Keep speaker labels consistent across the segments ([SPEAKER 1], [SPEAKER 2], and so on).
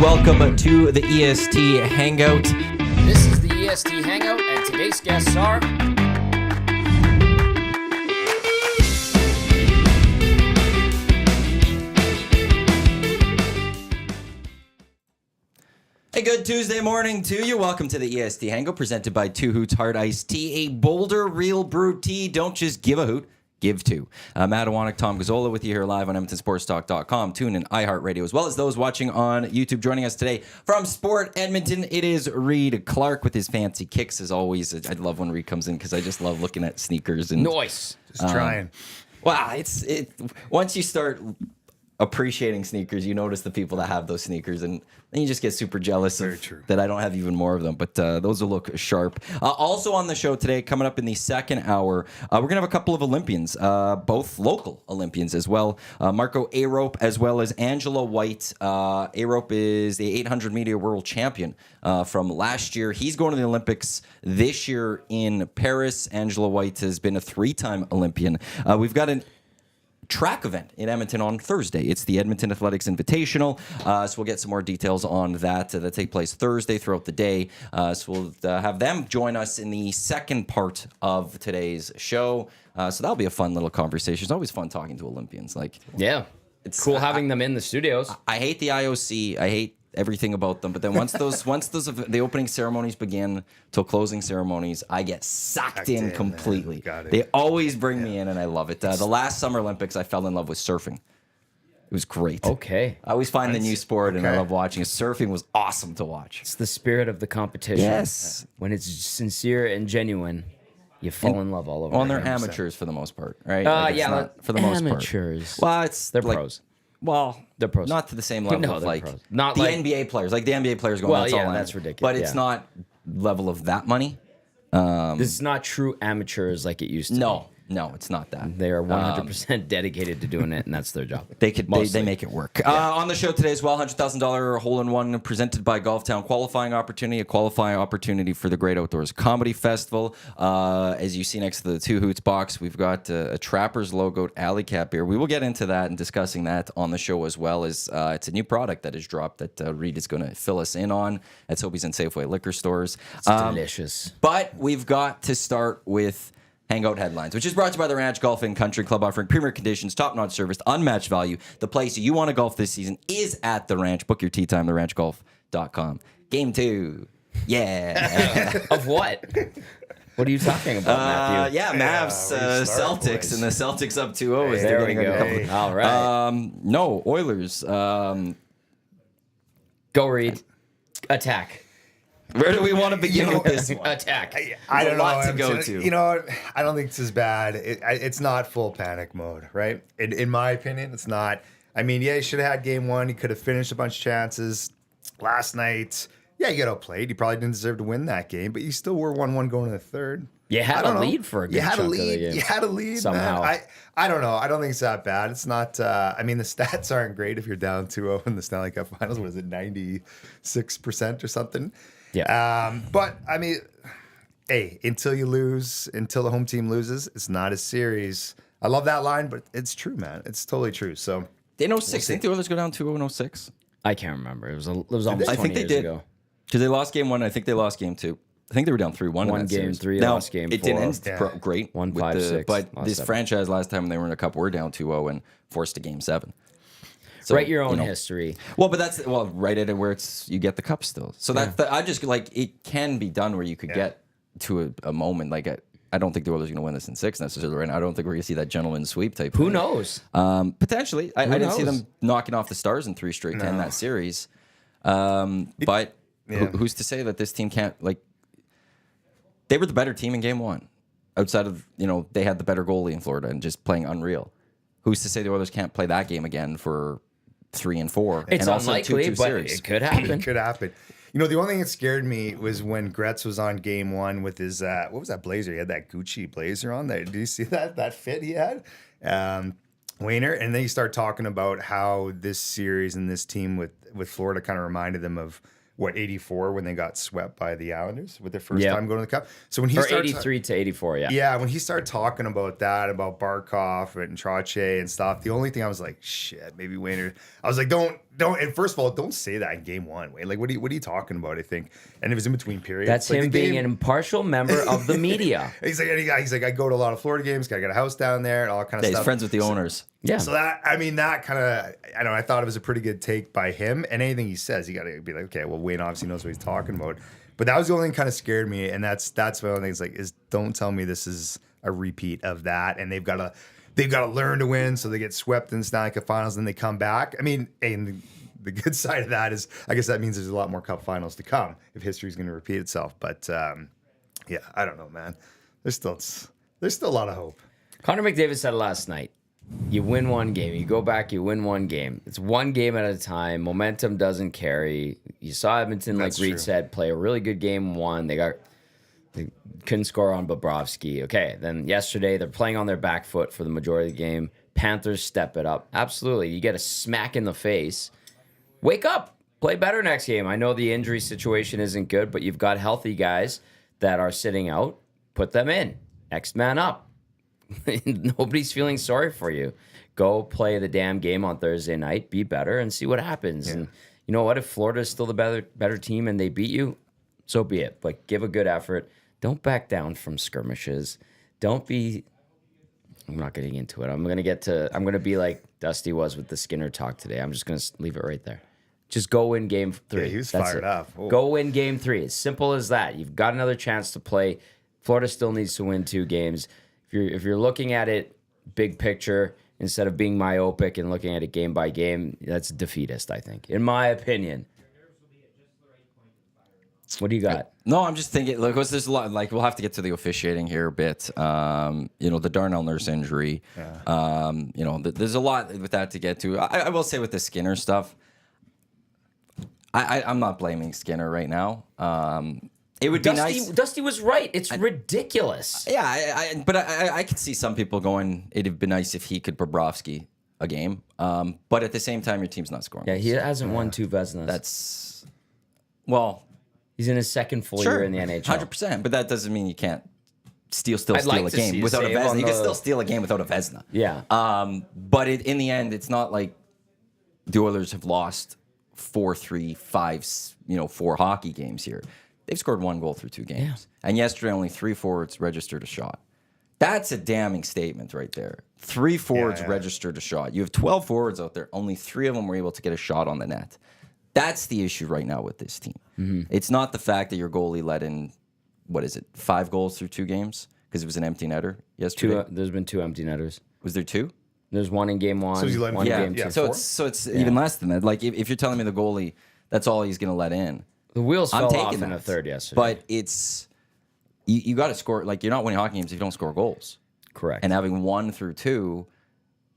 [SPEAKER 1] Welcome to the EST Hangout.
[SPEAKER 2] This is the EST Hangout, and today's guests are...
[SPEAKER 1] Hey, good Tuesday morning to you. Welcome to the EST Hangout, presented by Two Hoots Hard Iced Tea, a bolder, real brewed tea. Don't just give a hoot, give two. Matt Iwanyk, Tom Gazzola with you here live on EdmontonSportsTalk.com, tune in iHeartRadio, as well as those watching on YouTube. Joining us today from Sport Edmonton, it is Reed Clarke with his fancy kicks, as always. I love when Reed comes in because I just love looking at sneakers. And
[SPEAKER 2] Nice.
[SPEAKER 3] Just trying.
[SPEAKER 1] wow, it once you start appreciating sneakers, you notice the people that have those sneakers, and then you just get super jealous that I don't have even more of them. But those will look sharp. Also on the show today, coming up in the second hour, we're gonna have a couple of Olympians, both local Olympians as well. Marco Arop as well as Angela Whyte. Arop is the 800 meter world champion from last year. He's going to the Olympics this year in Paris. Angela Whyte has been a three-time Olympian. We've got an track event in Edmonton on Thursday. It's the Edmonton Athletics Invitational. So we'll get some more details on that. That take place Thursday throughout the day. So we'll have them join us in the second part of today's show. So that'll be a fun little conversation. It's always fun talking to Olympians.
[SPEAKER 2] Yeah. It's cool having them in the studios.
[SPEAKER 1] I hate the IOC. I hate everything about them. But then once the opening ceremonies begin till closing ceremonies, I get sucked in completely. They always bring me in, and I love it. The last Summer Olympics, I fell in love with surfing. It was great.
[SPEAKER 2] Okay.
[SPEAKER 1] I always find the new sport, and I love watching it. Surfing was awesome to watch.
[SPEAKER 2] It's the spirit of the competition.
[SPEAKER 1] Yes.
[SPEAKER 2] When it's sincere and genuine, you fall in love all over.
[SPEAKER 1] Well, they're amateurs for the most part, right? For the most part.
[SPEAKER 2] Amateurs.
[SPEAKER 1] Well,
[SPEAKER 2] They're pros.
[SPEAKER 1] Well,
[SPEAKER 2] they're pros.
[SPEAKER 1] Not to the same level
[SPEAKER 2] No,
[SPEAKER 1] of
[SPEAKER 2] they're
[SPEAKER 1] like
[SPEAKER 2] pros. Not
[SPEAKER 1] the
[SPEAKER 2] like-
[SPEAKER 1] NBA players. Like the NBA players going,
[SPEAKER 2] Well,
[SPEAKER 1] that's
[SPEAKER 2] yeah,
[SPEAKER 1] all I
[SPEAKER 2] that's
[SPEAKER 1] am.
[SPEAKER 2] ridiculous,
[SPEAKER 1] But it's
[SPEAKER 2] yeah.
[SPEAKER 1] not level of that money.
[SPEAKER 2] This is not true amateurs like it used to be.
[SPEAKER 1] No, it's not that.
[SPEAKER 2] They are 100% dedicated to doing it, and that's their job.
[SPEAKER 1] They make it work. On the show today as well, $100,000 hole-in-one presented by Golf Town. A qualifying opportunity for the Great Outdoors Comedy Festival. As you see next to the Two Hoots box, we've got a Trappers logoed alley cap here. We will get into that and discussing that on the show, as well as it's a new product that has dropped that Reed is going to fill us in on at Sobeys and Safeway liquor stores.
[SPEAKER 2] It's delicious.
[SPEAKER 1] But we've got to start with Hangout Headlines, which is brought to you by the Ranch Golf and Country Club, offering premier conditions, top-notch service, unmatched value. The place you want to golf this season is at the Ranch. Book your tee time, theranchgolf.com. Game 2. Yeah.
[SPEAKER 2] Of what? What are you talking about, Matthew?
[SPEAKER 1] Mavs, Celtics,
[SPEAKER 3] boys.
[SPEAKER 1] and the Celtics up 2-0.
[SPEAKER 2] There we go. All right.
[SPEAKER 1] No, Oilers.
[SPEAKER 2] Go, Reed. Attack.
[SPEAKER 1] Where do we want to begin with this one?
[SPEAKER 2] Attack.
[SPEAKER 3] I don't know.
[SPEAKER 1] lot to go to.
[SPEAKER 3] You know, I don't think it's as bad. It's not full panic mode, right? In my opinion, it's not. I mean, yeah, he should have had game one. He could have finished a bunch of chances last night. Yeah, you got outplayed. He probably didn't deserve to win that game, but you still were 1-1 going to the third.
[SPEAKER 2] You had a lead for a good chunk of the game.
[SPEAKER 3] You had a lead,
[SPEAKER 2] somehow.
[SPEAKER 3] man. I don't know. I don't think it's that bad. It's not. I mean, the stats aren't great if you're down 2-0 in the Stanley Cup Finals. What is it, 96% or something?
[SPEAKER 2] Yeah.
[SPEAKER 3] But I mean, hey, until the home team loses, it's not a series. I love that line, but it's true, man. It's totally true. So
[SPEAKER 1] In 06, didn't the Oilers go down 2-0 in 06?
[SPEAKER 2] I can't remember. It was almost 20
[SPEAKER 1] I think they
[SPEAKER 2] years
[SPEAKER 1] did.
[SPEAKER 2] ago.
[SPEAKER 1] Because they lost game 1. I think they lost game 2. I think they were down 3-1 in
[SPEAKER 2] Won
[SPEAKER 1] that
[SPEAKER 2] game
[SPEAKER 1] series.
[SPEAKER 2] 3,
[SPEAKER 1] Now,
[SPEAKER 2] lost game
[SPEAKER 1] it
[SPEAKER 2] 4.
[SPEAKER 1] didn't end
[SPEAKER 3] Yeah.
[SPEAKER 1] great.
[SPEAKER 2] 1-5-6,
[SPEAKER 1] But
[SPEAKER 2] lost
[SPEAKER 1] this
[SPEAKER 2] 7.
[SPEAKER 1] franchise, last time they were in a cup, were down 2-0 and forced to game 7. So,
[SPEAKER 2] Write your own history.
[SPEAKER 1] Well, but that's write it where you get the cup still. So I just like it can be done where you could get to a moment like I don't think the Oilers are going to win this in 6 necessarily. Right now. I don't think we're going to see that gentleman sweep type.
[SPEAKER 2] Who
[SPEAKER 1] thing.
[SPEAKER 2] knows?
[SPEAKER 1] Potentially, I didn't see
[SPEAKER 2] knows?
[SPEAKER 1] them knocking off the Stars in 3 straight to end that series. But who's to say that this team can't They were the better team in game 1, outside of they had the better goalie in Florida and just playing unreal. Who's to say the Oilers can't play that game again for 3 and 4?
[SPEAKER 2] It's
[SPEAKER 1] and also
[SPEAKER 2] unlikely,
[SPEAKER 1] 2-2
[SPEAKER 2] but
[SPEAKER 1] series.
[SPEAKER 2] it could happen.
[SPEAKER 3] it could happen. You know, the only thing that scared me was when Gretz was on game 1 with his what was that blazer? He had that Gucci blazer on there. Did you see that fit he had? Wayner, and then you start talking about how this series and this team with Florida kind of reminded them of what 84 when they got swept by the Islanders with their first time going to the Cup. So when he
[SPEAKER 2] or
[SPEAKER 3] started
[SPEAKER 2] 83 to 84,
[SPEAKER 3] yeah, when he started talking about that, about Barkov and Trache and stuff, the only thing I was like, shit, maybe Wayner. I was like, don't don't. And first of all, don't say that in game one. Wait, like what are you talking about? I think, and it was in between periods.
[SPEAKER 2] That's
[SPEAKER 3] like
[SPEAKER 2] him being an impartial member of the media.
[SPEAKER 3] he's like, I go to a lot of Florida games. I got a house down there and all kind of stuff.
[SPEAKER 1] He's friends with the owners.
[SPEAKER 2] Yeah.
[SPEAKER 3] So that kind of, I don't know. I thought it was a pretty good take by him. And anything he says, you got to be like, okay, well, Wayne obviously knows what he's talking about. But that was the only thing kind of scared me, and that's one of the things. Like, is don't tell me this is a repeat of that, and they've got to learn to win, so they get swept in the Stanley Cup Finals, and they come back. I mean, and the good side of that is, I guess that means there's a lot more Cup Finals to come if history is going to repeat itself. But yeah, I don't know, man. There's still a lot of hope.
[SPEAKER 2] Connor McDavid said last night, you win one game, you go back, you win one game. It's one game at a time. Momentum doesn't carry. You saw Edmonton, like Reed said, play a really good game one. They couldn't score on Bobrovsky. Okay, then yesterday they're playing on their back foot for the majority of the game. Panthers step it up. Absolutely. You get a smack in the face. Wake up. Play better next game. I know the injury situation isn't good, but you've got healthy guys that are sitting out. Put them in. Next man up. Nobody's feeling sorry for you. Go play the damn game on Thursday night. Be better and see what happens. Yeah. And you know what? If Florida is still the better team and they beat you, so be it. But give a good effort. Don't back down from skirmishes. Don't be. I'm not getting into it. I'm going to be like Dusty was with the Skinner talk today. I'm just going to leave it right there. Just go win game 3.
[SPEAKER 3] Yeah, he was fired up. Oh.
[SPEAKER 2] Go win game 3. As simple as that. You've got another chance to play. Florida still needs to win 2 games. If you're looking at it big picture instead of being myopic and looking at it game by game, that's defeatist, I think, in my opinion. What do you got?
[SPEAKER 1] No, I'm just thinking. Look, there's a lot. Like, we'll have to get to the officiating here a bit. The Darnell Nurse injury. Yeah. There's a lot with that to get to. I will say with the Skinner stuff, I'm not blaming Skinner right now. It would be nice.
[SPEAKER 2] Dusty was right. It's ridiculous.
[SPEAKER 1] Yeah, but I could see some people going, it'd be nice if he could Bobrovsky a game. But at the same time, your team's not scoring.
[SPEAKER 2] Yeah, he hasn't won 2 Vezinas. He's in his second full year in the NHL.
[SPEAKER 1] 100%. But that doesn't mean you can't steal a game without a Vezina. You can still steal a game without a Vezina.
[SPEAKER 2] Yeah.
[SPEAKER 1] But in the end, it's not like the Oilers have lost 4-3, 5, 4 hockey games here. They've scored 1 goal through 2 games. Yeah. And yesterday, only 3 forwards registered a shot. That's a damning statement right there. 3 forwards registered a shot. You have 12 forwards out there. Only 3 of them were able to get a shot on the net. That's the issue right now with this team. Mm-hmm. It's not the fact that your goalie let in, 5 goals through 2 games? Because it was an empty netter yesterday.
[SPEAKER 2] There's been 2 empty netters.
[SPEAKER 1] Was there 2?
[SPEAKER 2] There's 1 in game 1.
[SPEAKER 3] So he's letting
[SPEAKER 2] 1 in game 2.
[SPEAKER 1] So it's even less than that. Like, if you're telling me the goalie, that's all he's going to let in.
[SPEAKER 2] The wheels fell off in the third yesterday.
[SPEAKER 1] But it's you got to score. Like, you're not winning hockey games if you don't score goals.
[SPEAKER 2] Correct.
[SPEAKER 1] And having 1 through 2,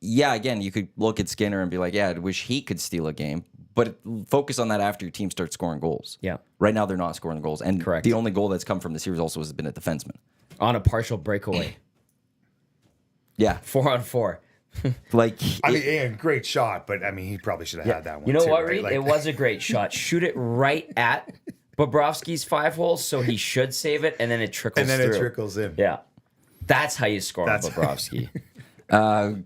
[SPEAKER 1] again, you could look at Skinner and be like, I wish he could steal a game. But focus on that after your team starts scoring goals.
[SPEAKER 2] Yeah.
[SPEAKER 1] Right now, they're not scoring the goals. And
[SPEAKER 2] correct.
[SPEAKER 1] The only goal that's come from the series also has been a defenseman.
[SPEAKER 2] On a partial breakaway.
[SPEAKER 1] Yeah.
[SPEAKER 2] 4-on-4.
[SPEAKER 3] Great shot, but he probably should have had that one.
[SPEAKER 2] You know
[SPEAKER 3] too,
[SPEAKER 2] what,
[SPEAKER 3] right?
[SPEAKER 2] Reed? It was a great shot. Shoot it right at Bobrovsky's 5 holes, so he should save it, and then it trickles through.
[SPEAKER 3] It trickles in.
[SPEAKER 2] Yeah. That's how you score on Bobrovsky.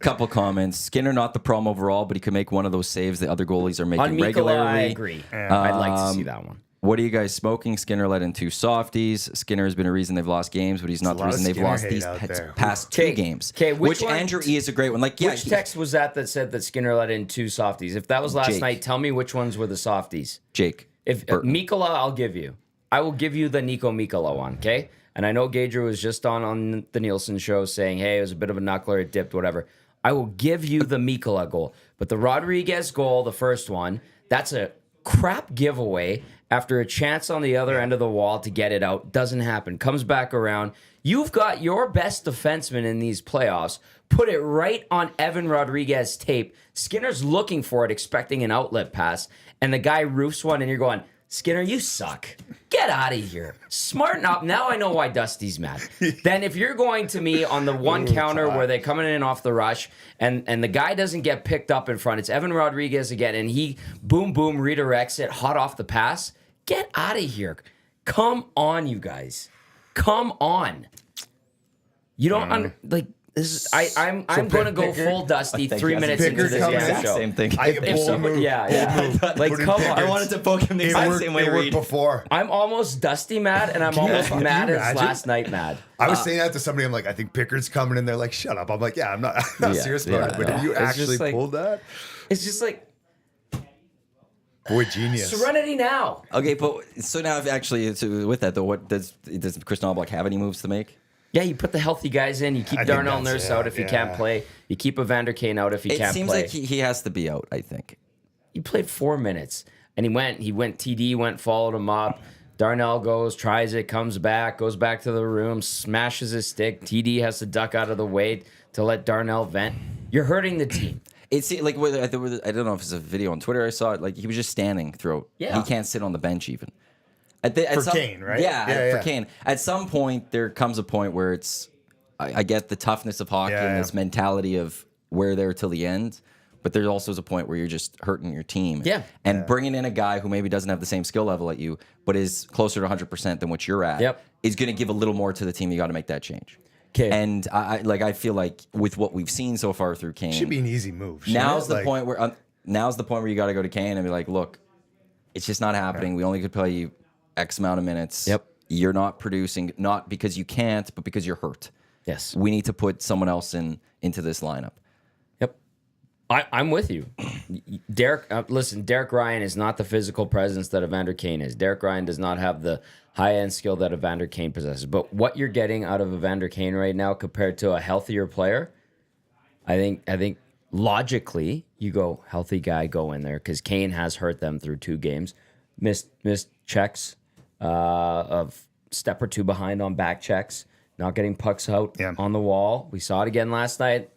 [SPEAKER 1] Couple comments. Skinner not the problem overall, but he could make one of those saves the other goalies are making
[SPEAKER 2] on Mikkola,
[SPEAKER 1] regularly.
[SPEAKER 2] I agree. I'd like to see that one.
[SPEAKER 1] What are you guys smoking? Skinner let in 2 softies. Skinner has been a reason they've lost games, but he's not the reason they've lost these past 2 games.
[SPEAKER 2] Okay,
[SPEAKER 1] which Andrew E is a great one.
[SPEAKER 2] Which text was that said that Skinner let in 2 softies? If that was last night, tell me which ones were the softies.
[SPEAKER 1] Jake.
[SPEAKER 2] If Mikkola, I'll give you. I will give you the Nico Mikkola one, okay? And I know Gager was just on the Nielsen show saying, hey, it was a bit of a knuckler, it dipped, whatever. I will give you the Mikkola goal. But the Rodriguez goal, the first one, that's a crap giveaway after a chance on the other end of the wall to get it out. Doesn't happen. Comes back around. You've got your best defenseman in these playoffs. Put it right on Evan Rodriguez tape. Skinner's looking for it, expecting an outlet pass. And the guy roofs one, and you're going, Skinner, you suck. Get out of here. Smarten up. Now I know why Dusty's mad. Then if you're going to me on the one counter where they're coming in off the rush and the guy doesn't get picked up in front, it's Evan Rodriguez again, and he boom, redirects it hot off the pass, get out of here. Come on, you guys. Come on. You don't, I'm going to go full Dusty 3 minutes into this
[SPEAKER 3] exact
[SPEAKER 2] show.
[SPEAKER 1] Same thing.
[SPEAKER 2] If somebody, like come on.
[SPEAKER 1] I wanted to poke him the exact same way.
[SPEAKER 3] It worked before.
[SPEAKER 2] I'm almost Dusty mad, and I'm almost mad as last night mad.
[SPEAKER 3] I was saying that to somebody. I'm like, I think Pickard's coming, and they're like, shut up. I'm like, yeah, I'm not serious about it. But if you actually pulled that,
[SPEAKER 2] it's just like,
[SPEAKER 3] boy, genius.
[SPEAKER 2] Serenity now.
[SPEAKER 1] Okay, but so now actually with that though, what does Chris Knobloch have any moves to make?
[SPEAKER 2] Yeah, you put the healthy guys in. You keep Darnell Nurse out if he can't play. You keep Evander Kane out if he can't play.
[SPEAKER 1] It seems like he has to be out, I think.
[SPEAKER 2] He played 4 minutes, and he went TD, followed him up. Darnell goes, tries it, comes back, goes back to the room, smashes his stick. TD has to duck out of the way to let Darnell vent. You're hurting the team.
[SPEAKER 1] It's like I don't know if it's a video on Twitter. I saw it. Like he was just standing throughout.
[SPEAKER 2] Yeah.
[SPEAKER 1] He can't sit on the bench even.
[SPEAKER 3] Kane, right?
[SPEAKER 1] Yeah, for Kane. At some point, there comes a point where it's. I get the toughness of hockey and this mentality of we're there till the end, but there also is a point where you're just hurting your team.
[SPEAKER 2] Yeah.
[SPEAKER 1] And bringing in a guy who maybe doesn't have the same skill level at you, but is closer to 100% than what you're at, is going to give a little more to the team. You got to make that change.
[SPEAKER 2] Okay.
[SPEAKER 1] And I feel like with what we've seen so far through Kane,
[SPEAKER 3] Should be an easy move.
[SPEAKER 1] Now's the point where you got to go to Kane and be like, look, it's just not happening. We only could play you X amount of minutes.
[SPEAKER 2] Yep.
[SPEAKER 1] You're not producing, not because you can't, but because you're hurt.
[SPEAKER 2] Yes.
[SPEAKER 1] We need to put someone else into this lineup.
[SPEAKER 2] Yep. I'm with you. Derek Ryan is not the physical presence that Evander Kane is. Derek Ryan does not have the high-end skill that Evander Kane possesses. But what you're getting out of Evander Kane right now compared to a healthier player, I think logically you go healthy guy, go in there because Kane has hurt them through 2 games. Missed checks of step or two behind on back checks, not getting pucks out on the wall. We saw it again last night.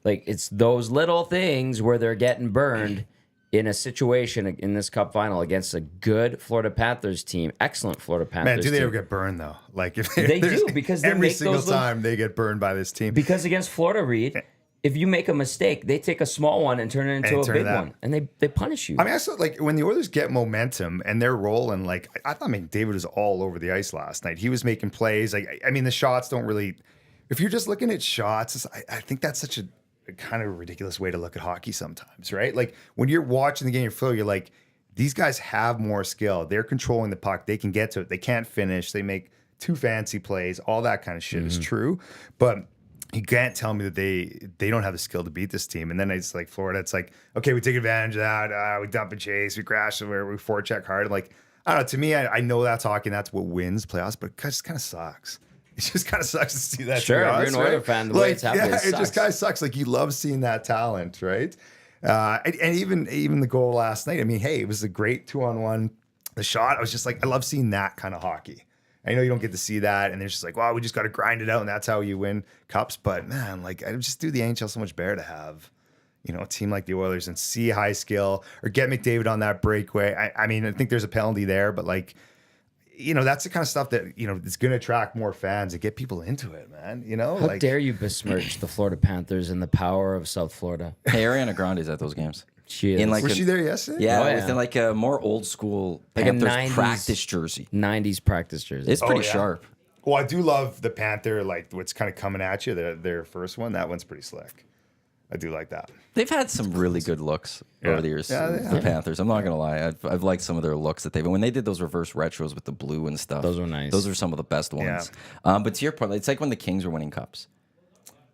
[SPEAKER 2] Like, it's those little things where they're getting burned in a situation in this Cup Final against a good Florida Panthers team, excellent Florida Panthers
[SPEAKER 3] Man, do they
[SPEAKER 2] team.
[SPEAKER 3] ever get burned, though? Like, if
[SPEAKER 2] They do, because they
[SPEAKER 3] every
[SPEAKER 2] make
[SPEAKER 3] single
[SPEAKER 2] those
[SPEAKER 3] time they get burned by this team.
[SPEAKER 2] Because against Florida, Reed, if you make a mistake, they take a small one and turn it into a big one, and they punish you.
[SPEAKER 3] I mean, I saw, like, when the Oilers get momentum and they're rolling, like, I thought McDavid was all over the ice last night. He was making plays. Like, I mean, the shots don't really. If you're just looking at shots, I think that's such a kind of ridiculous way to look at hockey sometimes, right? Like, when you're watching the game, you're like, these guys have more skill. They're controlling the puck. They can get to it. They can't finish. They make too fancy plays. All that kind of shit is true, but you can't tell me that they don't have the skill to beat this team. And then it's like Florida, it's like, okay, we take advantage of that. We dump and chase, we crash, we forecheck hard. Like, I don't know. To me, I know that's hockey and that's what wins playoffs, but it just kind of sucks. It just kind of sucks to see that.
[SPEAKER 2] Sure,
[SPEAKER 3] honest,
[SPEAKER 2] if you're an Oilers fan, the way it's happening,
[SPEAKER 3] it just kind of sucks. Like, you love seeing that talent, right? And even the goal last night. I mean, hey, it was a great 2-on-1. The shot, I was just like, I love seeing that kind of hockey. I know you don't get to see that, and they're just like, well, we just got to grind it out, and that's how you win cups. But man, like, I just do the NHL so much better to have, a team like the Oilers and see high skill or get McDavid on that breakaway. I mean, I think there's a penalty there, but like, that's the kind of stuff that is going to attract more fans and get people into it, man.
[SPEAKER 2] How dare you besmirch the Florida Panthers and the power of South Florida?
[SPEAKER 1] Hey, Ariana Grande's at those games.
[SPEAKER 2] She is.
[SPEAKER 3] Was she there yesterday?
[SPEAKER 1] Yeah, within like a more old school Panthers 90s, practice jersey.
[SPEAKER 2] 90s practice jersey.
[SPEAKER 1] It's pretty sharp.
[SPEAKER 3] Well, I do love the Panther, like what's kind of coming at you. Their first one, that one's pretty slick. I do like that.
[SPEAKER 1] They've had some really good looks over the years. The Panthers. I'm not gonna lie. I've liked some of their looks that they've. When they did those reverse retros with the blue and stuff,
[SPEAKER 2] those were nice.
[SPEAKER 1] Those are some of the best ones. But to your point, it's like when the Kings were winning cups.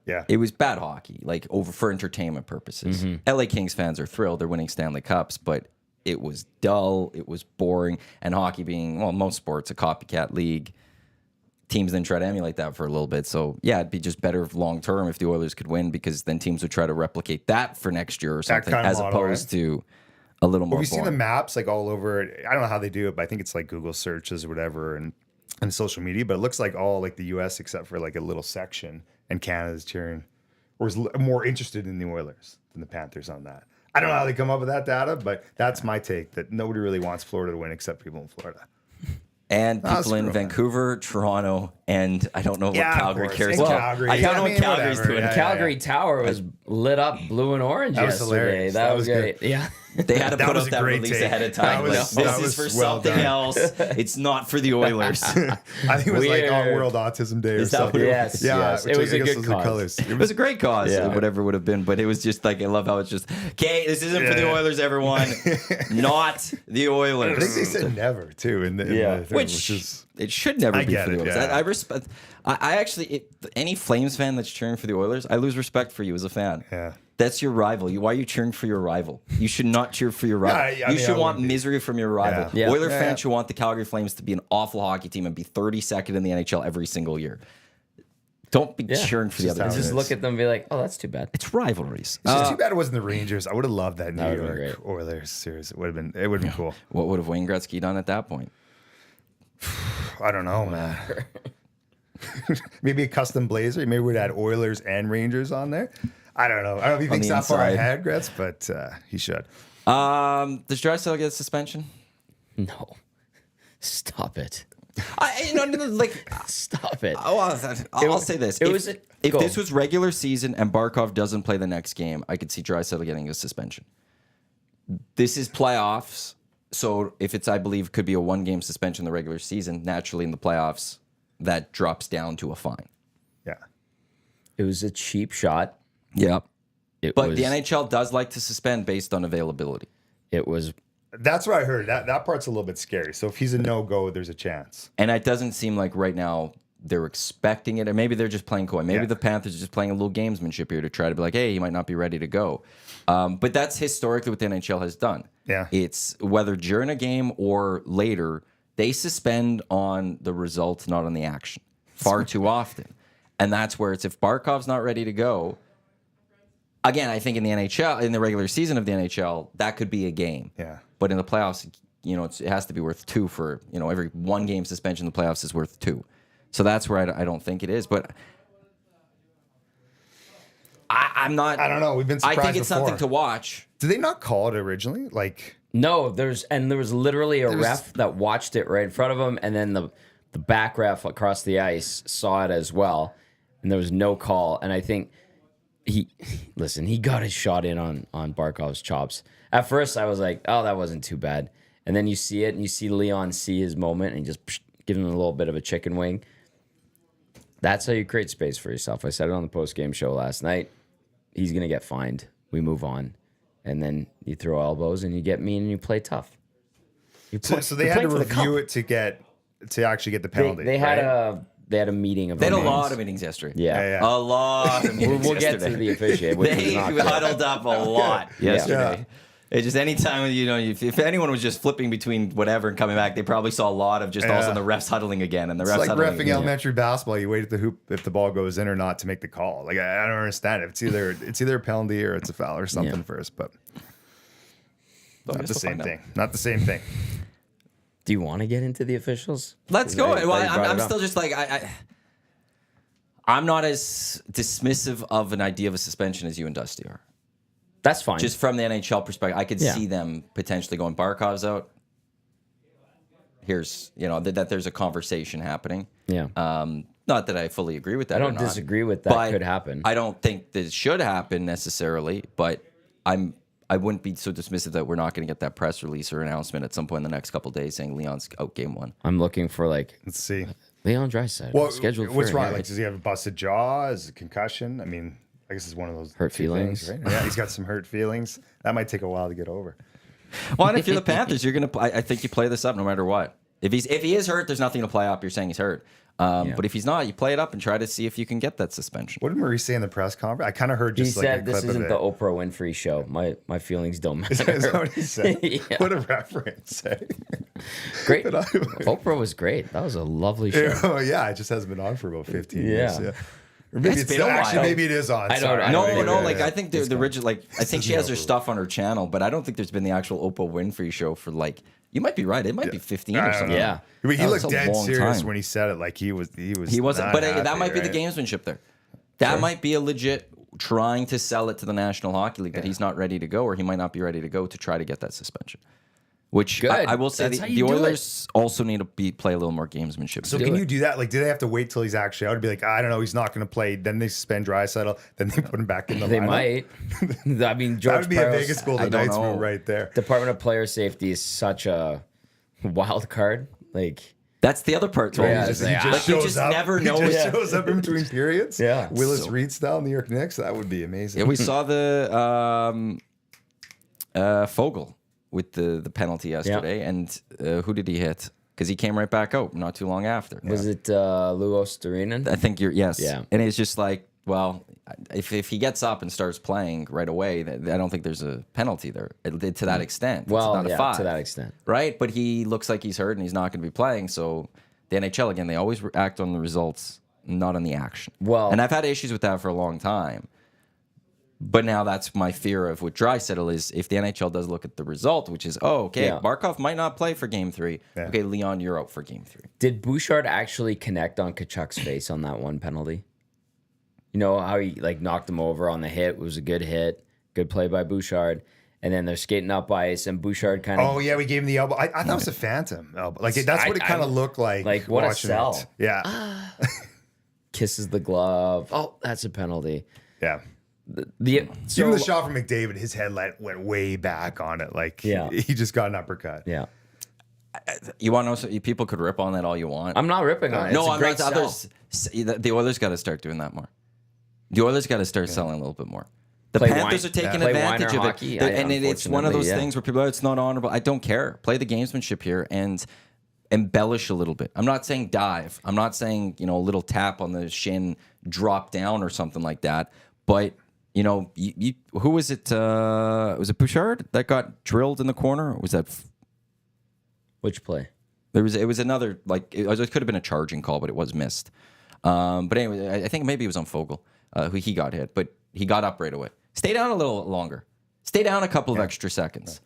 [SPEAKER 3] Yeah,
[SPEAKER 1] it was bad hockey, like over for entertainment purposes. LA Kings fans are thrilled they're winning Stanley Cups, but it was dull, it was boring, and hockey being, well, most sports a copycat league. Teams then try to emulate that for a little bit. So yeah, it'd be just better long term if the Oilers could win, because then teams would try to replicate that for next year or something, kind of as model, opposed to a little more.
[SPEAKER 3] Have you seen the maps like all over? I don't know how they do it, but I think it's like Google searches or whatever and social media. But it looks like all like the U.S. except for like a little section, and Canada's cheering or is more interested in the Oilers than the Panthers on that. I don't know how they come up with that data, but that's my take, that nobody really wants Florida to win except people in Florida.
[SPEAKER 1] And people in Vancouver, Toronto, and I don't know what Calgary cares about.
[SPEAKER 3] Calgary.
[SPEAKER 1] I don't know what Calgary's doing.
[SPEAKER 2] Calgary Tower was lit up blue and orange yesterday.
[SPEAKER 3] Hilarious.
[SPEAKER 2] That was great. Yeah.
[SPEAKER 1] They had to
[SPEAKER 3] That
[SPEAKER 1] put
[SPEAKER 3] was
[SPEAKER 1] out
[SPEAKER 3] a
[SPEAKER 1] that
[SPEAKER 3] great
[SPEAKER 1] release
[SPEAKER 3] take.
[SPEAKER 1] ahead of time.
[SPEAKER 3] That
[SPEAKER 1] Like,
[SPEAKER 3] was-
[SPEAKER 1] this
[SPEAKER 3] that
[SPEAKER 1] is
[SPEAKER 3] was
[SPEAKER 1] for
[SPEAKER 3] well
[SPEAKER 1] something
[SPEAKER 3] done.
[SPEAKER 1] else. It's not for the Oilers.
[SPEAKER 3] I think it was like
[SPEAKER 2] Weird.
[SPEAKER 3] World Autism Day or
[SPEAKER 1] Is that what
[SPEAKER 3] something.
[SPEAKER 1] it
[SPEAKER 2] Yes,
[SPEAKER 3] Yeah,
[SPEAKER 2] yes.
[SPEAKER 3] which
[SPEAKER 2] It was
[SPEAKER 3] I
[SPEAKER 2] a
[SPEAKER 3] guess
[SPEAKER 2] good
[SPEAKER 3] was the
[SPEAKER 2] cause.
[SPEAKER 3] colors.
[SPEAKER 1] It was a great cause,
[SPEAKER 2] Yeah.
[SPEAKER 1] whatever it would have been. But it was just like, I love how it's just, okay, this isn't for the
[SPEAKER 3] Yeah.
[SPEAKER 1] Oilers, everyone. Not the
[SPEAKER 3] I
[SPEAKER 1] Oilers.
[SPEAKER 3] think they said never too. In the thing,
[SPEAKER 1] Which
[SPEAKER 3] is
[SPEAKER 1] it should never
[SPEAKER 3] I
[SPEAKER 1] be
[SPEAKER 3] get
[SPEAKER 1] for the
[SPEAKER 3] it,
[SPEAKER 1] Oilers.
[SPEAKER 3] yeah.
[SPEAKER 1] I respect. I actually, any Flames fan that's cheering for the Oilers, I lose respect for you as a fan.
[SPEAKER 3] Yeah.
[SPEAKER 1] That's your rival. Why are you cheering for your rival? You should not cheer for your rival.
[SPEAKER 3] I
[SPEAKER 1] You
[SPEAKER 3] mean,
[SPEAKER 1] should
[SPEAKER 3] I
[SPEAKER 1] want
[SPEAKER 3] wouldn't be.
[SPEAKER 1] misery from your rival.
[SPEAKER 2] Yeah.
[SPEAKER 1] Oiler
[SPEAKER 3] Yeah.
[SPEAKER 1] fans should want the Calgary Flames to be an awful hockey team and be 32nd in the NHL every single year. Don't be cheering for the
[SPEAKER 3] Just
[SPEAKER 1] other
[SPEAKER 3] how
[SPEAKER 1] team.
[SPEAKER 3] it
[SPEAKER 2] Just
[SPEAKER 3] is.
[SPEAKER 2] look at them and be like, oh, that's too bad.
[SPEAKER 1] It's rivalries.
[SPEAKER 3] It's just too bad it wasn't the Rangers. I would have loved that New
[SPEAKER 2] That would've been
[SPEAKER 3] York
[SPEAKER 2] great.
[SPEAKER 3] Oilers series. It would have been cool.
[SPEAKER 1] What would have Wayne Gretzky done at that point?
[SPEAKER 3] I don't know, man. Maybe a custom blazer. Maybe we'd add Oilers and Rangers on there. I don't know. I don't know if he thinks
[SPEAKER 1] the
[SPEAKER 3] that far
[SPEAKER 1] inside.
[SPEAKER 3] ahead, Gretz, but he should.
[SPEAKER 1] Does Draisaitl get a suspension?
[SPEAKER 2] No. Stop it. Stop it.
[SPEAKER 1] I'll say this.
[SPEAKER 2] it
[SPEAKER 1] If,
[SPEAKER 2] was a-
[SPEAKER 1] if
[SPEAKER 2] go.
[SPEAKER 1] this was regular season and Barkov doesn't play the next game, I could see Draisaitl getting a suspension. This is playoffs, so if it's, I believe, could be a one-game suspension in the regular season, naturally in the playoffs, that drops down to a fine.
[SPEAKER 3] Yeah.
[SPEAKER 2] It was a cheap shot.
[SPEAKER 1] Yep.
[SPEAKER 2] It
[SPEAKER 1] But
[SPEAKER 2] was,
[SPEAKER 1] the NHL does like to suspend based on availability.
[SPEAKER 2] It was
[SPEAKER 3] That's what I heard. That part's a little bit scary. So if he's a no-go, there's a chance.
[SPEAKER 1] And it doesn't seem like right now they're expecting it, or maybe they're just playing coy. Maybe
[SPEAKER 3] Yeah.
[SPEAKER 1] the Panthers are just playing a little gamesmanship here to try to be like, hey, he might not be ready to go. But that's historically what the NHL has done.
[SPEAKER 3] Yeah.
[SPEAKER 1] It's whether during a game or later, they suspend on the result, not on the action, far too often. And that's where it's if Barkov's not ready to go. Again, I think in the NHL, in the regular season of the NHL, that could be a game.
[SPEAKER 3] Yeah.
[SPEAKER 1] But in the playoffs, it has to be worth 2 for, every one game suspension in the playoffs is worth 2. So that's where I don't think it is. But I'm not.
[SPEAKER 3] I don't know. We've been surprised
[SPEAKER 1] I think it's
[SPEAKER 3] before.
[SPEAKER 1] something to watch.
[SPEAKER 3] Did they not call it originally? Like,
[SPEAKER 2] no. There was literally a ref that watched it right in front of him, and then the back ref across the ice saw it as well, and there was no call. And I think he got his shot in on Barkov's chops. At first, I was like, oh, that wasn't too bad. And then you see it, and you see Leon see his moment, and he just give him a little bit of a chicken wing. That's how you create space for yourself. I said it on the post-game show last night. He's going to get fined. We move on. And then you throw elbows and you get mean and you play tough.
[SPEAKER 3] so they had to review it to actually get the penalty.
[SPEAKER 2] They had
[SPEAKER 3] right?
[SPEAKER 2] a meeting of
[SPEAKER 1] They had a
[SPEAKER 2] the
[SPEAKER 1] lot
[SPEAKER 2] names.
[SPEAKER 1] of meetings yesterday.
[SPEAKER 2] Yeah.
[SPEAKER 3] Yeah.
[SPEAKER 1] A lot of meetings
[SPEAKER 2] We'll get to
[SPEAKER 1] yesterday.
[SPEAKER 2] the officiate, which
[SPEAKER 1] They
[SPEAKER 2] is not good.
[SPEAKER 1] huddled up a lot yesterday.
[SPEAKER 3] Yeah.
[SPEAKER 1] It's just anytime, if anyone was just flipping between whatever and coming back, they probably saw a lot of just also the refs huddling again. And the refs
[SPEAKER 3] It's like
[SPEAKER 1] huddling
[SPEAKER 3] reffing
[SPEAKER 1] again.
[SPEAKER 3] elementary basketball. You wait at the hoop if the ball goes in or not to make the call. Like I don't understand it. It's either a penalty or it's a foul or something first, but
[SPEAKER 1] But
[SPEAKER 3] not
[SPEAKER 1] we'll
[SPEAKER 3] the
[SPEAKER 1] still
[SPEAKER 3] same
[SPEAKER 1] find out.
[SPEAKER 3] thing. Not the same thing.
[SPEAKER 2] Do you want to get into the officials?
[SPEAKER 1] Let's go.
[SPEAKER 2] I thought
[SPEAKER 1] Well,
[SPEAKER 2] you brought
[SPEAKER 1] I'm
[SPEAKER 2] it up.
[SPEAKER 1] still just like I'm not as dismissive of an idea of a suspension as you and Dusty are.
[SPEAKER 2] That's fine.
[SPEAKER 1] Just from the NHL perspective, I could
[SPEAKER 2] Yeah.
[SPEAKER 1] see them potentially going Barkov's out. Here's that there's a conversation happening.
[SPEAKER 2] yeah.
[SPEAKER 1] Not that I fully agree with that.
[SPEAKER 2] I
[SPEAKER 1] or
[SPEAKER 2] don't
[SPEAKER 1] not,
[SPEAKER 2] disagree with that.
[SPEAKER 1] but
[SPEAKER 2] Could happen.
[SPEAKER 1] I don't think this should happen necessarily, but I wouldn't be so dismissive that we're not going to get that press release or announcement at some point in the next couple of days saying Leon's out game 1.
[SPEAKER 2] I'm looking for
[SPEAKER 3] Let's see.
[SPEAKER 2] Leon Draisaitl
[SPEAKER 3] Well,
[SPEAKER 2] scheduled for
[SPEAKER 3] what's
[SPEAKER 2] an
[SPEAKER 3] wrong?
[SPEAKER 2] injury.
[SPEAKER 3] Like, does he have a busted jaw? Is it concussion? I mean, I guess it's one of those
[SPEAKER 2] Hurt
[SPEAKER 3] two
[SPEAKER 2] feelings.
[SPEAKER 3] things, right? Yeah, he's got some hurt feelings. That might take a while to get over.
[SPEAKER 1] Well, and if you're the Panthers, you're gonna. I think you play this up no matter what. If he is hurt, there's nothing to play up. You're saying he's hurt. But if he's not, you play it up and try to see if you can get that suspension.
[SPEAKER 3] What did Maurice say in the press conference? I kind of heard
[SPEAKER 2] He
[SPEAKER 3] just like a
[SPEAKER 2] said
[SPEAKER 3] clip
[SPEAKER 2] this
[SPEAKER 3] of
[SPEAKER 2] isn't
[SPEAKER 3] it.
[SPEAKER 2] the Oprah Winfrey show. My feelings don't matter.
[SPEAKER 3] Is that what he said?
[SPEAKER 2] Yeah.
[SPEAKER 3] What a reference. Eh?
[SPEAKER 2] Great. Oprah was great. That was a lovely show.
[SPEAKER 3] Oh, yeah, it just hasn't been on for about 15 years.
[SPEAKER 2] Yeah.
[SPEAKER 3] Yeah. Or maybe
[SPEAKER 1] It's been a
[SPEAKER 3] actually
[SPEAKER 1] while.
[SPEAKER 3] maybe it is on.
[SPEAKER 2] I don't-
[SPEAKER 3] Sorry.
[SPEAKER 2] I don't
[SPEAKER 1] No,
[SPEAKER 2] think
[SPEAKER 1] like I think the original, like I think she has her stuff on her channel, but I don't think there's been the actual Oprah Winfrey show for like. You might be right. It might be 15
[SPEAKER 3] I
[SPEAKER 1] or
[SPEAKER 3] don't
[SPEAKER 1] something.
[SPEAKER 3] know.
[SPEAKER 2] Yeah.
[SPEAKER 3] But he
[SPEAKER 1] That was
[SPEAKER 3] looked
[SPEAKER 1] a
[SPEAKER 3] dead
[SPEAKER 1] long
[SPEAKER 3] serious
[SPEAKER 1] time.
[SPEAKER 3] when he said it. Like he wasn't.
[SPEAKER 1] He wasn't,
[SPEAKER 3] not
[SPEAKER 1] but that
[SPEAKER 3] happy,
[SPEAKER 1] might be the
[SPEAKER 3] right?
[SPEAKER 1] gamesmanship there. That might be a legit trying to sell it to the National Hockey League that he's not ready to go, or he might not be ready to go to try to get that suspension. Which
[SPEAKER 2] Good.
[SPEAKER 1] I will say
[SPEAKER 2] That's how
[SPEAKER 1] the
[SPEAKER 2] you do
[SPEAKER 1] Oilers also need to play a little more gamesmanship.
[SPEAKER 3] So can you do that? Like, do they have to wait till he's actually out and be like, I don't know, he's not going to play? Then they suspend Draisaitl. Then they put him back in the
[SPEAKER 2] They
[SPEAKER 3] lineup?
[SPEAKER 2] might. I mean,
[SPEAKER 3] That
[SPEAKER 2] George
[SPEAKER 3] would be a
[SPEAKER 2] Peros,
[SPEAKER 3] Vegas Golden
[SPEAKER 1] I don't
[SPEAKER 3] Knights
[SPEAKER 1] know.
[SPEAKER 3] move right there.
[SPEAKER 2] Department of Player Safety is such a wild card. Like,
[SPEAKER 1] That's the other part. Too.
[SPEAKER 2] Yeah,
[SPEAKER 3] He
[SPEAKER 2] it's
[SPEAKER 3] just,
[SPEAKER 2] like,
[SPEAKER 3] he just
[SPEAKER 1] you
[SPEAKER 3] shows
[SPEAKER 1] just
[SPEAKER 3] up.
[SPEAKER 1] never
[SPEAKER 3] He
[SPEAKER 1] know.
[SPEAKER 3] just
[SPEAKER 1] Yeah.
[SPEAKER 3] shows up in between periods.
[SPEAKER 2] Yeah.
[SPEAKER 3] Willis Reed style, New York Knicks. That would be amazing.
[SPEAKER 1] Yeah, we saw the Fogle with the penalty yesterday, and who did he hit? Because he came right back out not too long after.
[SPEAKER 2] was it Luo Starinen?
[SPEAKER 1] I think yes.
[SPEAKER 2] Yeah.
[SPEAKER 1] And it's just like, well, if he gets up and starts playing right away, I don't think there's a penalty there to that extent.
[SPEAKER 2] Well,
[SPEAKER 1] it's not a
[SPEAKER 2] yeah,
[SPEAKER 1] 5,
[SPEAKER 2] to that extent.
[SPEAKER 1] right? But he looks like he's hurt and he's not going to be playing. So the NHL again, they always act on the results, not on the action.
[SPEAKER 2] Well-
[SPEAKER 1] and I've had issues with that for a long time. But now that's my fear of what Draisaitl is. If the NHL does look at the result, which is,
[SPEAKER 2] Yeah.
[SPEAKER 1] Markov might not play for Game 3.
[SPEAKER 3] Yeah.
[SPEAKER 1] Okay, Leon, you're out for Game 3.
[SPEAKER 2] Did Bouchard actually connect on Kachuk's face on that one penalty? You know how he like knocked him over on the hit? It was a good hit, good play by Bouchard. And then they're skating up ice, and Bouchard kind of
[SPEAKER 3] Oh yeah, we gave him the elbow. I thought it was a phantom elbow. Like that's what it kind of looked like.
[SPEAKER 2] like, what a
[SPEAKER 3] watching
[SPEAKER 2] sell.
[SPEAKER 3] it. Yeah,
[SPEAKER 2] kisses the glove. Oh, that's a penalty.
[SPEAKER 3] yeah.
[SPEAKER 2] The so,
[SPEAKER 3] Even the shot from McDavid, his headlight went way back on it. Like
[SPEAKER 2] Yeah.
[SPEAKER 3] he just got an uppercut.
[SPEAKER 2] yeah.
[SPEAKER 1] You want to know? People could rip on that all you want.
[SPEAKER 2] I'm not ripping on it.
[SPEAKER 1] No,
[SPEAKER 2] It's a
[SPEAKER 1] I'm
[SPEAKER 2] great
[SPEAKER 1] not.
[SPEAKER 2] sell.
[SPEAKER 1] Others, the Oilers got to start doing that more. The Oilers got to start selling a little bit more. The
[SPEAKER 2] Play
[SPEAKER 1] Panthers
[SPEAKER 2] wine-
[SPEAKER 1] are taking
[SPEAKER 2] play
[SPEAKER 1] advantage
[SPEAKER 2] wine or
[SPEAKER 1] of it,
[SPEAKER 2] hockey,
[SPEAKER 1] and it's one of those
[SPEAKER 2] unfortunately, yeah.
[SPEAKER 1] things where people, it's not honorable. I don't care. Play the gamesmanship here and embellish a little bit. I'm not saying dive. I'm not saying a little tap on the shin, drop down or something like that. But who was it? Was it Bouchard that got drilled in the corner? Or was that?
[SPEAKER 2] Which play?
[SPEAKER 1] It was another, like, it could have been a charging call, but it was missed. But anyway, I think maybe it was on Fogle who he got hit, but he got up right away. Stay down a little longer. Stay down a couple of extra seconds.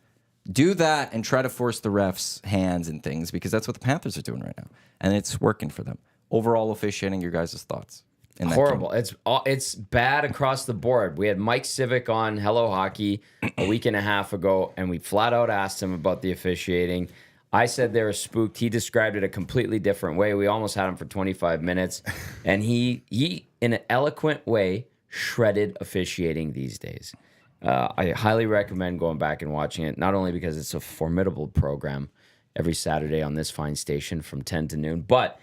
[SPEAKER 1] Do that and try to force the refs' hands and things, because that's what the Panthers are doing right now, and it's working for them. Overall officiating, your guys' thoughts? In that
[SPEAKER 2] Horrible.
[SPEAKER 1] game?
[SPEAKER 2] It's bad across the board. We had Mike Civic on Hello Hockey a week and a half ago, and we flat out asked him about the officiating. I said they were spooked. He described it a completely different way. We almost had him for 25 minutes, and he in an eloquent way shredded officiating these days. I highly recommend going back and watching it, not only because it's a formidable program every Saturday on this fine station from 10 to noon, but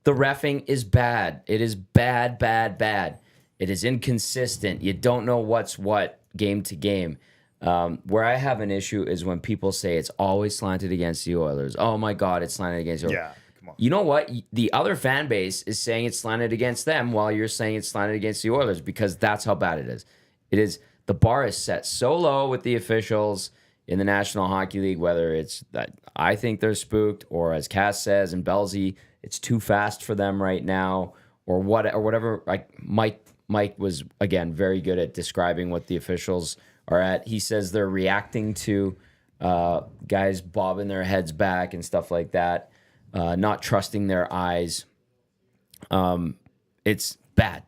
[SPEAKER 2] the reffing is bad. It is bad, bad, bad. It is inconsistent. You don't know what's what game to game. Where I have an issue is when people say it's always slanted against the Oilers. Oh my God, it's slanted against the Oilers.
[SPEAKER 3] Yeah, come on.
[SPEAKER 2] You know what? The other fan base is saying it's slanted against them while you're saying it's slanted against the Oilers, because that's how bad it is. It is, the bar is set so low with the officials in the National Hockey League, whether it's that I think they're spooked, or as Cass says and Belzy, it's too fast for them right now, or whatever. Like Mike was, again, very good at describing what the officials are at. He says they're reacting to guys bobbing their heads back and stuff like that, not trusting their eyes. It's bad.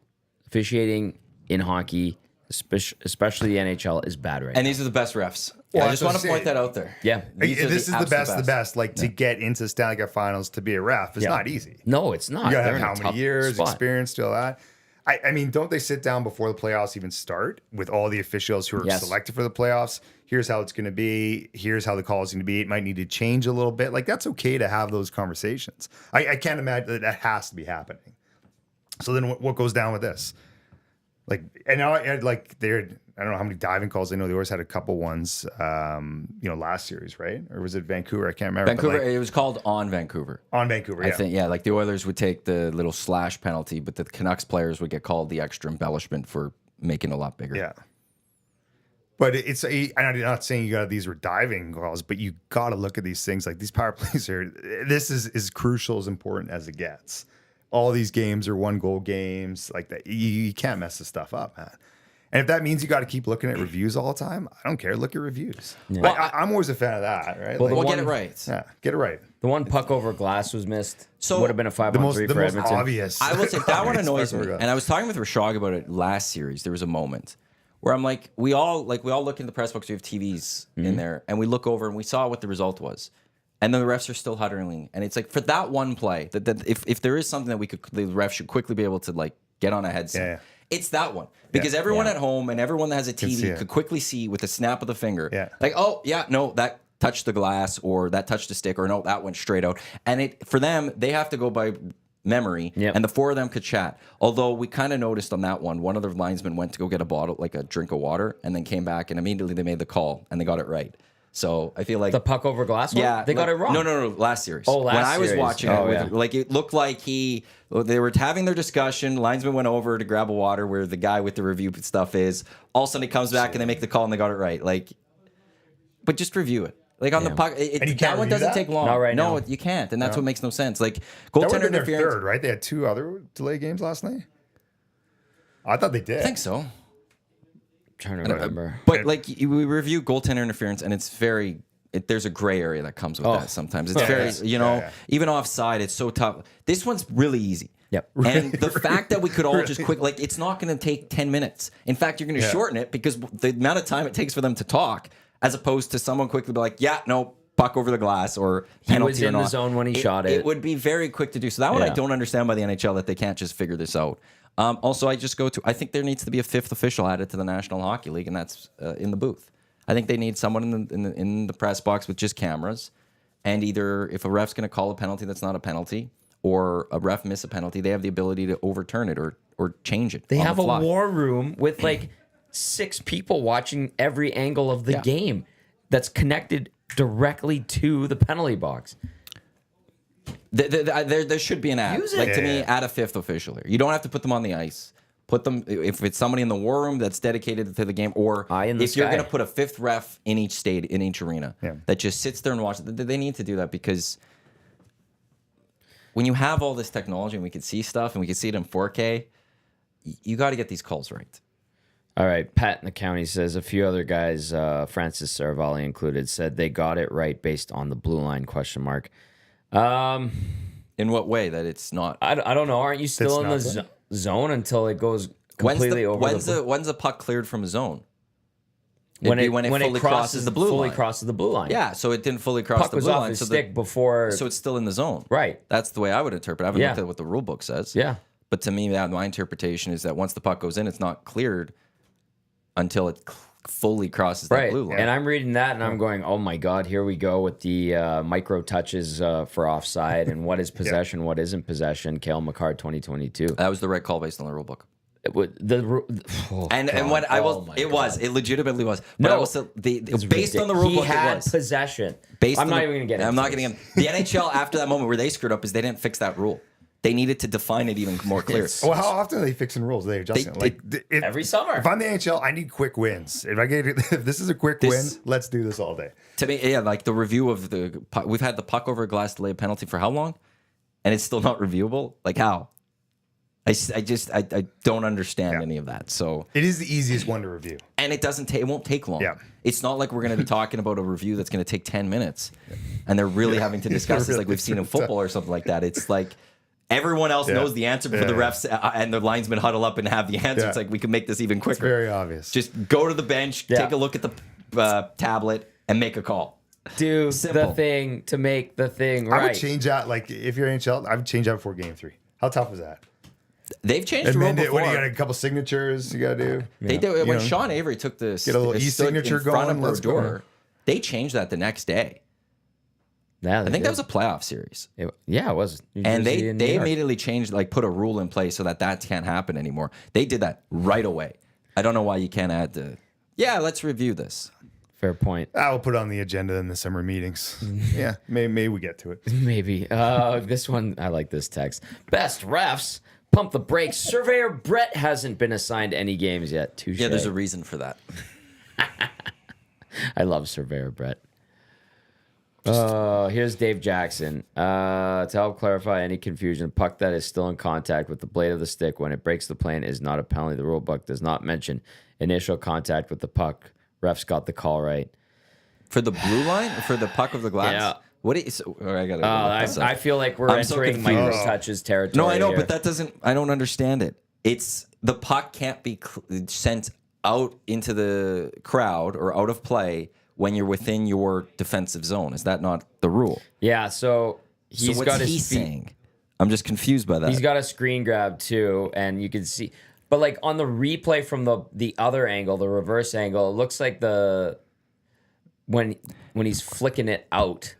[SPEAKER 2] Officiating in hockey, especially the NHL, is bad right now.
[SPEAKER 1] And these are the best refs.
[SPEAKER 3] Well,
[SPEAKER 1] I just
[SPEAKER 3] that's
[SPEAKER 1] want to
[SPEAKER 3] what I'm
[SPEAKER 1] point that out there.
[SPEAKER 2] Yeah.
[SPEAKER 1] These are
[SPEAKER 3] This is the
[SPEAKER 1] absolute
[SPEAKER 3] best. Like to get into Stanley Cup Finals to be a ref is
[SPEAKER 2] Yeah.
[SPEAKER 3] not easy.
[SPEAKER 2] No, it's not.
[SPEAKER 3] You gotta
[SPEAKER 2] They're
[SPEAKER 3] have
[SPEAKER 2] in a
[SPEAKER 3] how
[SPEAKER 2] tough
[SPEAKER 3] many years,
[SPEAKER 2] spot.
[SPEAKER 3] experience, to all that. I mean, don't they sit down before the playoffs even start with all the officials who are
[SPEAKER 2] Yes.
[SPEAKER 3] selected for the playoffs? Here's how it's going to be. Here's how the call is going to be. It might need to change a little bit. Like, that's okay to have those conversations. I can't imagine that has to be happening. So then what goes down with this? Like, and now I don't know how many diving calls. I know they always had a couple ones, last series, right? Or was it Vancouver? I can't remember. but,
[SPEAKER 1] Vancouver,
[SPEAKER 3] like,
[SPEAKER 1] it was called on Vancouver.
[SPEAKER 3] on Vancouver, yeah.
[SPEAKER 1] I think, like the Oilers would take the little slash penalty, but the Canucks players would get called the extra embellishment for making it a lot bigger.
[SPEAKER 3] Yeah. But I'm not saying you got these were diving calls, but you got to look at these things like these power plays are. This is as crucial, as important as it gets. All these games are 1-goal games like that. You can't mess this stuff up, man. And if that means you got to keep looking at reviews all the time, I don't care. Look at reviews.
[SPEAKER 2] Yeah.
[SPEAKER 3] Like, I'm always a fan of that, right?
[SPEAKER 2] Well,
[SPEAKER 3] Like,
[SPEAKER 1] Get it right.
[SPEAKER 3] yeah, get it right.
[SPEAKER 2] The one puck over glass was missed.
[SPEAKER 1] So-
[SPEAKER 2] Would have been a 5-on-3
[SPEAKER 3] The
[SPEAKER 2] for
[SPEAKER 3] most
[SPEAKER 2] Edmonton.
[SPEAKER 3] obvious.
[SPEAKER 1] I will say that one
[SPEAKER 3] obvious
[SPEAKER 1] annoys
[SPEAKER 3] fuck
[SPEAKER 1] me.
[SPEAKER 3] over
[SPEAKER 1] And I was talking with Rashog about it last series. There was a moment where I'm like, we all look in the press box. We have TVs in there, and we look over and we saw what the result was, and then the refs are still huddling, and it's like for that one play that if there is something that the ref should quickly be able to like get on a headset. It's that one because everyone at home and everyone that has a TV could quickly see with a snap of the finger, like, oh yeah, no, that touched the glass or that touched the stick or no, that went straight out. And for them, they have to go by memory, and the four of them could chat. Although we kind of noticed on that one of the linesmen went to go get a bottle, like a drink of water, and then came back and immediately they made the call and they got it right. So I feel like
[SPEAKER 2] the puck over glass one?
[SPEAKER 1] Yeah,
[SPEAKER 2] they got it wrong.
[SPEAKER 1] No, last series.
[SPEAKER 2] Oh, last
[SPEAKER 1] when I was
[SPEAKER 2] series.
[SPEAKER 1] watching it, like it looked like they were having their discussion. Linesman went over to grab a water where the guy with the review stuff is. All of a sudden he comes back and they make the call and they got it right. Like, but just review it. Like on the puck, that one doesn't take long.
[SPEAKER 2] Not right now.
[SPEAKER 1] No, you can't, and that's what makes no sense. Like
[SPEAKER 3] That would
[SPEAKER 1] goaltender
[SPEAKER 3] have been their
[SPEAKER 1] interference.
[SPEAKER 3] third, right? They had 2 other delay games last night. I thought they did.
[SPEAKER 1] I think so.
[SPEAKER 2] Trying to remember.
[SPEAKER 1] But like we review goaltender interference, and it's very. There's a gray area that comes with that sometimes. It's very, even offside, it's so tough. This one's really easy.
[SPEAKER 2] Yep.
[SPEAKER 1] And the fact that we could all just quick, like, it's not going to take 10 minutes. In fact, you're going to shorten it because the amount of time it takes for them to talk, as opposed to someone quickly be like, yeah, no, puck over the glass or penalty
[SPEAKER 2] was in the zone when he shot it.
[SPEAKER 1] It would be very quick to do. So that one I don't understand by the NHL that they can't just figure this out. Also, I think there needs to be a 5th official added to the National Hockey League, and that's in the booth. I think they need someone in the press box with just cameras, and either if a ref's going to call a penalty that's not a penalty, or a ref miss a penalty, they have the ability to overturn it or change it.
[SPEAKER 2] They
[SPEAKER 1] on
[SPEAKER 2] have
[SPEAKER 1] the
[SPEAKER 2] a
[SPEAKER 1] fly.
[SPEAKER 2] war room with like 6 people watching every angle of the game that's connected directly to the penalty box.
[SPEAKER 1] There should be an ad. To me, add a 5th official here. You don't have to put them on the ice. Put them if it's somebody in the war room that's dedicated to the game, or if you're going to put a 5th ref in each state, in each arena that just sits there and watches. They need to do that because when you have all this technology and we can see stuff and we can see it in 4K, you got to get these calls right.
[SPEAKER 2] All right, Pat in the county says a few other guys, Francis Saravalli included, said they got it right based on the blue line ?
[SPEAKER 1] In what way that it's not?
[SPEAKER 2] I don't know. Aren't you still in the zone until it goes completely over?
[SPEAKER 1] When's the puck cleared from a zone?
[SPEAKER 2] When it
[SPEAKER 1] fully crosses the blue line.
[SPEAKER 2] Fully crosses the blue line.
[SPEAKER 1] Yeah, so it didn't fully cross
[SPEAKER 2] Puck
[SPEAKER 1] the
[SPEAKER 2] was
[SPEAKER 1] blue
[SPEAKER 2] off
[SPEAKER 1] line.
[SPEAKER 2] his stick before.
[SPEAKER 1] So it's still in the zone.
[SPEAKER 2] Right.
[SPEAKER 1] That's the way I would interpret it. I haven't looked at what the rule book says.
[SPEAKER 2] Yeah.
[SPEAKER 1] But to me, my interpretation is that once the puck goes in, it's not cleared until it fully crosses that blue line.
[SPEAKER 2] And I'm reading that and I'm going, oh my God, here we go with the micro touches for offside and what is possession, what isn't possession. Kale McCarr 2022.
[SPEAKER 1] That was the right call based on the rule book.
[SPEAKER 2] It
[SPEAKER 1] legitimately was. But I will say, based on the rule book,
[SPEAKER 2] he had
[SPEAKER 1] it was
[SPEAKER 2] possession. I'm not even going to get it.
[SPEAKER 1] I'm not getting the NHL after that moment where they screwed up is they didn't fix that rule. They needed to define it even more clear.
[SPEAKER 3] Well, how often are they fixing rules? Are they adjusting?
[SPEAKER 2] Every summer.
[SPEAKER 3] If I'm the NHL, I need quick wins. If this is a quick win, let's do this all day.
[SPEAKER 1] To me, like the review of the puck, we've had the puck over glass delay penalty for how long, and it's still not reviewable. Like how? I don't understand any of that. So
[SPEAKER 3] it is the easiest one to review,
[SPEAKER 1] and it won't take long.
[SPEAKER 3] Yeah.
[SPEAKER 1] It's not like we're going to be talking about a review that's going to take 10 minutes, and they're really having to discuss this like we've seen in football or something like that. It's like. Everyone else knows the answer before the refs and the linesmen huddle up and have the answer. It's like we can make this even quicker.
[SPEAKER 3] It's very obvious.
[SPEAKER 1] Just go to the bench, take a look at the tablet, and make a call.
[SPEAKER 2] Do the thing to make the thing right.
[SPEAKER 3] I would change that. Like if you're NHL, I would change that before game 3. How tough is that?
[SPEAKER 1] They've changed the rule before.
[SPEAKER 3] What do you got? A couple signatures you got to do.
[SPEAKER 1] They do when Sean Avery took the
[SPEAKER 3] get a little e-signature
[SPEAKER 1] in front
[SPEAKER 3] going.
[SPEAKER 1] of Brodeur. They changed that the next day.
[SPEAKER 2] Yeah,
[SPEAKER 1] I think that was a playoff series.
[SPEAKER 2] It was.
[SPEAKER 1] And they immediately changed, like put a rule in place so that can't happen anymore. They did that right away. I don't know why you can't add the, let's review this.
[SPEAKER 2] Fair point.
[SPEAKER 3] I will put it on the agenda in the summer meetings. Yeah, maybe we get to it.
[SPEAKER 2] Maybe. This one, I like this text. Best refs, pump the brakes. Surveyor Brett hasn't been assigned any games yet. Touche.
[SPEAKER 1] Yeah, there's a reason for that.
[SPEAKER 2] I love Surveyor Brett. Here's Dave Jackson. To help clarify any confusion, puck that is still in contact with the blade of the stick when it breaks the plane is not a penalty. The rule book does not mention initial contact with the puck. Refs got the call right.
[SPEAKER 1] For the blue line? For the puck of the glass?
[SPEAKER 2] Yeah.
[SPEAKER 1] What do you, I gotta
[SPEAKER 2] I feel like we're entering micro touches territory.
[SPEAKER 1] No, I know,
[SPEAKER 2] here.
[SPEAKER 1] but I don't understand it. It's the puck can't be sent out into the crowd or out of play when you're within your defensive zone. Is that not the rule?
[SPEAKER 2] Yeah, so he's
[SPEAKER 1] so what's
[SPEAKER 2] got
[SPEAKER 1] he
[SPEAKER 2] his feet.
[SPEAKER 1] saying? I'm just confused by that.
[SPEAKER 2] He's got a screen grab too, and you can see. But like on the replay from the other angle, the reverse angle, it looks like when he's flicking it out,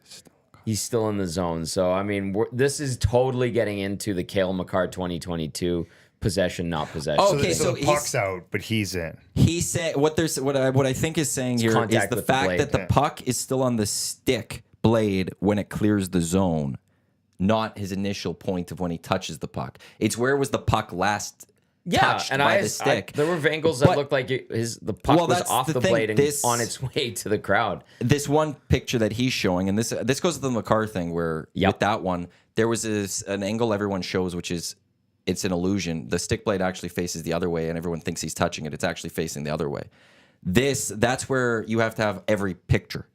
[SPEAKER 2] he's still in the zone. So I mean, this is totally getting into the Cale Makar 2022 possession, not possession.
[SPEAKER 1] Okay,
[SPEAKER 3] so
[SPEAKER 1] so
[SPEAKER 3] the puck's out, but he's in.
[SPEAKER 1] He's saying what I think is saying here is
[SPEAKER 2] contact
[SPEAKER 1] the
[SPEAKER 2] with the
[SPEAKER 1] fact
[SPEAKER 2] blade.
[SPEAKER 1] that the puck is still on the stick blade when it clears the zone, not his initial point of when he touches the puck. It's where was the puck last touched by the stick.
[SPEAKER 2] There were angles that looked like the puck was off the
[SPEAKER 1] thing.
[SPEAKER 2] blade and on its way to the crowd.
[SPEAKER 1] This one picture that he's showing, and this goes to the Makar thing, where with that one, there was an angle everyone shows, which is it's an illusion. The stick blade actually faces the other way, and everyone thinks he's touching it. It's actually facing the other way. That's where you have to have every picture.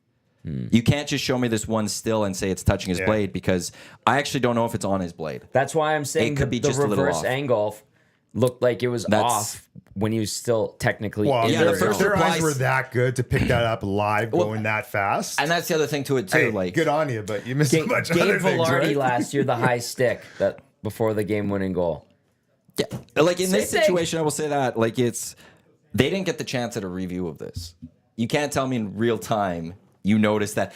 [SPEAKER 1] You can't just show me this one still and say it's touching his blade, because I actually don't know if it's on his blade.
[SPEAKER 2] That's why I'm saying
[SPEAKER 1] It could be
[SPEAKER 2] the
[SPEAKER 1] just a little
[SPEAKER 2] reverse
[SPEAKER 1] off.
[SPEAKER 2] angle looked like it was off when he was still technically in
[SPEAKER 1] yeah, the
[SPEAKER 2] the
[SPEAKER 1] first
[SPEAKER 2] zone.
[SPEAKER 3] Their eyes
[SPEAKER 1] replies-
[SPEAKER 3] were that good to pick that up live going that fast.
[SPEAKER 1] And that's the other thing to it too.
[SPEAKER 3] Hey, good on you, but you missed a bunch of other
[SPEAKER 2] Gabe
[SPEAKER 3] things,
[SPEAKER 2] Vilardi
[SPEAKER 3] right?
[SPEAKER 2] last year, the high stick that before the game-winning goal.
[SPEAKER 1] Yeah, like in this
[SPEAKER 2] Same thing.
[SPEAKER 1] situation, I will say that they didn't get the chance at a review of this. You can't tell me in real time you noticed that.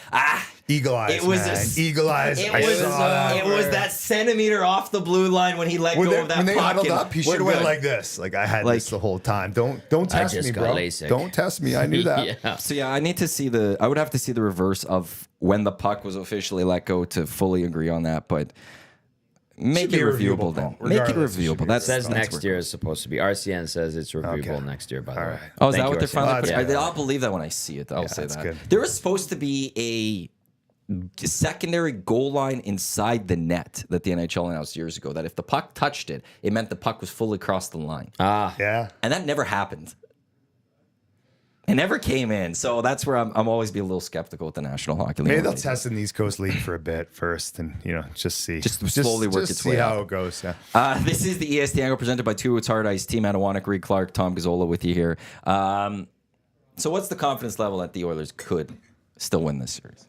[SPEAKER 3] Eagle eyes,
[SPEAKER 1] It was
[SPEAKER 3] man. Eagle eyes.
[SPEAKER 1] It
[SPEAKER 3] I
[SPEAKER 1] was
[SPEAKER 3] saw that.
[SPEAKER 1] it was that centimeter off the blue line when he let
[SPEAKER 3] When
[SPEAKER 1] go
[SPEAKER 3] they,
[SPEAKER 1] of that
[SPEAKER 3] when they
[SPEAKER 1] puck.
[SPEAKER 3] huddled
[SPEAKER 1] and
[SPEAKER 3] up, he
[SPEAKER 1] we're
[SPEAKER 3] should have went
[SPEAKER 1] good.
[SPEAKER 3] like this. Like I had this the whole time. Don't test
[SPEAKER 2] just
[SPEAKER 3] me,
[SPEAKER 2] got
[SPEAKER 3] bro.
[SPEAKER 2] LASIK.
[SPEAKER 3] Don't test me. I knew that.
[SPEAKER 2] Yeah.
[SPEAKER 1] So yeah, I need to see I would have to see the reverse of when the puck was officially let go to fully agree on that, but make
[SPEAKER 3] Should
[SPEAKER 1] it
[SPEAKER 3] be
[SPEAKER 1] reviewable
[SPEAKER 3] reviewable,
[SPEAKER 1] then.
[SPEAKER 3] though.
[SPEAKER 1] Make it
[SPEAKER 3] Regardless, it should
[SPEAKER 1] reviewable.
[SPEAKER 3] be
[SPEAKER 1] That's
[SPEAKER 2] Says
[SPEAKER 1] that's
[SPEAKER 2] next
[SPEAKER 1] where-
[SPEAKER 2] year is supposed to be. RCN says it's reviewable next year, by the way.
[SPEAKER 1] Oh, is
[SPEAKER 2] Thank
[SPEAKER 1] that what
[SPEAKER 2] you,
[SPEAKER 1] they're
[SPEAKER 2] RCN.
[SPEAKER 1] finally
[SPEAKER 3] that's
[SPEAKER 1] putting?
[SPEAKER 3] good.
[SPEAKER 1] I'll believe that when I see it. I'll say
[SPEAKER 3] that's
[SPEAKER 1] that.
[SPEAKER 3] good.
[SPEAKER 1] There was supposed to be a secondary goal line inside the net that the NHL announced years ago, that if the puck touched it, it meant the puck was fully across the line.
[SPEAKER 3] Yeah.
[SPEAKER 1] And that never happened. It never came in. So that's where I'm always be a little skeptical with the National Hockey League.
[SPEAKER 3] Maybe they'll test in the East Coast League for a bit first, and just see,
[SPEAKER 1] Just slowly work its way
[SPEAKER 3] see how
[SPEAKER 1] up.
[SPEAKER 3] it goes. Yeah.
[SPEAKER 1] This is the EST Hangout presented by Two Hoots Hard Ice. Team Iwanyk, Reed Clarke, Tom Gazzola with you here. So what's the confidence level that the Oilers could still win this series?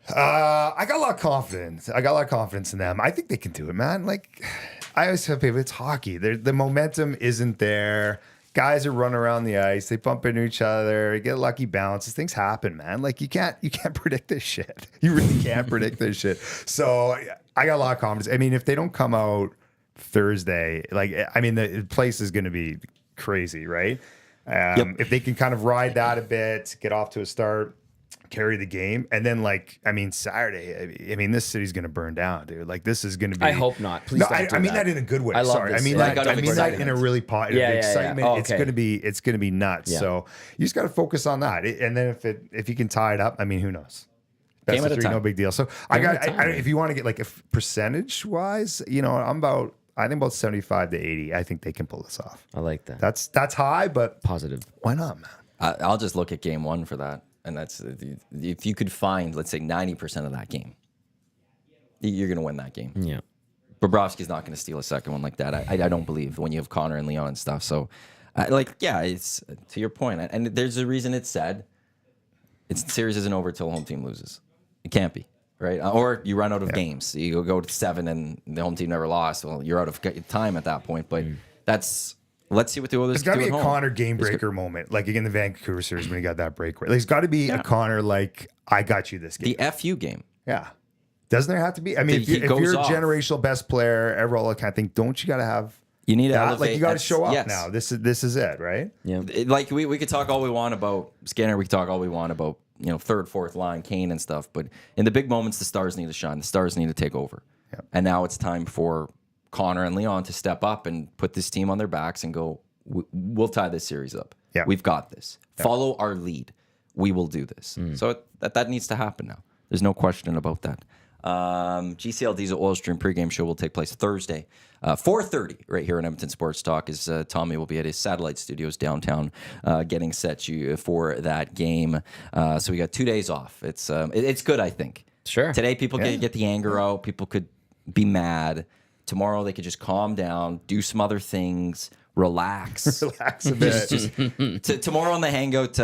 [SPEAKER 3] I got a lot of confidence. In them. I think they can do it, man. Like I always tell people, it's hockey. The momentum isn't there. Guys are running around the ice. They bump into each other. You get lucky bounces. Things happen, man. Like you can't predict this shit. You really can't predict this shit. So I got a lot of confidence. I mean, if they don't come out Thursday, the place is going to be crazy, right? If they can kind of ride that a bit, get off to a start, carry the game, and then Saturday, this city's gonna burn down, dude. Like this is gonna be.
[SPEAKER 2] I hope not. Please
[SPEAKER 3] No,
[SPEAKER 2] don't do
[SPEAKER 3] I mean
[SPEAKER 2] that.
[SPEAKER 3] that in a good way.
[SPEAKER 2] I love
[SPEAKER 3] Sorry,
[SPEAKER 2] this.
[SPEAKER 3] I mean
[SPEAKER 2] Yeah,
[SPEAKER 3] that.
[SPEAKER 2] I
[SPEAKER 3] I mean that in a really positive excitement.
[SPEAKER 2] Oh,
[SPEAKER 3] It's
[SPEAKER 2] okay.
[SPEAKER 3] it's gonna be nuts.
[SPEAKER 2] Yeah.
[SPEAKER 3] So you just got to focus on that, and then if you can tie it up, I mean, who knows? Best
[SPEAKER 1] Game
[SPEAKER 3] of
[SPEAKER 1] at a
[SPEAKER 3] three,
[SPEAKER 1] time.
[SPEAKER 3] no big deal. So
[SPEAKER 1] Game at a time.
[SPEAKER 3] if you want to get like a percentage wise, I think about 75 to 80. I think they can pull this off.
[SPEAKER 2] I like that.
[SPEAKER 3] That's high, but
[SPEAKER 2] Positive.
[SPEAKER 3] why not, man?
[SPEAKER 1] I'll just look at game one for that. And that's if you could find, let's say, 90% of that game, you're going to win that game.
[SPEAKER 2] Yeah.
[SPEAKER 1] Bobrovsky's not going to steal a second one like that. I don't believe when you have Connor and Leon and stuff. So, it's to your point. And there's a reason it's said. It's series isn't over till home team loses. It can't be, right? Or you run out of games. You go to 7 and the home team never lost. Well, you're out of time at that point. But let's see what the Oilers
[SPEAKER 3] There's got to
[SPEAKER 1] do
[SPEAKER 3] be
[SPEAKER 1] at
[SPEAKER 3] a
[SPEAKER 1] home.
[SPEAKER 3] Connor game breaker moment, like again the Vancouver series when he got that break. There's got to be a Connor like I got you this game.
[SPEAKER 1] The FU game.
[SPEAKER 3] Yeah, doesn't there have to be? I mean,
[SPEAKER 1] He
[SPEAKER 3] if
[SPEAKER 1] goes
[SPEAKER 3] you're a
[SPEAKER 1] off.
[SPEAKER 3] generational best player ever, all that kind of thing, don't you got to have?
[SPEAKER 1] You need to
[SPEAKER 3] that?
[SPEAKER 1] elevate.
[SPEAKER 3] Like you got to
[SPEAKER 1] that's-
[SPEAKER 3] show up
[SPEAKER 1] yes.
[SPEAKER 3] now. This is it, right?
[SPEAKER 2] Yeah.
[SPEAKER 1] Like we could talk all we want about Skinner. We could talk all we want about third, fourth line, Kane and stuff. But in the big moments, the stars need to shine. The stars need to take over.
[SPEAKER 3] Yep.
[SPEAKER 1] And now it's time for Connor and Leon to step up and put this team on their backs and go. We'll tie this series up.
[SPEAKER 3] Yeah.
[SPEAKER 1] We've got this. Follow our lead. We will do this. So that needs to happen now. There's no question about that. GCL Diesel Oil Stream pregame show will take place Thursday, 4:30, right here on Edmonton Sports Talk. As Tommy will be at his satellite studios downtown, getting set for that game. So we got 2 days off. It's good, I think.
[SPEAKER 2] Sure.
[SPEAKER 1] Today people could get the anger out. People could be mad. Tomorrow they could just calm down, do some other things, relax.
[SPEAKER 3] Relax a bit.
[SPEAKER 1] Tomorrow on the Hangout,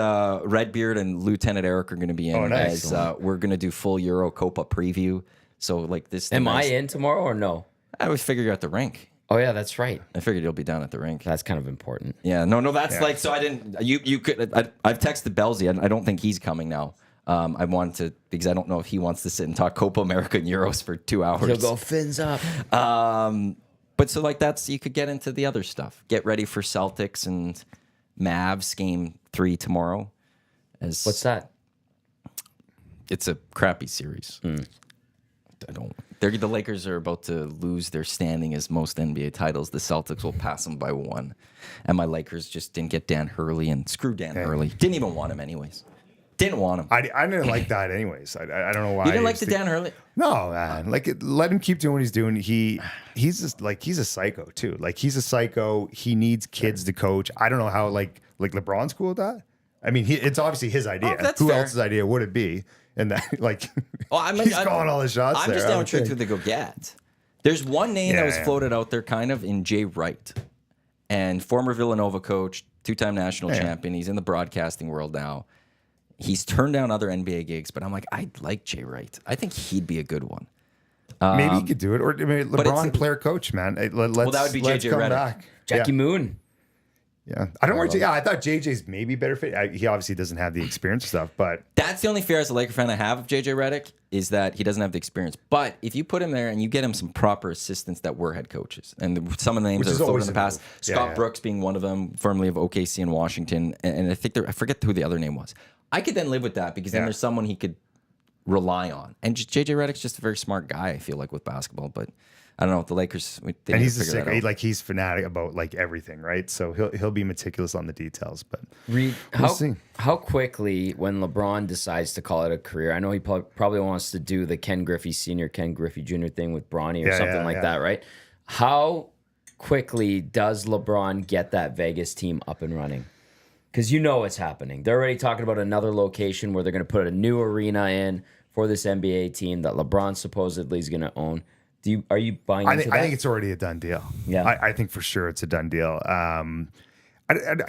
[SPEAKER 1] Redbeard and Lieutenant Eric are going to be in.
[SPEAKER 3] Oh, nice.
[SPEAKER 1] As we're going to do full Euro Copa preview. So like this.
[SPEAKER 2] Am I in tomorrow or no?
[SPEAKER 1] I would figure you're at the rink.
[SPEAKER 2] Oh yeah, that's right.
[SPEAKER 1] I figured you'll be down at the rink.
[SPEAKER 2] That's kind of important.
[SPEAKER 1] Yeah, no, that's like, so I didn't, you could, I've texted Belsey. I don't think he's coming now. I wanted to, because I don't know if he wants to sit and talk Copa America and Euros for 2 hours.
[SPEAKER 2] He'll go fins up.
[SPEAKER 1] But so like you could get into the other stuff. Get ready for Celtics and Mavs game 3 tomorrow.
[SPEAKER 2] What's that?
[SPEAKER 1] It's a crappy series. The Lakers are about to lose their standing as most NBA titles. The Celtics will pass them by 1. And my Lakers just didn't get Dan Hurley, and screw Dan Hurley. Didn't even want him anyways. Didn't want him.
[SPEAKER 3] I didn't like that anyways. I don't know why.
[SPEAKER 1] You didn't like the Dan Hurley?
[SPEAKER 3] No, man. Like, let him keep doing what he's doing. He's just like, he's a psycho too. Like, he's a psycho. He needs kids to coach. I don't know how like LeBron's cool with that. I mean, it's obviously his idea.
[SPEAKER 1] that's
[SPEAKER 3] Who
[SPEAKER 1] fair.
[SPEAKER 3] else's idea would it be? And that, like,
[SPEAKER 1] Well,
[SPEAKER 3] he's calling all the shots.
[SPEAKER 1] I'm just down truth who they go get. There's one name that was floated out there kind of in Jay Wright, and former Villanova coach, 2-time national champion. He's in the broadcasting world now. He's turned down other NBA gigs, but I'm like, I like Jay Wright. I think he'd be a good one.
[SPEAKER 3] Maybe he could do it. Or maybe LeBron player coach, man. That
[SPEAKER 1] would be JJ
[SPEAKER 3] come
[SPEAKER 1] Redick.
[SPEAKER 3] back.
[SPEAKER 2] Jackie Moon.
[SPEAKER 3] Yeah. I don't worry. Yeah, I thought JJ's maybe better fit. He obviously doesn't have the experience stuff, but
[SPEAKER 1] That's the only fear as a Laker fan I have of JJ Redick is that he doesn't have the experience. But if you put him there and you get him some proper assistants that were head coaches, and some of the names that are floated in the past, Scott Brooks being one of them, formerly of OKC in Washington, and I think I forget who the other name was. I could then live with that because then there's someone he could rely on. And JJ Redick's just a very smart guy, I feel like, with basketball. But I don't know, the Lakers,
[SPEAKER 3] and he's a sick, like he's fanatic about like everything, right? So he'll be meticulous on the details. But
[SPEAKER 2] Reed,
[SPEAKER 3] we'll see.
[SPEAKER 2] How quickly, when LeBron decides to call it a career, I know he probably wants to do the Ken Griffey Sr., Ken Griffey Jr. thing with Bronny or something like that, right? How quickly does LeBron get that Vegas team up and running? Because you know what's happening. They're already talking about another location where they're going to put a new arena in for this NBA team that LeBron supposedly is going to own. Are you buying into that?
[SPEAKER 3] I think it's already a done deal.
[SPEAKER 2] Yeah.
[SPEAKER 3] I think for sure it's a done deal. I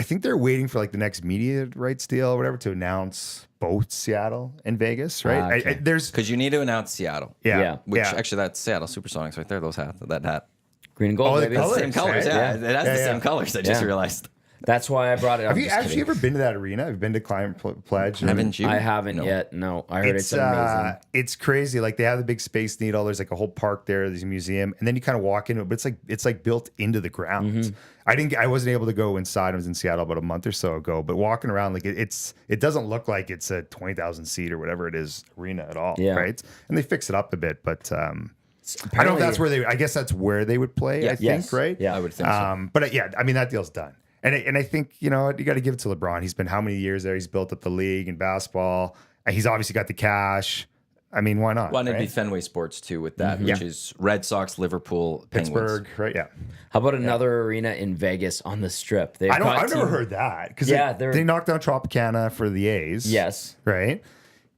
[SPEAKER 3] think they're waiting for like the next media rights deal or whatever to announce both Seattle and Vegas, right?
[SPEAKER 2] Okay.
[SPEAKER 1] Because you need to announce Seattle.
[SPEAKER 2] Yeah.
[SPEAKER 1] Which actually, that's Seattle Supersonics right there, that hat.
[SPEAKER 2] Green and gold,
[SPEAKER 3] the
[SPEAKER 2] baby.
[SPEAKER 3] colors,
[SPEAKER 1] Same colors,
[SPEAKER 3] right?
[SPEAKER 1] yeah. It has the same colors, I just realized.
[SPEAKER 2] That's why I brought it up.
[SPEAKER 3] Have you actually ever been to that arena? Have you been to Climate Pledge?
[SPEAKER 1] Haven't you?
[SPEAKER 2] I haven't yet. No, I heard it's amazing.
[SPEAKER 3] It's crazy. Like they have the big Space Needle. There's like a whole park there. There's a museum, and then you kind of walk into it, but it's like built into the ground. I wasn't able to go inside. I was in Seattle about a month or so ago, but walking around, like it doesn't look like it's a 20,000 seat or whatever it is arena at all, right? And they fix it up a bit, but I don't know if that's where I guess that's where they would play. I think, right?
[SPEAKER 1] Yeah, I would think so.
[SPEAKER 3] But yeah, I mean that deal's done. And I think, you know, you got to give it to LeBron. He's been how many years there? He's built up the league and basketball. And he's obviously got the cash. I mean, why not?
[SPEAKER 1] Well, and it'd be Fenway Sports too with that, which is Red Sox, Liverpool,
[SPEAKER 3] Pittsburgh,
[SPEAKER 1] Penguins.
[SPEAKER 3] right? Yeah.
[SPEAKER 2] How about another arena in Vegas on the Strip?
[SPEAKER 3] I've never heard that because they knocked down Tropicana for the A's.
[SPEAKER 2] Yes.
[SPEAKER 3] Right.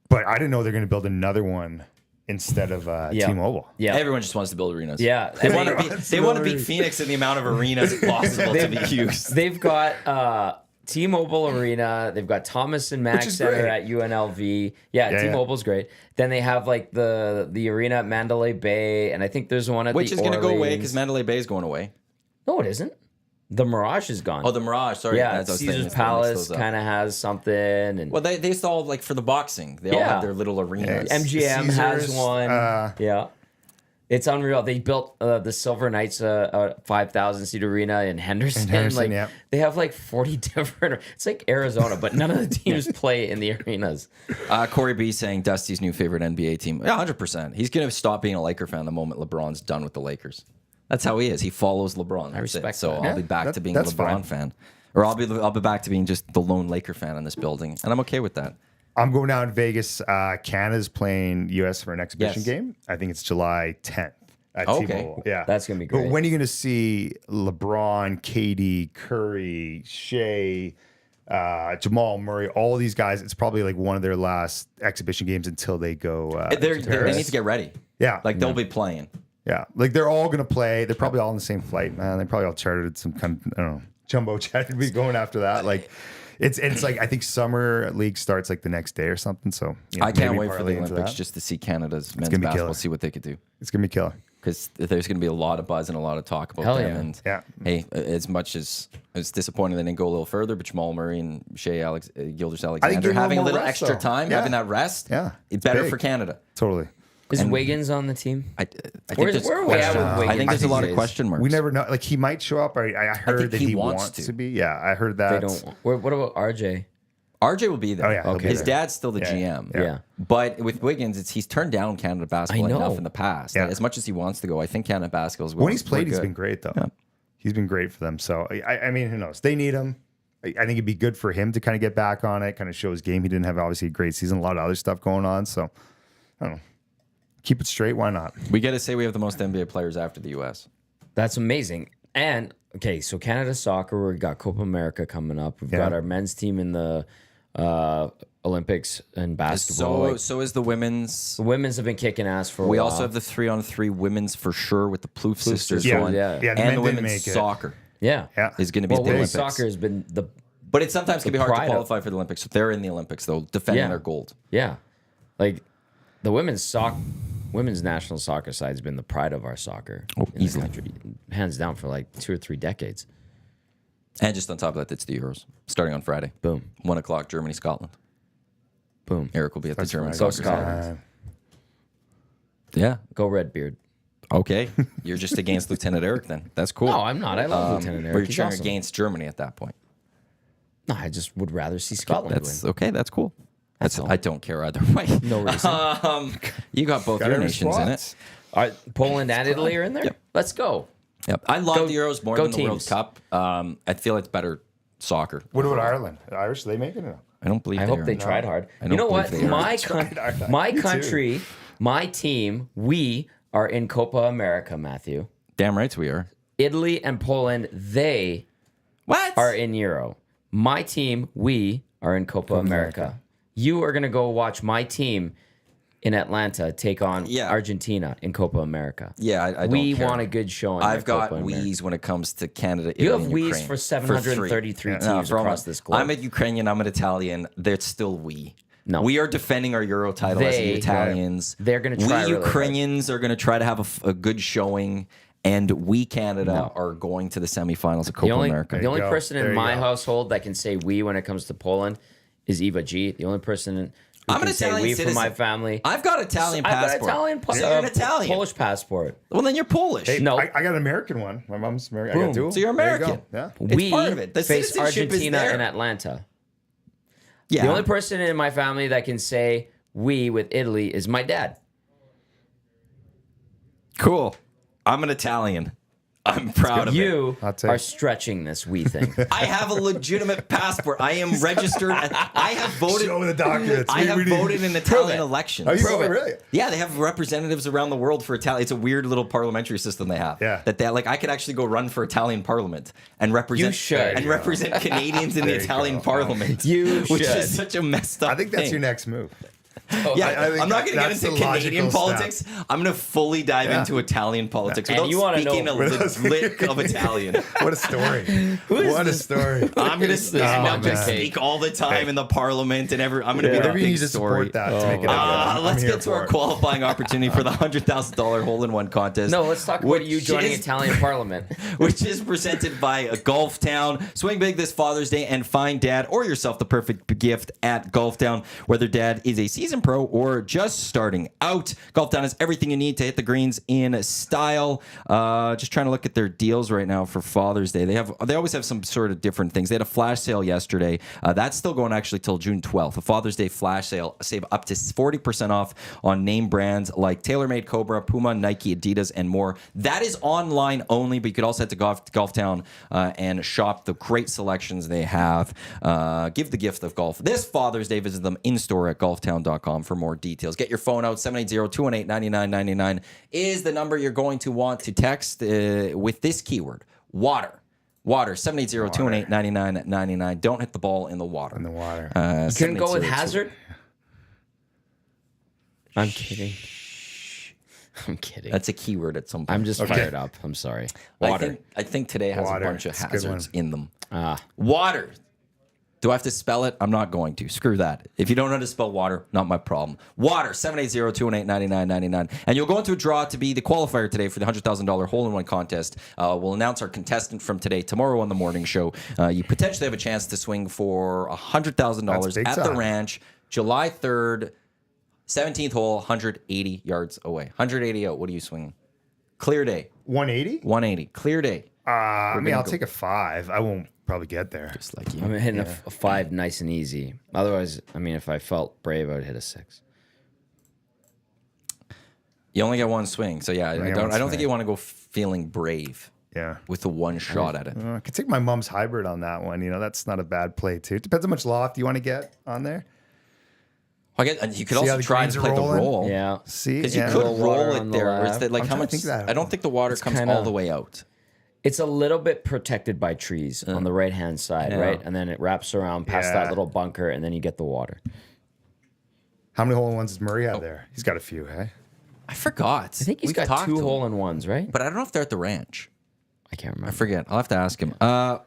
[SPEAKER 3] But I didn't know they're going to build another one instead of T-Mobile.
[SPEAKER 2] Yeah.
[SPEAKER 1] Everyone just wants to build arenas.
[SPEAKER 2] Yeah.
[SPEAKER 1] They want to beat Phoenix in the amount of arenas possible to be used.
[SPEAKER 2] They've got T-Mobile Arena. They've got Thomas and Mack Center at UNLV. Yeah, T-Mobile's great. Then they have like the arena at Mandalay Bay, and I think there's one at
[SPEAKER 1] which is
[SPEAKER 2] going to
[SPEAKER 1] go away because Mandalay Bay is going away.
[SPEAKER 2] No, it isn't. The Mirage is gone.
[SPEAKER 1] Oh, the Mirage. Sorry.
[SPEAKER 2] Yeah, Caesar's Palace kind of has something. And
[SPEAKER 1] well, they still like for the boxing. They all have their little arenas.
[SPEAKER 2] MGM has one. Yeah. It's unreal. They built the Silver Knights 5,000 seat arena in Henderson. They have like 40 different. It's like Arizona, but none of the teams play in the arenas.
[SPEAKER 1] Corey B saying Dusty's new favorite NBA team. Yeah, 100%. He's gonna stop being a Laker fan the moment LeBron's done with the Lakers. That's how he is. He follows LeBron. I
[SPEAKER 2] respect
[SPEAKER 1] so
[SPEAKER 2] that.
[SPEAKER 1] I'll be back to being a LeBron fan, or I'll be back to being just the lone Laker fan in this building, and I'm okay with that.
[SPEAKER 3] I'm going down to Vegas. Canada's playing US for an exhibition game. I think it's July 10th at T-Mobile. Yeah,
[SPEAKER 2] that's gonna be great.
[SPEAKER 3] But when are you going to see LeBron, KD, Curry, Shea, Jamal Murray, all of these guys? It's probably like one of their last exhibition games until they go.
[SPEAKER 1] They need to get ready.
[SPEAKER 3] Yeah,
[SPEAKER 1] like they'll be playing.
[SPEAKER 3] Yeah, like they're all going to play. They're probably all on the same flight, man. They probably all chartered some kind of, I don't know, jumbo jet to be going after that. Like, it's like I think summer league starts like the next day or something. So
[SPEAKER 1] I can't wait for
[SPEAKER 3] parlay
[SPEAKER 1] the
[SPEAKER 3] into
[SPEAKER 1] Olympics
[SPEAKER 3] that.
[SPEAKER 1] just to see Canada's men's
[SPEAKER 3] gonna be
[SPEAKER 1] basketball,
[SPEAKER 3] killer.
[SPEAKER 1] see what they could do.
[SPEAKER 3] It's gonna be killer.
[SPEAKER 1] Because there's going to be a lot of buzz and a lot of talk about
[SPEAKER 2] Hell
[SPEAKER 1] them.
[SPEAKER 2] yeah.
[SPEAKER 1] And
[SPEAKER 3] Yeah.
[SPEAKER 1] hey, as much as it's disappointing they didn't go a little further, but Jamal Murray and Gilders Alexander
[SPEAKER 3] giving
[SPEAKER 1] having a
[SPEAKER 3] them more
[SPEAKER 1] little
[SPEAKER 3] rest,
[SPEAKER 1] extra
[SPEAKER 3] though.
[SPEAKER 1] time,
[SPEAKER 3] Yeah.
[SPEAKER 1] having that rest,
[SPEAKER 3] Yeah.
[SPEAKER 1] it's better
[SPEAKER 3] big.
[SPEAKER 1] for Canada.
[SPEAKER 3] Totally.
[SPEAKER 2] Is Wiggins on the team?
[SPEAKER 1] I think
[SPEAKER 2] Where
[SPEAKER 1] there's
[SPEAKER 2] are we at
[SPEAKER 1] question-
[SPEAKER 2] with Wiggins?
[SPEAKER 1] I think there's a lot of
[SPEAKER 2] these days?
[SPEAKER 1] question marks.
[SPEAKER 3] We never know. Like he might show up. I heard
[SPEAKER 1] think
[SPEAKER 3] that
[SPEAKER 1] he
[SPEAKER 3] he
[SPEAKER 1] wants
[SPEAKER 3] wants
[SPEAKER 1] to.
[SPEAKER 3] to be. Yeah, I heard that.
[SPEAKER 2] They don't. What about RJ?
[SPEAKER 1] RJ will be there.
[SPEAKER 3] Oh, yeah, he'll be
[SPEAKER 1] His
[SPEAKER 3] there.
[SPEAKER 1] dad's still the
[SPEAKER 3] Yeah,
[SPEAKER 1] GM.
[SPEAKER 2] Yeah.
[SPEAKER 1] But with Wiggins, he's turned down Canada basketball
[SPEAKER 2] I know.
[SPEAKER 1] enough in the past.
[SPEAKER 3] Yeah.
[SPEAKER 1] That as much as he wants to go, I think Canada basketball is
[SPEAKER 3] When he's played, he's
[SPEAKER 1] good.
[SPEAKER 3] been great though. He's been great for them. So I mean, who knows? They need him. I think it'd be good for him to kind of get back on it, kind of show his game. He didn't have obviously a great season, a lot of other stuff going on. So I don't know. Keep it straight. Why not?
[SPEAKER 1] We got to say we have the most NBA players after the U.S.
[SPEAKER 2] That's amazing. And okay, so Canada soccer, we got Copa America coming up. We've got our men's team in the Olympics and basketball.
[SPEAKER 1] So is the women's.
[SPEAKER 2] The women's have been kicking ass for a
[SPEAKER 1] We
[SPEAKER 2] while.
[SPEAKER 1] also have the 3-on-3 women's for sure with the Plouffe sisters
[SPEAKER 2] sisters,
[SPEAKER 1] going.
[SPEAKER 2] yeah.
[SPEAKER 3] Yeah, the men
[SPEAKER 1] and the
[SPEAKER 3] didn't
[SPEAKER 1] women's
[SPEAKER 3] make it.
[SPEAKER 1] soccer
[SPEAKER 2] yeah.
[SPEAKER 1] is going to be
[SPEAKER 2] Well,
[SPEAKER 1] at the
[SPEAKER 2] women's
[SPEAKER 1] Olympics.
[SPEAKER 2] soccer has been the
[SPEAKER 1] But it sometimes can be hard to
[SPEAKER 2] pride of-
[SPEAKER 1] qualify for the Olympics. So they're in the Olympics, though, defending
[SPEAKER 2] Yeah.
[SPEAKER 1] their gold.
[SPEAKER 2] yeah, like the women's national soccer side has been the pride of our soccer in the
[SPEAKER 1] easily.
[SPEAKER 2] country, hands down for like 2 or 3 decades.
[SPEAKER 1] And just on top of that, it's the Euros starting on Friday.
[SPEAKER 2] Boom,
[SPEAKER 1] 1 o'clock, Germany, Scotland.
[SPEAKER 2] boom.
[SPEAKER 1] Eric will be at the German
[SPEAKER 2] Go
[SPEAKER 1] soccer.
[SPEAKER 2] Scotland.
[SPEAKER 1] Yeah.
[SPEAKER 2] Go Redbeard.
[SPEAKER 1] Okay. You're just against Lieutenant Eric then. That's cool.
[SPEAKER 2] No, I'm not. I love Lieutenant Eric.
[SPEAKER 1] But you're
[SPEAKER 2] He's
[SPEAKER 1] cheering
[SPEAKER 2] awesome.
[SPEAKER 1] against Germany at that point.
[SPEAKER 2] No, I just would rather see Scotland
[SPEAKER 1] That's
[SPEAKER 2] win.
[SPEAKER 1] okay. That's cool.
[SPEAKER 2] That's all.
[SPEAKER 1] I don't care either way.
[SPEAKER 2] No reason.
[SPEAKER 1] You got both
[SPEAKER 3] Got
[SPEAKER 1] your
[SPEAKER 3] every
[SPEAKER 1] nations in
[SPEAKER 3] squad.
[SPEAKER 1] it.
[SPEAKER 2] All right, Poland and Italy are in there.
[SPEAKER 1] Yep.
[SPEAKER 2] Let's go.
[SPEAKER 1] Yep. I love
[SPEAKER 2] Go-
[SPEAKER 1] the Euros more
[SPEAKER 2] go
[SPEAKER 1] than the World
[SPEAKER 2] teams.
[SPEAKER 1] Cup. I feel it's better soccer.
[SPEAKER 3] What about Ireland? The Irish? Are they making it?
[SPEAKER 1] I don't believe
[SPEAKER 2] I
[SPEAKER 1] they
[SPEAKER 2] hope
[SPEAKER 1] are.
[SPEAKER 2] they tried hard.
[SPEAKER 1] I
[SPEAKER 2] You
[SPEAKER 1] don't
[SPEAKER 2] know what?
[SPEAKER 1] believe they are.
[SPEAKER 2] My
[SPEAKER 3] Me too.
[SPEAKER 2] country, my team, we are in Copa America, Matthew.
[SPEAKER 1] Damn rights we are.
[SPEAKER 2] Italy and Poland, they
[SPEAKER 1] What?
[SPEAKER 2] are in Euro. My team, we are in Copa America. You are going to go watch my team in Atlanta take on
[SPEAKER 1] Yeah.
[SPEAKER 2] Argentina in Copa America.
[SPEAKER 1] Yeah, I don't
[SPEAKER 2] We
[SPEAKER 1] care.
[SPEAKER 2] want a good showing.
[SPEAKER 1] I've
[SPEAKER 2] at
[SPEAKER 1] got
[SPEAKER 2] Copa America.
[SPEAKER 1] wheeze when it comes to Canada.
[SPEAKER 2] You
[SPEAKER 1] Italy,
[SPEAKER 2] have
[SPEAKER 1] and
[SPEAKER 2] wheeze
[SPEAKER 1] Ukraine.
[SPEAKER 2] for
[SPEAKER 1] three.
[SPEAKER 2] 733 teams
[SPEAKER 1] No, for
[SPEAKER 2] across
[SPEAKER 1] all-
[SPEAKER 2] this globe.
[SPEAKER 1] I'm a Ukrainian. I'm an Italian. They're still we.
[SPEAKER 2] No.
[SPEAKER 1] We are defending our Euro title as the
[SPEAKER 2] They-
[SPEAKER 1] Italians.
[SPEAKER 2] They're gonna try
[SPEAKER 1] We
[SPEAKER 2] really hard.
[SPEAKER 1] Ukrainians are going to try to have a good showing, and we Canada are going to the semifinals of Copa
[SPEAKER 2] The only,
[SPEAKER 1] America.
[SPEAKER 2] the only
[SPEAKER 3] go.
[SPEAKER 2] person
[SPEAKER 3] There
[SPEAKER 2] in
[SPEAKER 3] you
[SPEAKER 2] my
[SPEAKER 3] go.
[SPEAKER 2] household that can say we when it comes to Poland is Eva G. The only person who
[SPEAKER 1] I'm
[SPEAKER 2] can
[SPEAKER 1] an
[SPEAKER 2] say
[SPEAKER 1] Italian
[SPEAKER 2] we for my
[SPEAKER 1] citizen.
[SPEAKER 2] family.
[SPEAKER 1] I've got Italian
[SPEAKER 2] I've got
[SPEAKER 1] passport.
[SPEAKER 2] Italian,
[SPEAKER 1] So you're an Italian.
[SPEAKER 2] Polish passport.
[SPEAKER 1] Well, then you're Polish.
[SPEAKER 3] Hey,
[SPEAKER 2] No.
[SPEAKER 3] I got an American one. My mom's American. I
[SPEAKER 2] Boom.
[SPEAKER 3] got two.
[SPEAKER 1] So you're
[SPEAKER 3] There you go.
[SPEAKER 1] American.
[SPEAKER 3] Yeah.
[SPEAKER 1] It's
[SPEAKER 2] We
[SPEAKER 1] part of it. The
[SPEAKER 2] face
[SPEAKER 1] citizenship is
[SPEAKER 2] Argentina
[SPEAKER 1] there.
[SPEAKER 2] in Atlanta.
[SPEAKER 1] Yeah.
[SPEAKER 2] The only person in my family that can say we with Italy is my dad.
[SPEAKER 1] Cool. I'm an Italian. I'm proud of it.
[SPEAKER 2] You
[SPEAKER 3] I'll take
[SPEAKER 2] are
[SPEAKER 3] it.
[SPEAKER 2] stretching this we thing.
[SPEAKER 1] I have a legitimate passport. I am registered. I have voted.
[SPEAKER 3] Show the documents.
[SPEAKER 1] I have
[SPEAKER 3] We need-
[SPEAKER 1] voted in Italian
[SPEAKER 2] it.
[SPEAKER 1] elections.
[SPEAKER 3] Oh, you
[SPEAKER 2] Prove
[SPEAKER 3] voted,
[SPEAKER 2] it.
[SPEAKER 3] really?
[SPEAKER 1] Yeah, they have representatives around the world for Italian. It's a weird little parliamentary system they have.
[SPEAKER 3] Yeah.
[SPEAKER 1] That they like. I could actually go run for Italian Parliament and represent.
[SPEAKER 2] You should.
[SPEAKER 1] and represent Canadians in the
[SPEAKER 3] There you
[SPEAKER 1] Italian
[SPEAKER 3] go.
[SPEAKER 1] Parliament.
[SPEAKER 2] You
[SPEAKER 1] which
[SPEAKER 2] should.
[SPEAKER 1] is such a messed up.
[SPEAKER 3] I think that's
[SPEAKER 1] thing.
[SPEAKER 3] your next move.
[SPEAKER 1] Yeah,
[SPEAKER 3] I think
[SPEAKER 1] I'm not going to get
[SPEAKER 3] that's
[SPEAKER 1] into
[SPEAKER 3] the
[SPEAKER 1] Canadian
[SPEAKER 3] logical
[SPEAKER 1] politics. I'm going to fully dive
[SPEAKER 3] Yeah.
[SPEAKER 1] into Italian politics
[SPEAKER 2] And
[SPEAKER 1] without
[SPEAKER 2] you wanna
[SPEAKER 1] speaking
[SPEAKER 2] know-
[SPEAKER 1] a lick of Italian.
[SPEAKER 3] What a story. What a story.
[SPEAKER 1] I'm going to
[SPEAKER 2] is this
[SPEAKER 1] stand up and
[SPEAKER 2] man?
[SPEAKER 1] speak all the time in the parliament and I'm going to be the
[SPEAKER 3] Whatever you
[SPEAKER 1] big
[SPEAKER 3] need to
[SPEAKER 1] story.
[SPEAKER 3] support that to make it happen.
[SPEAKER 1] Let's
[SPEAKER 3] I'm
[SPEAKER 1] get to our
[SPEAKER 3] here for it.
[SPEAKER 1] qualifying opportunity for the $100,000 hole-in-one contest.
[SPEAKER 2] No, let's talk about
[SPEAKER 1] which
[SPEAKER 2] you joining
[SPEAKER 1] is-
[SPEAKER 2] Italian Parliament.
[SPEAKER 1] which is presented by Golf Town. Swing big this Father's Day and find dad or yourself the perfect gift at Golf Town, whether dad is a seasoned pro or just starting out. Golf Town has everything you need to hit the greens in style. Just trying to look at their deals right now for Father's Day. They always have some sort of different things. They had a flash sale yesterday. That's still going actually till June 12th. A Father's Day flash sale. Save up to 40% off on name brands like TaylorMade, Cobra, Puma, Nike, Adidas, and more. That is online only, but you could also head to Golf Town and shop the great selections they have. Give the gift of golf. This Father's Day, visit them in-store at golftown.com for more details. Get your phone out. 780-218-9999 is the number you're going to want to text with this keyword, water. Water, 780-218-9999. Don't hit the ball in the water.
[SPEAKER 3] In the water.
[SPEAKER 2] You couldn't go with
[SPEAKER 1] 780-218.
[SPEAKER 2] Hazard? I'm kidding. I'm kidding.
[SPEAKER 1] That's a keyword at some point.
[SPEAKER 2] I'm just fired up. I'm sorry.
[SPEAKER 1] Water. I think today has
[SPEAKER 3] Water.
[SPEAKER 1] a bunch of
[SPEAKER 3] It's a good
[SPEAKER 1] hazards in them.
[SPEAKER 2] Ah.
[SPEAKER 1] Water. Do I have to spell it? I'm not going to. Screw that. If you don't know how to spell water, not my problem. Water, 780-218-9999. And you'll go into a draw to be the qualifier today for the $100,000 hole-in-one contest. We'll announce our contestant from today, tomorrow on the morning show. You potentially have a chance to swing for $100,000 at the ranch, July 3rd, 17th hole, 180 yards away. 180 out. What are you swinging? Clear day.
[SPEAKER 3] 180?
[SPEAKER 1] 180. Clear day.
[SPEAKER 3] I mean, I'll take a 5. I won't probably get there.
[SPEAKER 1] Just like you.
[SPEAKER 2] I'm hitting a 5 nice and easy. Otherwise, I mean, if I felt brave, I would hit a 6.
[SPEAKER 1] You only get one swing. So, yeah, I don't think you want to go feeling brave.
[SPEAKER 3] Yeah.
[SPEAKER 1] With the one shot at it.
[SPEAKER 3] I could take my mom's hybrid on that one. That's not a bad play, too. Depends how much loft you want to get on there.
[SPEAKER 1] You could also try to play the roll.
[SPEAKER 2] Yeah.
[SPEAKER 3] See?
[SPEAKER 1] Because you could roll it there. Or is that like how much? I don't think the water comes all the way out.
[SPEAKER 2] It's a little bit protected by trees on the right-hand side, right? And then it wraps around past that little bunker, and then you get the water.
[SPEAKER 3] How many hole-in-ones does Murray have there? He's got a few, hey?
[SPEAKER 1] I forgot.
[SPEAKER 2] I think he's got 2 hole-in-ones, right?
[SPEAKER 1] But I don't know if they're at the ranch.
[SPEAKER 2] I can't remember.
[SPEAKER 1] I forget. I'll have to ask him.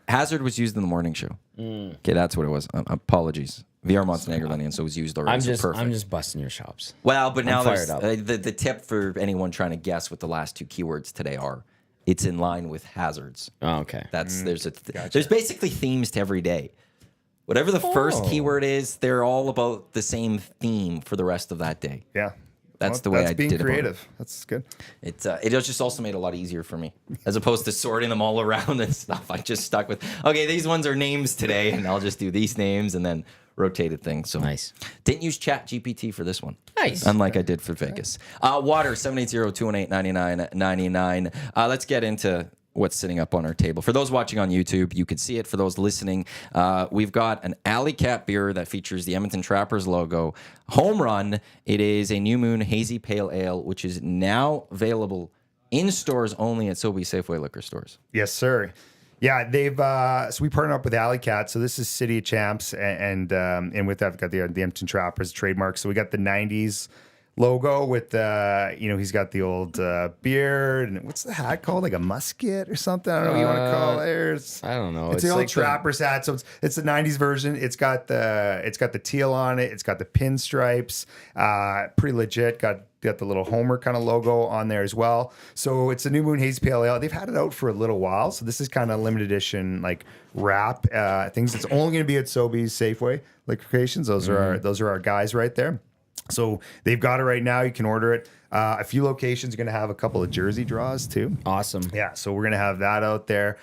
[SPEAKER 1] Hazard was used in the morning show. Okay, that's what it was. Apologies. VR Montenegro Lenny, so it was used already.
[SPEAKER 2] I'm just busting your chops.
[SPEAKER 1] Well, but now there's
[SPEAKER 2] fired up.
[SPEAKER 1] The tip for anyone trying to guess what the last 2 keywords today are. It's in line with hazards.
[SPEAKER 2] Oh, okay.
[SPEAKER 1] There's basically themes to every day. Whatever the first keyword is, they're all about the same theme for the rest of that day.
[SPEAKER 3] Yeah.
[SPEAKER 1] That's the way I did it.
[SPEAKER 3] That's being creative. That's good.
[SPEAKER 1] It just also made it a lot easier for me. As opposed to sorting them all around and stuff, I just stuck with, okay, these ones are names today, and I'll just do these names and then rotated things. So
[SPEAKER 2] nice.
[SPEAKER 1] Didn't use Chat GPT for this one.
[SPEAKER 2] Nice.
[SPEAKER 1] Unlike I did for Vegas. Water, 780-218-9999. Let's get into what's sitting up on our table. For those watching on YouTube, you can see it. For those listening, we've got an Alley Cat beer that features the Edmonton Trappers logo. Home Run. It is a New Moon Hazy Pale Ale, which is now available in stores only at Sobeys Safeway liquor stores.
[SPEAKER 3] Yes, sir. Yeah, they've so we partnered up with Alley Cat. So this is City of Champs, and with that, we've got the Edmonton Trappers trademark. So we got the '90s logo with he's got the old beard, and what's the hat called? Like a musket or something? I don't know what you want to call it.
[SPEAKER 2] I don't know.
[SPEAKER 3] It's the old like Trappers hat. So it's the '90s version. It's got the teal on it. It's got the pinstripes. Pretty legit. Got the little Homer kind of logo on there as well. So it's a New Moon Hazy Pale Ale. They've had it out for a little while. So this is kind of limited edition like wrap things. It's only going to be at Sobeys Safeway liquor locations. Those are our guys right there. So they've got it right now. You can order it. A few locations are going to have a couple of jersey draws too.
[SPEAKER 2] Awesome.
[SPEAKER 3] Yeah, so we're going to have that out there.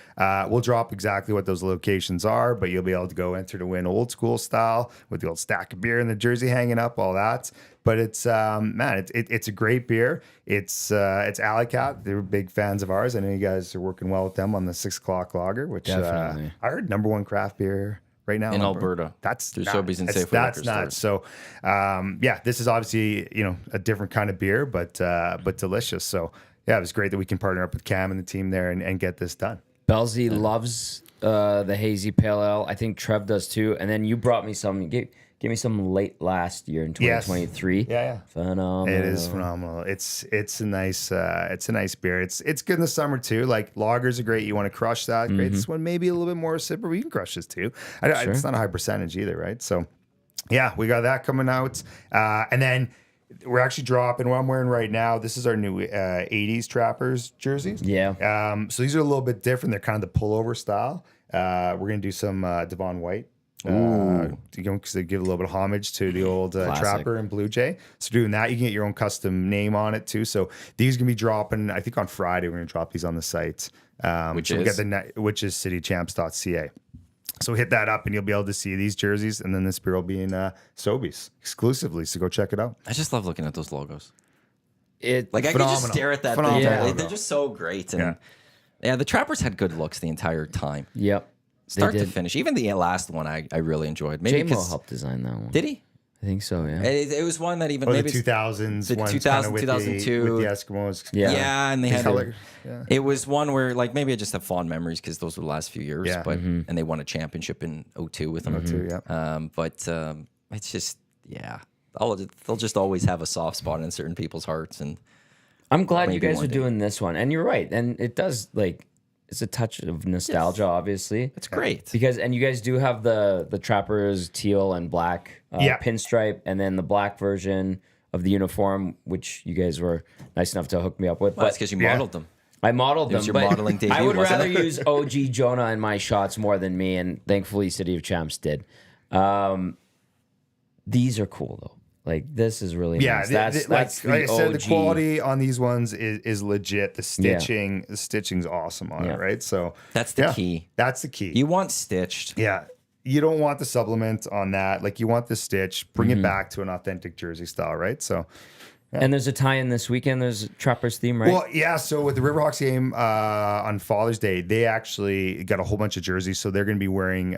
[SPEAKER 3] We'll drop exactly what those locations are, but you'll be able to go enter to win old school style with the old stack of beer and the jersey hanging up, all that. But it's it's a great beer. It's Alley Cat. They're big fans of ours. I know you guys are working well with them on the 6 o'clock lager, which
[SPEAKER 2] Definitely.
[SPEAKER 3] I heard #1 craft beer right now
[SPEAKER 1] in Alberta.
[SPEAKER 3] That's
[SPEAKER 1] through
[SPEAKER 3] nuts.
[SPEAKER 1] Sobeys and Safeway
[SPEAKER 3] That's
[SPEAKER 1] liquor
[SPEAKER 3] nuts.
[SPEAKER 1] stores.
[SPEAKER 3] So this is obviously a different kind of beer, but delicious. So yeah, it was great that we can partner up with Cam and the team there and get this done.
[SPEAKER 2] Belsey loves the hazy pale ale. I think Trev does too. And then you brought me some. Give me some late last year in 2023.
[SPEAKER 3] Yeah.
[SPEAKER 2] Phenomenal.
[SPEAKER 3] It is phenomenal. It's a nice beer. It's good in the summer too. Like lagers are great. You want to crush that. Great. This one maybe a little bit more sipper, but you can crush this too. It's not a high percentage either, right? So yeah, we got that coming out. And then we're actually dropping what I'm wearing right now. This is our new 80s Trappers jerseys.
[SPEAKER 2] Yeah.
[SPEAKER 3] So these are a little bit different. They're kind of the pullover style. We're going to do some Devon Whyte. Because they give a little bit of homage to the old Trapper and Blue Jay. So doing that, you can get your own custom name on it too. So these are gonna be dropping. I think on Friday we're gonna drop these on the site, which is citychamps.ca. So hit that up and you'll be able to see these jerseys, and then this beer will be in Sobeys exclusively. So go check it out.
[SPEAKER 1] I just love looking at those logos.
[SPEAKER 2] I
[SPEAKER 1] can just stare at that thing.
[SPEAKER 3] Yeah.
[SPEAKER 1] They're just so great. And yeah, the Trappers had good looks the entire time.
[SPEAKER 2] Yep.
[SPEAKER 1] Start to finish. Even the last one I really enjoyed. Maybe
[SPEAKER 2] J-Mo helped design that one.
[SPEAKER 1] Did he?
[SPEAKER 2] I think so, yeah.
[SPEAKER 1] It was one that even
[SPEAKER 3] maybe
[SPEAKER 1] maybe
[SPEAKER 3] the 2000s,
[SPEAKER 1] the 2000, 2002
[SPEAKER 3] with the Eskimos.
[SPEAKER 1] Yeah, and they had
[SPEAKER 3] color.
[SPEAKER 1] It was one where like maybe I just have fond memories because those were the last few years.
[SPEAKER 3] Yeah.
[SPEAKER 1] But and they won a championship in 2002 with them.
[SPEAKER 3] 02, yeah.
[SPEAKER 1] But it's just they'll just always have a soft spot in certain people's hearts, and
[SPEAKER 2] I'm glad you
[SPEAKER 1] Maybe
[SPEAKER 2] guys
[SPEAKER 1] one
[SPEAKER 2] are
[SPEAKER 1] day.
[SPEAKER 2] doing this one, and you're right, and it does it's a touch of nostalgia, obviously.
[SPEAKER 1] It's great.
[SPEAKER 2] And you guys do have the Trappers teal and black pinstripe, and then the black version of the uniform, which you guys were nice enough to hook me up with.
[SPEAKER 1] Well, that's because you modeled them.
[SPEAKER 2] I modeled
[SPEAKER 1] It was
[SPEAKER 2] them,
[SPEAKER 1] your
[SPEAKER 2] but
[SPEAKER 1] modeling debut,
[SPEAKER 2] I would
[SPEAKER 1] wasn't
[SPEAKER 2] rather
[SPEAKER 1] it?
[SPEAKER 2] use OG Jonah in my shots more than me, and thankfully City of Champs did. These are cool though. Like this is really nice. That's
[SPEAKER 3] like
[SPEAKER 2] the
[SPEAKER 3] I said, the
[SPEAKER 2] OG.
[SPEAKER 3] quality on these ones is legit. The stitching's awesome on it, right? So
[SPEAKER 1] That's the key.
[SPEAKER 3] That's the key.
[SPEAKER 1] You want stitched.
[SPEAKER 3] Yeah. You don't want the supplement on that. Like you want the stitch, bring it back to an authentic jersey style, right? So
[SPEAKER 2] And there's a tie-in this weekend. There's a Trappers theme, right?
[SPEAKER 3] well, yeah. So with the Riverhawks game on Father's Day, they actually got a whole bunch of jerseys. So they're going to be wearing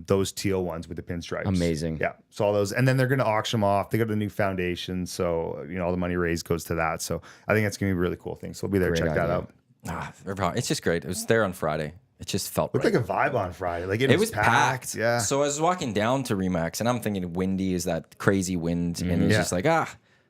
[SPEAKER 3] those teal ones with the pinstripes.
[SPEAKER 2] Amazing.
[SPEAKER 3] Yeah. So all those, and then they're going to auction them off. They got a new foundation, so all the money raised goes to that. So I think that's going to be a really cool thing. So we'll be there.
[SPEAKER 2] Great
[SPEAKER 3] Check that
[SPEAKER 2] idea.
[SPEAKER 3] out.
[SPEAKER 1] It's just great. It was there on Friday. It just felt
[SPEAKER 3] Looked
[SPEAKER 1] right.
[SPEAKER 3] like a vibe on Friday. Like
[SPEAKER 1] It was packed.
[SPEAKER 3] Yeah.
[SPEAKER 1] So I was walking down to Remax, and I'm thinking windy is that crazy wind, and it's just like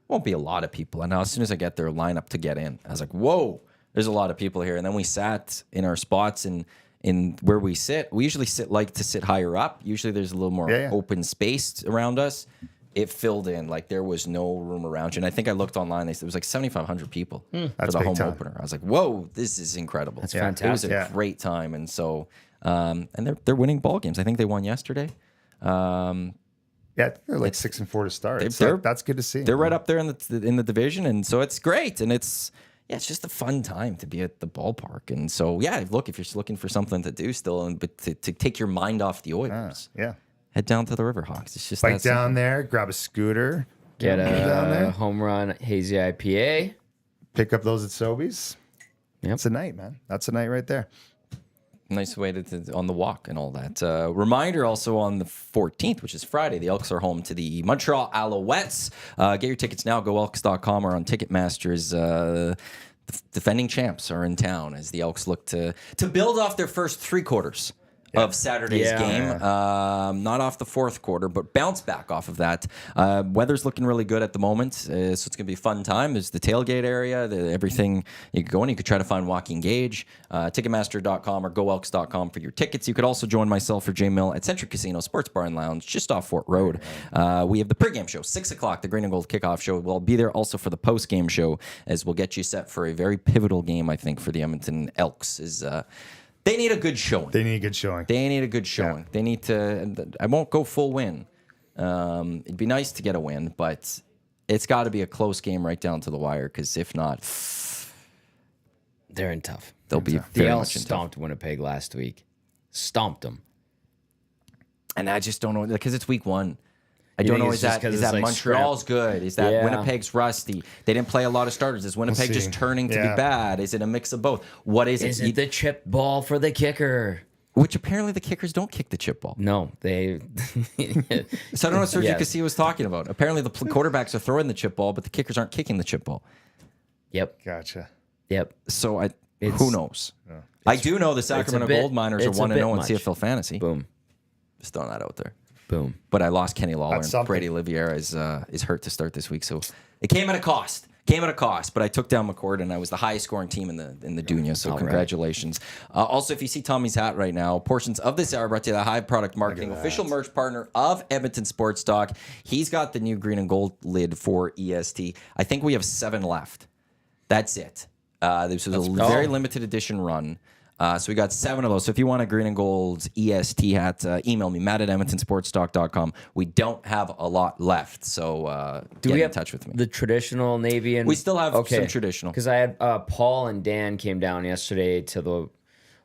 [SPEAKER 1] won't be a lot of people. And now as soon as I get there, line up to get in. I was like, whoa, there's a lot of people here. And then we sat in our spots and in where we sit. We usually like to sit higher up. Usually there's a little more open space around us. It filled in, like there was no room around you. And I think I looked online, there was like 7,500 people for
[SPEAKER 3] That's
[SPEAKER 1] the
[SPEAKER 3] big
[SPEAKER 1] home
[SPEAKER 3] time.
[SPEAKER 1] opener. I was like, whoa, this is incredible.
[SPEAKER 2] That's
[SPEAKER 1] It was
[SPEAKER 2] fantastic.
[SPEAKER 1] a great time. And so, and they're winning ball games. I think they won yesterday.
[SPEAKER 3] Yeah, they're like 6-4 to start. That's good to see.
[SPEAKER 1] They're right up there in the division, and so it's great. And it's just a fun time to be at the ballpark. And so look, if you're looking for something to do still, but to take your mind off the Oilers, head down to the Riverhawks. It's just
[SPEAKER 3] Bike down there, grab a scooter,
[SPEAKER 2] Get
[SPEAKER 3] down
[SPEAKER 2] a
[SPEAKER 3] there,
[SPEAKER 2] home run hazy IPA.
[SPEAKER 3] pick up those at Sobeys.
[SPEAKER 2] Yep.
[SPEAKER 3] That's a night, man. That's a night right there.
[SPEAKER 1] nice way to on the walk and all that. Reminder also on the 14th, which is Friday, the Elks are home to the Montreal Alouettes. Get your tickets now. GoElks.com or on Ticketmaster's. The defending champs are in town as the Elks look to build off their first three quarters of Saturday's game. Not off the fourth quarter, but bounce back off of that. Weather's looking really good at the moment, so it's going to be a fun time. There's the tailgate area, everything you could go in. You could try to find Walking Gauge, Ticketmaster.com or GoElks.com for your tickets. You could also join myself or Jay Mill at Centric Casino Sports Bar and Lounge just off Fort Road. We have the pregame show, 6 o'clock, the Green and Gold kickoff show. We'll be there also for the postgame show as we'll get you set for a very pivotal game, I think, for the Edmonton Elks. They need a good showing.
[SPEAKER 3] They need a good showing.
[SPEAKER 1] Yeah. They need to. I won't go full win. It'd be nice to get a win, but it's got to be a close game right down to the wire. Because if not,
[SPEAKER 2] They're in tough.
[SPEAKER 1] they'll be
[SPEAKER 2] The
[SPEAKER 1] very
[SPEAKER 2] Elks
[SPEAKER 1] much in tough.
[SPEAKER 2] stomped Winnipeg last week. Stomped them.
[SPEAKER 1] And I just don't know because it's week one. I don't
[SPEAKER 2] think
[SPEAKER 1] know.
[SPEAKER 2] it's
[SPEAKER 1] Is
[SPEAKER 2] just
[SPEAKER 1] that
[SPEAKER 2] 'cause
[SPEAKER 1] is
[SPEAKER 2] it's
[SPEAKER 1] that
[SPEAKER 2] like
[SPEAKER 1] Montreal's good? Is that
[SPEAKER 2] Yeah.
[SPEAKER 1] Winnipeg's rusty? They didn't play a lot of starters. Is Winnipeg just
[SPEAKER 3] see.
[SPEAKER 1] turning to be
[SPEAKER 3] Yeah.
[SPEAKER 1] bad? Is it a mix of both? What is
[SPEAKER 2] Is
[SPEAKER 1] it?
[SPEAKER 2] it the chip ball for the kicker?
[SPEAKER 1] Which apparently the kickers don't kick the chip ball.
[SPEAKER 2] No, they.
[SPEAKER 1] So I don't know what Sergio
[SPEAKER 2] Yes.
[SPEAKER 1] Cassie was talking about. Apparently the quarterbacks are throwing the chip ball, but the kickers aren't kicking the chip ball.
[SPEAKER 2] Yep.
[SPEAKER 3] Gotcha.
[SPEAKER 2] Yep.
[SPEAKER 1] So
[SPEAKER 2] It's-
[SPEAKER 1] who knows? I do know the Sacramento
[SPEAKER 2] bit-
[SPEAKER 1] Gold Miners are
[SPEAKER 2] it's a
[SPEAKER 1] 1-0
[SPEAKER 2] bit
[SPEAKER 1] in
[SPEAKER 2] much.
[SPEAKER 1] CFL fantasy.
[SPEAKER 2] Boom.
[SPEAKER 1] Just throwing that out there.
[SPEAKER 2] Boom.
[SPEAKER 1] But I lost Kenny Lawler
[SPEAKER 3] That's
[SPEAKER 1] and
[SPEAKER 3] something.
[SPEAKER 1] Brady Oliviera is hurt to start this week, so it came at a cost. But I took down McCord, and I was the highest scoring team in the Dunya. So congratulations. Also, if you see Tommy's hat right now, portions of this hour brought to you by Hive Product Marketing, official merch partner of Edmonton Sports Talk. He's got the new green and gold lid for EST. I think we have 7 left. That's it. This was a very limited edition run. So we got 7 of those. So if you want a green and gold EST hat, email me, Matt at EdmontonSportsTalk.com. We don't have a lot left, so
[SPEAKER 2] Do
[SPEAKER 1] get
[SPEAKER 2] we
[SPEAKER 1] in
[SPEAKER 2] have
[SPEAKER 1] touch with me.
[SPEAKER 2] the traditional Navy and
[SPEAKER 1] We still have some traditional.
[SPEAKER 2] Because I had Paul and Dan came down yesterday to the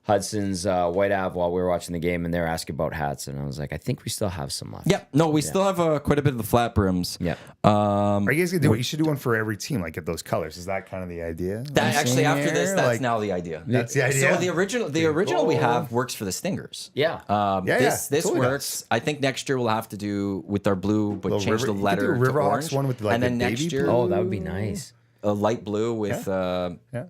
[SPEAKER 2] Hudson's Whyte Ave while we were watching the game, and they were asking about hats, and I was like, I think we still have some left.
[SPEAKER 1] Yeah, no, we still have quite a bit of the flat brims.
[SPEAKER 2] Yeah.
[SPEAKER 3] Are you guys gonna do it? You should do one for every team, like get those colors. Is that kind of the idea?
[SPEAKER 1] That actually, after this, that's now the idea.
[SPEAKER 3] That's the idea.
[SPEAKER 1] So the original we have works for the Stingers.
[SPEAKER 2] Yeah.
[SPEAKER 1] This
[SPEAKER 3] totally
[SPEAKER 1] works.
[SPEAKER 3] does.
[SPEAKER 1] I think next year we'll have to do with our blue, but
[SPEAKER 3] Little
[SPEAKER 1] change
[SPEAKER 3] river-
[SPEAKER 1] the
[SPEAKER 3] you could
[SPEAKER 1] letter
[SPEAKER 3] do a
[SPEAKER 1] to
[SPEAKER 3] Riverhawks
[SPEAKER 1] orange.
[SPEAKER 3] one with, like,
[SPEAKER 1] and then
[SPEAKER 3] the
[SPEAKER 1] next
[SPEAKER 3] baby
[SPEAKER 1] year,
[SPEAKER 3] blue.
[SPEAKER 2] Oh, that would be nice.
[SPEAKER 1] a light blue with
[SPEAKER 3] Yeah.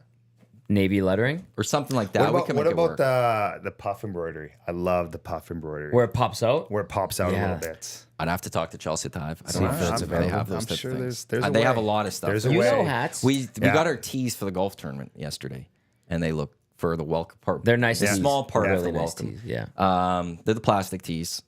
[SPEAKER 2] Navy lettering
[SPEAKER 1] or something like that.
[SPEAKER 3] What
[SPEAKER 1] We can make it
[SPEAKER 3] about
[SPEAKER 1] work.
[SPEAKER 3] the puff embroidery? I love the puff embroidery.
[SPEAKER 2] where it pops out.
[SPEAKER 3] Where it pops out a
[SPEAKER 2] Yeah.
[SPEAKER 3] little bit.
[SPEAKER 1] I'd have to talk to Chelsea Hive. I
[SPEAKER 2] See
[SPEAKER 1] don't know
[SPEAKER 2] if
[SPEAKER 1] if
[SPEAKER 2] it's
[SPEAKER 1] they
[SPEAKER 2] available.
[SPEAKER 1] have those
[SPEAKER 3] I'm
[SPEAKER 1] type of
[SPEAKER 3] sure
[SPEAKER 1] things.
[SPEAKER 3] there's a
[SPEAKER 1] They have a
[SPEAKER 3] way.
[SPEAKER 1] lot of stuff.
[SPEAKER 3] There's a
[SPEAKER 2] You
[SPEAKER 3] way.
[SPEAKER 2] know hats.
[SPEAKER 1] We
[SPEAKER 3] Yeah.
[SPEAKER 1] got our tees for the golf tournament yesterday, and they look for the welcome part.
[SPEAKER 2] They're nice
[SPEAKER 1] The
[SPEAKER 2] tees.
[SPEAKER 1] small part
[SPEAKER 2] They're
[SPEAKER 1] of the
[SPEAKER 2] really nice
[SPEAKER 1] welcome.
[SPEAKER 2] tees, yeah.
[SPEAKER 1] They're the plastic tees.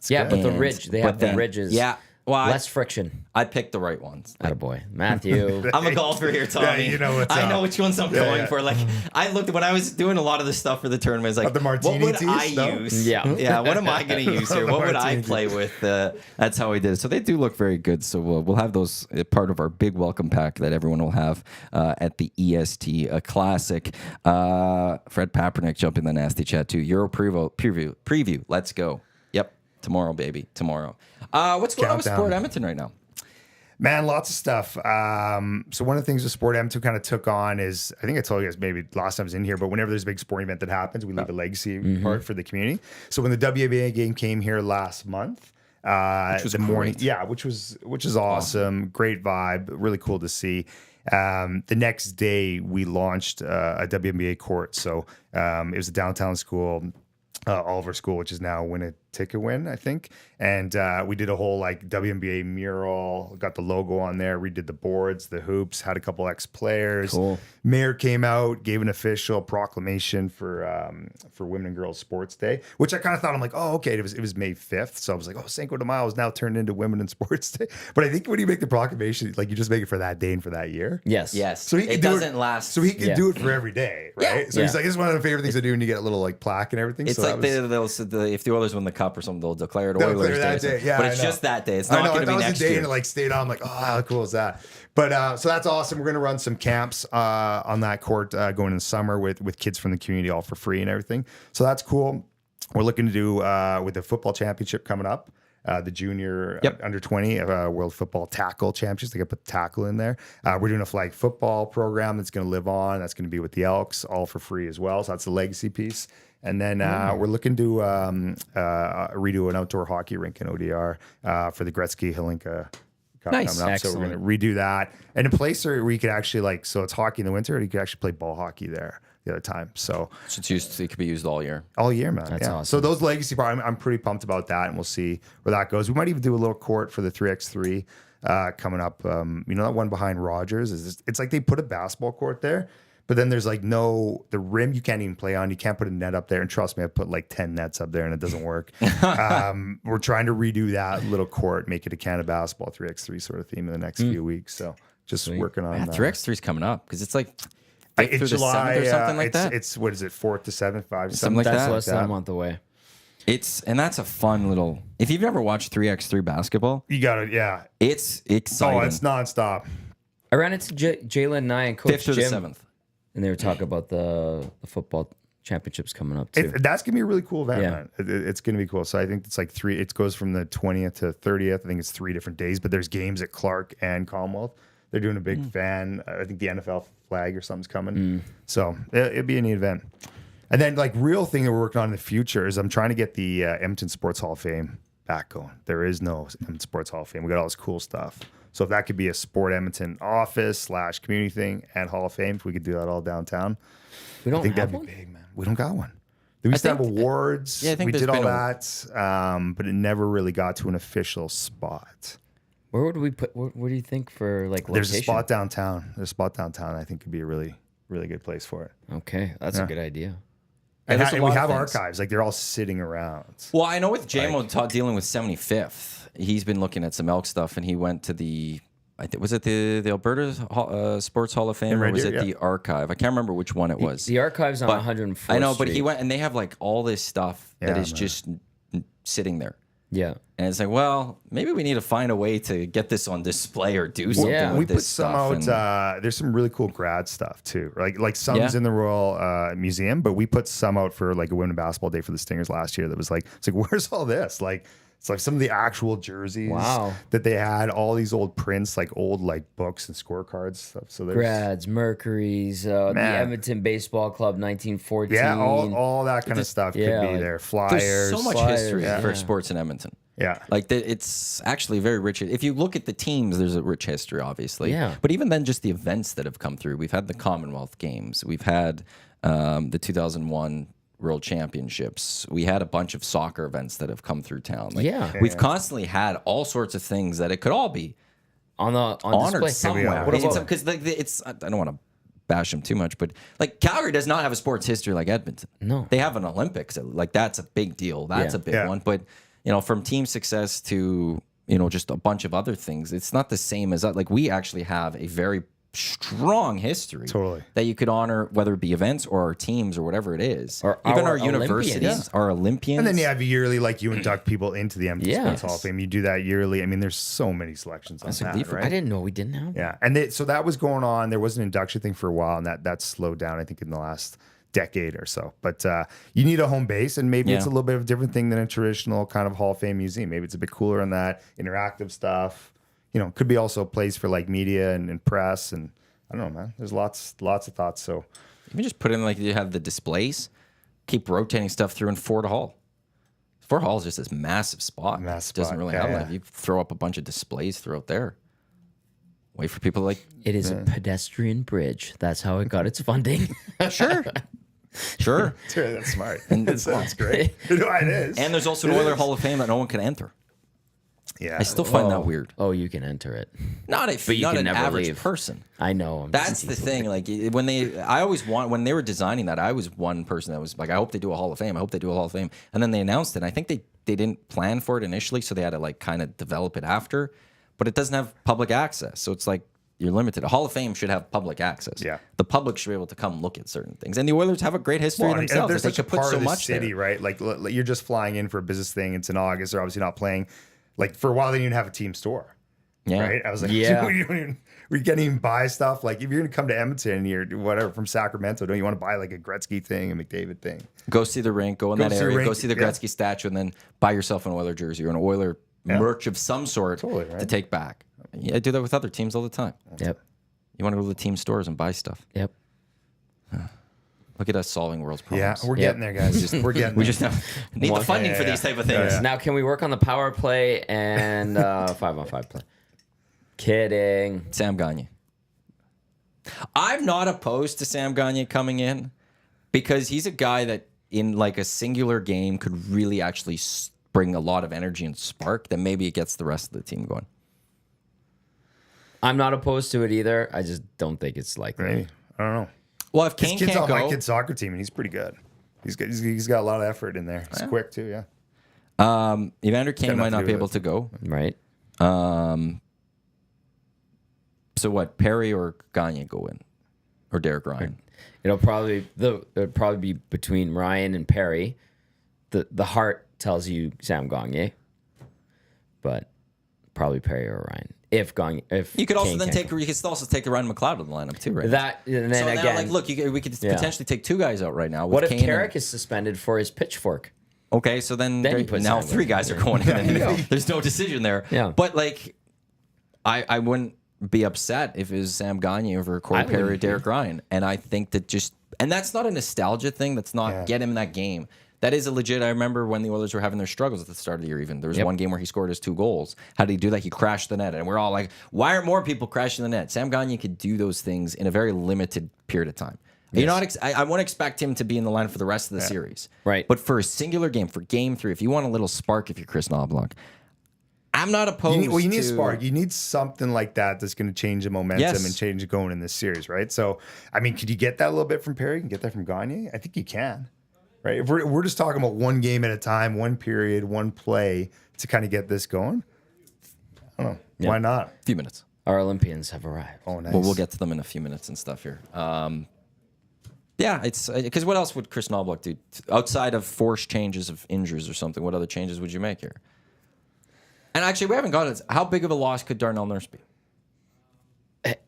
[SPEAKER 2] Yeah, but the
[SPEAKER 1] And-
[SPEAKER 2] ridge. They
[SPEAKER 1] but
[SPEAKER 2] have the
[SPEAKER 1] then-
[SPEAKER 2] ridges.
[SPEAKER 1] Yeah. Well,
[SPEAKER 2] Less friction.
[SPEAKER 1] I picked the right ones.
[SPEAKER 2] Attaboy. Matthew.
[SPEAKER 1] I'm a golfer here, Tommy.
[SPEAKER 3] Yeah, you know what's
[SPEAKER 1] I know
[SPEAKER 3] up.
[SPEAKER 1] which ones I'm
[SPEAKER 3] Yeah,
[SPEAKER 1] going
[SPEAKER 3] yeah.
[SPEAKER 1] for. Like I looked when I was doing a lot of the stuff for the tournament. I was like,
[SPEAKER 3] The martini
[SPEAKER 1] what would
[SPEAKER 3] tees,
[SPEAKER 1] I
[SPEAKER 3] no?
[SPEAKER 1] use?
[SPEAKER 2] Yeah.
[SPEAKER 1] yeah. What am I going to use here?
[SPEAKER 3] The
[SPEAKER 1] What would I
[SPEAKER 3] martini
[SPEAKER 1] play with? That's how we did it. So they do look very good. So we'll have those part of our big welcome pack that everyone will have at the EST Classic. Fred Papernick jumped in the nasty chat too. Euro preview. Let's go. Yep. Tomorrow, baby. Tomorrow. What's going on with
[SPEAKER 3] Countdown.
[SPEAKER 1] Sport Edmonton right now?
[SPEAKER 3] Man, lots of stuff. So one of the things the Sport Edmonton kind of took on is, I think I told you guys maybe last time I was in here, but whenever there's a big sporting event that happens, we leave a legacy part for the community. So when the WBA game came here last month,
[SPEAKER 1] Which was
[SPEAKER 3] the morning,
[SPEAKER 1] great.
[SPEAKER 3] yeah, which is awesome, great vibe, really cool to see. The next day we launched a WNBA court. So it was a downtown school. Oliver School, which is now Winneticawin, I think. And we did a whole like WNBA mural, got the logo on there, redid the boards, the hoops, had a couple ex-players.
[SPEAKER 2] Cool.
[SPEAKER 3] Mayor came out, gave an official proclamation for Women and Girls Sports Day, which I kind of thought, I'm like, oh, okay, it was May 5th. So I was like, oh, Cinco de Mayo is now turned into Women in Sports Day. But I think when you make the proclamation, like you just make it for that day and for that year.
[SPEAKER 2] Yes.
[SPEAKER 1] Yes.
[SPEAKER 3] So he
[SPEAKER 1] it
[SPEAKER 3] can do
[SPEAKER 1] doesn't
[SPEAKER 3] it,
[SPEAKER 1] last.
[SPEAKER 3] So he can
[SPEAKER 2] Yeah.
[SPEAKER 3] do it for every day, right?
[SPEAKER 1] Yeah.
[SPEAKER 3] So he's
[SPEAKER 2] Yeah.
[SPEAKER 3] like, it's one of the favorite things to do, and you get a little like plaque and everything.
[SPEAKER 1] It's
[SPEAKER 3] so
[SPEAKER 1] like
[SPEAKER 3] that was-
[SPEAKER 1] if the Oilers win the cup or something, they'll declare it
[SPEAKER 3] They'll
[SPEAKER 1] Oilers
[SPEAKER 3] declare that
[SPEAKER 1] Day.
[SPEAKER 3] day, yeah,
[SPEAKER 1] but
[SPEAKER 3] I
[SPEAKER 1] it's
[SPEAKER 3] know.
[SPEAKER 1] just that day. It's
[SPEAKER 3] I
[SPEAKER 1] not
[SPEAKER 3] know,
[SPEAKER 1] going to
[SPEAKER 3] that
[SPEAKER 1] be
[SPEAKER 3] was
[SPEAKER 1] next
[SPEAKER 3] the day
[SPEAKER 1] year.
[SPEAKER 3] and it like stayed on. I'm like, oh, how cool is that? But so that's awesome. We're going to run some camps on that court going in the summer with kids from the community, all for free and everything. So that's cool. We're looking to do with the football championship coming up. The junior under 20 World Football Tackle Championships. They got to put tackle in there. We're doing a flag football program that's going to live on. That's going to be with the Elks, all for free as well. So that's the legacy piece. And then we're looking to redo an outdoor hockey rink in ODR for the Gretzky Halinka Cup
[SPEAKER 1] Nice.
[SPEAKER 3] coming up. So we're going to redo that. And a place where you could actually so it's hockey in the winter, and you could actually play ball hockey there the other time. So
[SPEAKER 1] It could be used all year.
[SPEAKER 3] all year, man.
[SPEAKER 2] That's awesome.
[SPEAKER 3] So those legacy part, I'm pretty pumped about that, and we'll see where that goes. We might even do a little court for the 3x3 coming up. You know that one behind Rogers? It's like they put a basketball court there, but then there's like the rim you can't even play on. You can't put a net up there. And trust me, I put like 10 nets up there and it doesn't work. We're trying to redo that little court, make it a Canada basketball 3x3 sort of theme in the next few weeks. So just working on that.
[SPEAKER 1] 3x3 is coming up because it's like
[SPEAKER 3] It's
[SPEAKER 1] through the
[SPEAKER 3] July
[SPEAKER 1] 7th or something like that.
[SPEAKER 3] It's what is it, 4th to 7th, 5
[SPEAKER 1] Something like
[SPEAKER 2] That's
[SPEAKER 1] that.
[SPEAKER 2] less than a month away.
[SPEAKER 1] And that's a fun little. If you've never watched 3x3 basketball,
[SPEAKER 3] You got it, yeah.
[SPEAKER 1] it's exciting.
[SPEAKER 3] Oh, it's nonstop.
[SPEAKER 2] I ran into Jalen and I and Coach
[SPEAKER 1] 5th through the
[SPEAKER 2] Jim,
[SPEAKER 1] 7th.
[SPEAKER 2] and they were talking about the football championships coming up too.
[SPEAKER 3] That's gonna be a really cool event,
[SPEAKER 2] Yeah.
[SPEAKER 3] man. It's gonna be cool. So I think it's like three. It goes from the 20th to 30th. I think it's 3 different days. But there's games at Clarke and Commonwealth. They're doing a big fan. I think the NFL flag or something's coming. So it'd be a neat event. And then like real thing that we're working on in the future is I'm trying to get the Edmonton Sports Hall of Fame back going. There is no Edmonton Sports Hall of Fame. We got all this cool stuff. So if that could be a Sport Edmonton office / community thing and Hall of Fame, if we could do that all downtown.
[SPEAKER 2] we
[SPEAKER 3] I
[SPEAKER 2] don't
[SPEAKER 3] think
[SPEAKER 2] have
[SPEAKER 3] that'd be
[SPEAKER 2] one.
[SPEAKER 3] big, man. We don't got one. We used to have awards.
[SPEAKER 1] Yeah, I think
[SPEAKER 3] we
[SPEAKER 1] there's
[SPEAKER 3] did all
[SPEAKER 1] been
[SPEAKER 3] that, but it never really got to an official spot.
[SPEAKER 2] Where would we put? What do you think for like location?
[SPEAKER 3] There's a spot downtown. There's a spot downtown. I think could be a really, really good place for it.
[SPEAKER 2] Okay, that's a good idea.
[SPEAKER 3] And,
[SPEAKER 1] there's a
[SPEAKER 3] we
[SPEAKER 1] lot of
[SPEAKER 3] have
[SPEAKER 1] things.
[SPEAKER 3] archives. Like they're all sitting around.
[SPEAKER 1] Well, I know with JMO dealing with 75th, he's been looking at some elk stuff, and he went to the. Was it the Alberta Sports Hall of Fame, or
[SPEAKER 3] Red
[SPEAKER 1] was
[SPEAKER 3] Deer,
[SPEAKER 1] it the Archive? I can't remember which one it was.
[SPEAKER 2] The archives on
[SPEAKER 1] But
[SPEAKER 2] 104th
[SPEAKER 1] I know, but
[SPEAKER 2] Street.
[SPEAKER 1] he went, and they have like all this stuff that
[SPEAKER 3] Yeah,
[SPEAKER 1] is
[SPEAKER 3] man.
[SPEAKER 1] just sitting there.
[SPEAKER 2] Yeah.
[SPEAKER 1] And it's like, well, maybe we need to find a way to get this on display or do something
[SPEAKER 2] Yeah.
[SPEAKER 1] with
[SPEAKER 3] We
[SPEAKER 1] this
[SPEAKER 3] put some
[SPEAKER 1] stuff.
[SPEAKER 3] out.
[SPEAKER 1] and-
[SPEAKER 3] There's some really cool grad stuff too. Like some's
[SPEAKER 1] Yeah.
[SPEAKER 3] in the Royal Museum, but we put some out for like a women basketball day for the Stingers last year. That was like, it's like, where's all this? Like, it's like some of the actual jerseys
[SPEAKER 2] Wow.
[SPEAKER 3] that they had, all these old prints, like old like books and scorecards stuff. So there's
[SPEAKER 2] Grads, Mercury's, the
[SPEAKER 3] Man.
[SPEAKER 2] Edmonton Baseball Club, 1914.
[SPEAKER 3] all that kind of stuff
[SPEAKER 2] yeah,
[SPEAKER 3] could be
[SPEAKER 2] like-
[SPEAKER 3] there. Flyers.
[SPEAKER 1] There's so much
[SPEAKER 2] Flyers,
[SPEAKER 1] history
[SPEAKER 2] yeah.
[SPEAKER 1] for sports in Edmonton.
[SPEAKER 3] Yeah.
[SPEAKER 1] Like it's actually very rich. If you look at the teams, there's a rich history, obviously.
[SPEAKER 2] Yeah.
[SPEAKER 1] But even then, just the events that have come through. We've had the Commonwealth Games. We've had the 2001 World Championships. We had a bunch of soccer events that have come through town. Like, we've constantly had all sorts of things that it could all be
[SPEAKER 2] on
[SPEAKER 1] honored
[SPEAKER 2] display
[SPEAKER 1] somewhere.
[SPEAKER 2] What about,
[SPEAKER 1] Because it's I don't want to bash them too much, but like Calgary does not have a sports history like Edmonton.
[SPEAKER 2] No.
[SPEAKER 1] They have an Olympics. Like that's a big deal. That's a big one. But from team success to just a bunch of other things, it's not the same as that. Like we actually have a very strong history that you could honor, whether it be events or our teams or whatever it is,
[SPEAKER 2] or
[SPEAKER 1] even our
[SPEAKER 2] Olympians.
[SPEAKER 1] universities, our Olympians.
[SPEAKER 3] And then you have yearly, like you induct people into the Edmonton Sports Hall of Fame. You do that yearly. I mean, there's so many selections on that, right?
[SPEAKER 2] I didn't know we didn't have
[SPEAKER 3] Yeah, and so that was going on. There was an induction thing for a while, and that slowed down, I think, in the last decade or so. But you need a home base, and maybe it's a little bit of a different thing than a traditional kind of Hall of Fame museum. Maybe it's a bit cooler on that, interactive stuff. Could be also a place for like media and press, and I don't know, man. There's lots of thoughts. So
[SPEAKER 1] you just put in like you have the displays, keep rotating stuff through in Ford Hall. Ford Hall is just this massive spot. Doesn't really have that. You throw up a bunch of displays throughout there. Wait for people like
[SPEAKER 2] it is a pedestrian bridge. That's how it got its funding.
[SPEAKER 1] Sure.
[SPEAKER 3] That's smart. And that's great. It is.
[SPEAKER 1] And there's also an Oiler Hall of Fame that no one can enter.
[SPEAKER 3] Yeah,
[SPEAKER 1] I still find that weird.
[SPEAKER 2] Oh, you can enter it.
[SPEAKER 1] Not an average person.
[SPEAKER 2] I know.
[SPEAKER 1] That's the thing. Like when they were designing that, I was one person that was like, I hope they do a Hall of Fame. I hope they do a Hall of Fame. And then they announced it. And I think they didn't plan for it initially, so they had to like kind of develop it after. But it doesn't have public access, so it's like you're limited. A Hall of Fame should have public access.
[SPEAKER 3] Yeah,
[SPEAKER 1] the public should be able to come look at certain things. And the Oilers have a great history themselves.
[SPEAKER 3] There's such a part of the city,
[SPEAKER 1] there.
[SPEAKER 3] Right? Like you're just flying in for a business thing. It's in August. They're obviously not playing. Like for a while, they didn't even have a team store.
[SPEAKER 1] Yeah.
[SPEAKER 3] Right? I was like, we can't even buy stuff. Like if you're gonna come to Edmonton or whatever from Sacramento, don't you want to buy like a Gretzky thing, a McDavid thing?
[SPEAKER 1] Go see the rink. Go in that area. Go see the Gretzky statue, and then buy yourself an Oiler jersey or an Oiler merch of some sort to take back. Yeah, I do that with other teams all the time.
[SPEAKER 2] Yep.
[SPEAKER 1] You want to go to the team stores and buy stuff.
[SPEAKER 2] Yep.
[SPEAKER 1] Look at us solving world's problems.
[SPEAKER 3] Yeah, we're getting there, guys. We're getting there.
[SPEAKER 1] We just need the funding for these type of things.
[SPEAKER 2] Yeah. Now, can we work on the power play and 5-on-5 play? Kidding.
[SPEAKER 1] Sam Gagner. I'm not opposed to Sam Gagner coming in because he's a guy that in like a singular game could really actually bring a lot of energy and spark that maybe it gets the rest of the team going.
[SPEAKER 2] I'm not opposed to it either. I just don't think it's likely.
[SPEAKER 3] Right. I don't know.
[SPEAKER 1] Well, if Kane
[SPEAKER 3] kid's
[SPEAKER 1] can't
[SPEAKER 3] on
[SPEAKER 1] go,
[SPEAKER 3] my kid's soccer team, and he's pretty good. He's got a lot of effort in there. He's quick too. Yeah.
[SPEAKER 1] Evander Kane might not be able to go.
[SPEAKER 2] Right.
[SPEAKER 1] So what? Perry or Gagner go in, or Derek Ryan?
[SPEAKER 2] It'll probably be between Ryan and Perry. The heart tells you Sam Gagner, but probably Perry or Ryan. If
[SPEAKER 1] you could also
[SPEAKER 2] Kane
[SPEAKER 1] you could also take the Ryan McLeod of the lineup too, right?
[SPEAKER 2] That and then
[SPEAKER 1] so
[SPEAKER 2] again,
[SPEAKER 1] now, like, look, we could potentially take two guys out right now. With
[SPEAKER 2] what if
[SPEAKER 1] Kane
[SPEAKER 2] Carrick is suspended for his pitchfork?
[SPEAKER 1] Okay, so then
[SPEAKER 2] you put
[SPEAKER 1] now
[SPEAKER 2] Sam
[SPEAKER 1] three
[SPEAKER 2] in.
[SPEAKER 1] guys are going in. And there's no decision there.
[SPEAKER 2] Yeah.
[SPEAKER 1] But like, I wouldn't be upset if it was Sam Gagner over Corey Perry or Derek Ryan. And I think that and that's not a nostalgia thing. That's not get him in that game. That is a legit. I remember when the Oilers were having their struggles at the start of the year. Even there was one game where he scored his 2 goals. How did he do that? He crashed the net, and we're all like, "Why aren't more people crashing the net?" Sam Gagner could do those things in a very limited period of time. Yes. You're not. I won't expect him to be in the line for the rest of the series,
[SPEAKER 2] right?
[SPEAKER 1] But for a singular game, for Game 3, if you want a little spark, if you're Chris Knobloch, I'm not opposed.
[SPEAKER 3] You need a spark. You need something like that that's going to change the momentum and change it going in this series, right? So, I mean, could you get that a little bit from Perry? You can get that from Gagner? I think you can. Right? If we're just talking about one game at a time, one period, one play to kind of get this going, I don't know. Yeah. Why not?
[SPEAKER 1] A few minutes.
[SPEAKER 2] Our Olympians have arrived.
[SPEAKER 3] Oh, nice.
[SPEAKER 1] Well, we'll get to them in a few minutes and stuff here. Yeah, it's because what else would Chris Knobloch do outside of forced changes of injuries or something? What other changes would you make here? And actually, we haven't got it. How big of a loss could Darnell Nurse be?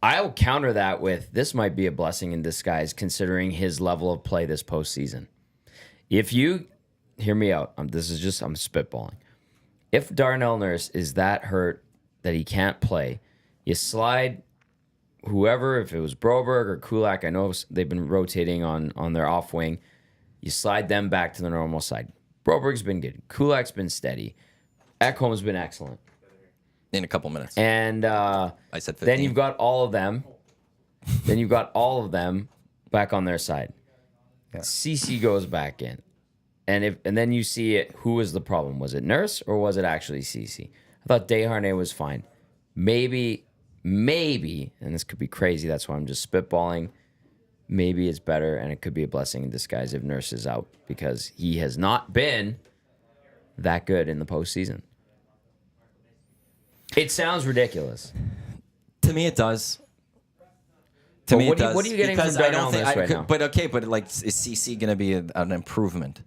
[SPEAKER 2] I'll counter that with this might be a blessing in disguise considering his level of play this postseason. If you hear me out, I'm spitballing. If Darnell Nurse is that hurt that he can't play, you slide whoever, if it was Broberg or Kulak, I know they've been rotating on their off wing, you slide them back to the normal side. Broberg's been good. Kulak's been steady. Ekholm's been excellent.
[SPEAKER 1] In a couple minutes.
[SPEAKER 2] And
[SPEAKER 1] I said 15.
[SPEAKER 2] then you've got all of them. Back on their side.
[SPEAKER 3] Yeah.
[SPEAKER 2] CC goes back in. And then you see it. Who was the problem? Was it Nurse or was it actually CC? I thought Desharnais was fine. Maybe, and this could be crazy. That's why I'm just spitballing. Maybe it's better, and it could be a blessing in disguise if Nurse is out because he has not been that good in the postseason. It sounds ridiculous.
[SPEAKER 1] To me, it does.
[SPEAKER 2] What are you getting from Darnell Nurse right now?
[SPEAKER 1] But like, is CC going to be an improvement?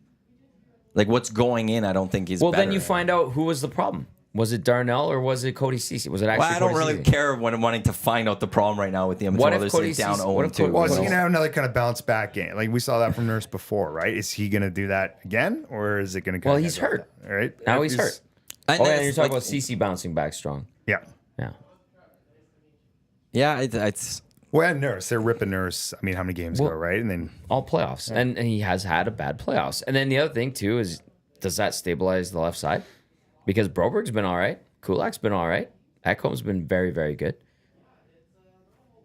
[SPEAKER 1] Like, what's going in? I don't think he's.
[SPEAKER 2] Well,
[SPEAKER 1] better.
[SPEAKER 2] then you find out who was the problem. Was it Darnell or was it Cody Ceci? Was it actually?
[SPEAKER 1] Well, I don't really care when I'm wanting to find out the problem right now with the Edmonton Oilers. They're down 0-2.
[SPEAKER 3] Well, is he going to have another kind of bounce back game? Like we saw that from Nurse before, right? Is he going to do that again, or is it going to?
[SPEAKER 2] Well, he's hurt.
[SPEAKER 3] All right,
[SPEAKER 2] Now he's hurt. And you're talking about CC bouncing back strong.
[SPEAKER 3] Yeah.
[SPEAKER 1] It's.
[SPEAKER 3] Well, and Nurse, they're ripping Nurse. I mean, how many games ago, right? And then
[SPEAKER 2] all playoffs, and he has had a bad playoffs. And then the other thing too is, does that stabilize the left side? Because Broberg's been all right, Kulak's been all right, Ekholm's been very, very good.